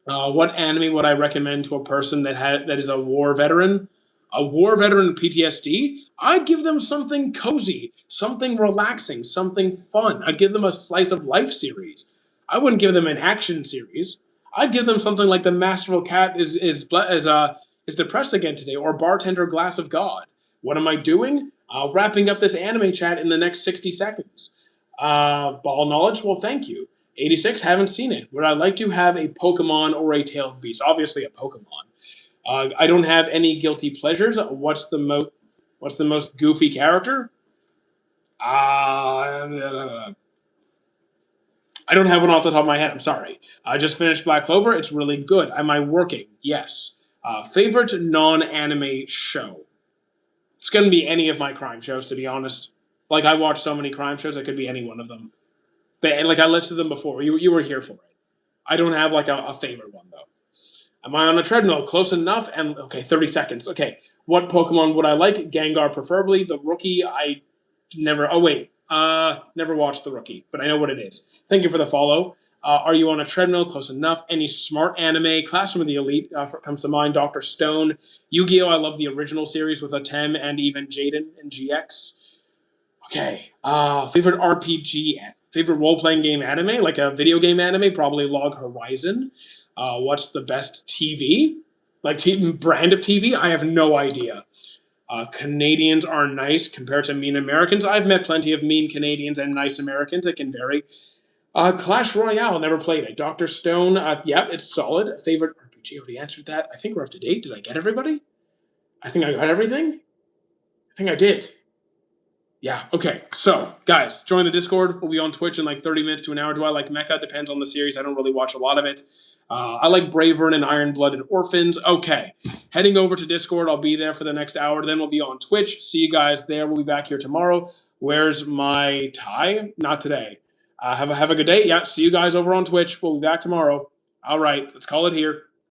What anime would I recommend to a person that is a war veteran? A war veteran with PTSD? I'd give them something cozy, something relaxing, something fun. I'd give them a slice of life series. I wouldn't give them an action series. I'd give them something like The Masterful Cat is depressed again today, or Bartender Glass of God. What am I doing? Wrapping up this anime chat in the next 60 seconds. Ball knowledge? Well, thank you. 86, haven't seen it. Would I like to have a Pokemon or a tailed beast? Obviously a Pokemon. I don't have any guilty pleasures. What's the most goofy character? I don't have one off the top of my head. I'm sorry. I just finished Black Clover. It's really good. Am I working? Yes. Favorite non-anime show? It's going to be any of my crime shows, to be honest. Like, I watch so many crime shows, it could be any one of them. But, like, I listed them before. You were here for it. I don't have, like, a favorite one, though. Am I on a treadmill? Close enough. And, okay, 30 seconds. Okay, what Pokemon would I like? Gengar, preferably. The Rookie, I never... Oh, wait. Never watched The Rookie, but I know what it is. Thank you for the follow. Are you on a treadmill? Close enough. Any smart anime? Classroom of the Elite comes to mind. Dr. Stone. Yu-Gi-Oh! I love the original series with Atem and even Jaden and GX. Okay. Favorite RPG? Favorite role-playing game anime? Like a video game anime? Probably Log Horizon. What's the best TV? Like brand of TV? I have no idea. Canadians are nice compared to mean Americans. I've met plenty of mean Canadians and nice Americans. It can vary. Clash Royale, never played it. Dr. Stone, yep, it's solid. Favorite RPG, already answered that. I think we're up to date. Did I get everybody? I think I got everything. I think I did. Yeah, okay. So, guys, join the Discord. We'll be on Twitch in like 30 minutes to an hour. Do I like Mecha? Depends on the series. I don't really watch a lot of it. I like Bravern and Iron-Blooded Orphans. Okay. Heading over to Discord. I'll be there for the next hour. Then we'll be on Twitch. See you guys there. We'll be back here tomorrow. Where's my tie? Not today. Have a good day. Yeah, see you guys over on Twitch. We'll be back tomorrow. All right, let's call it here.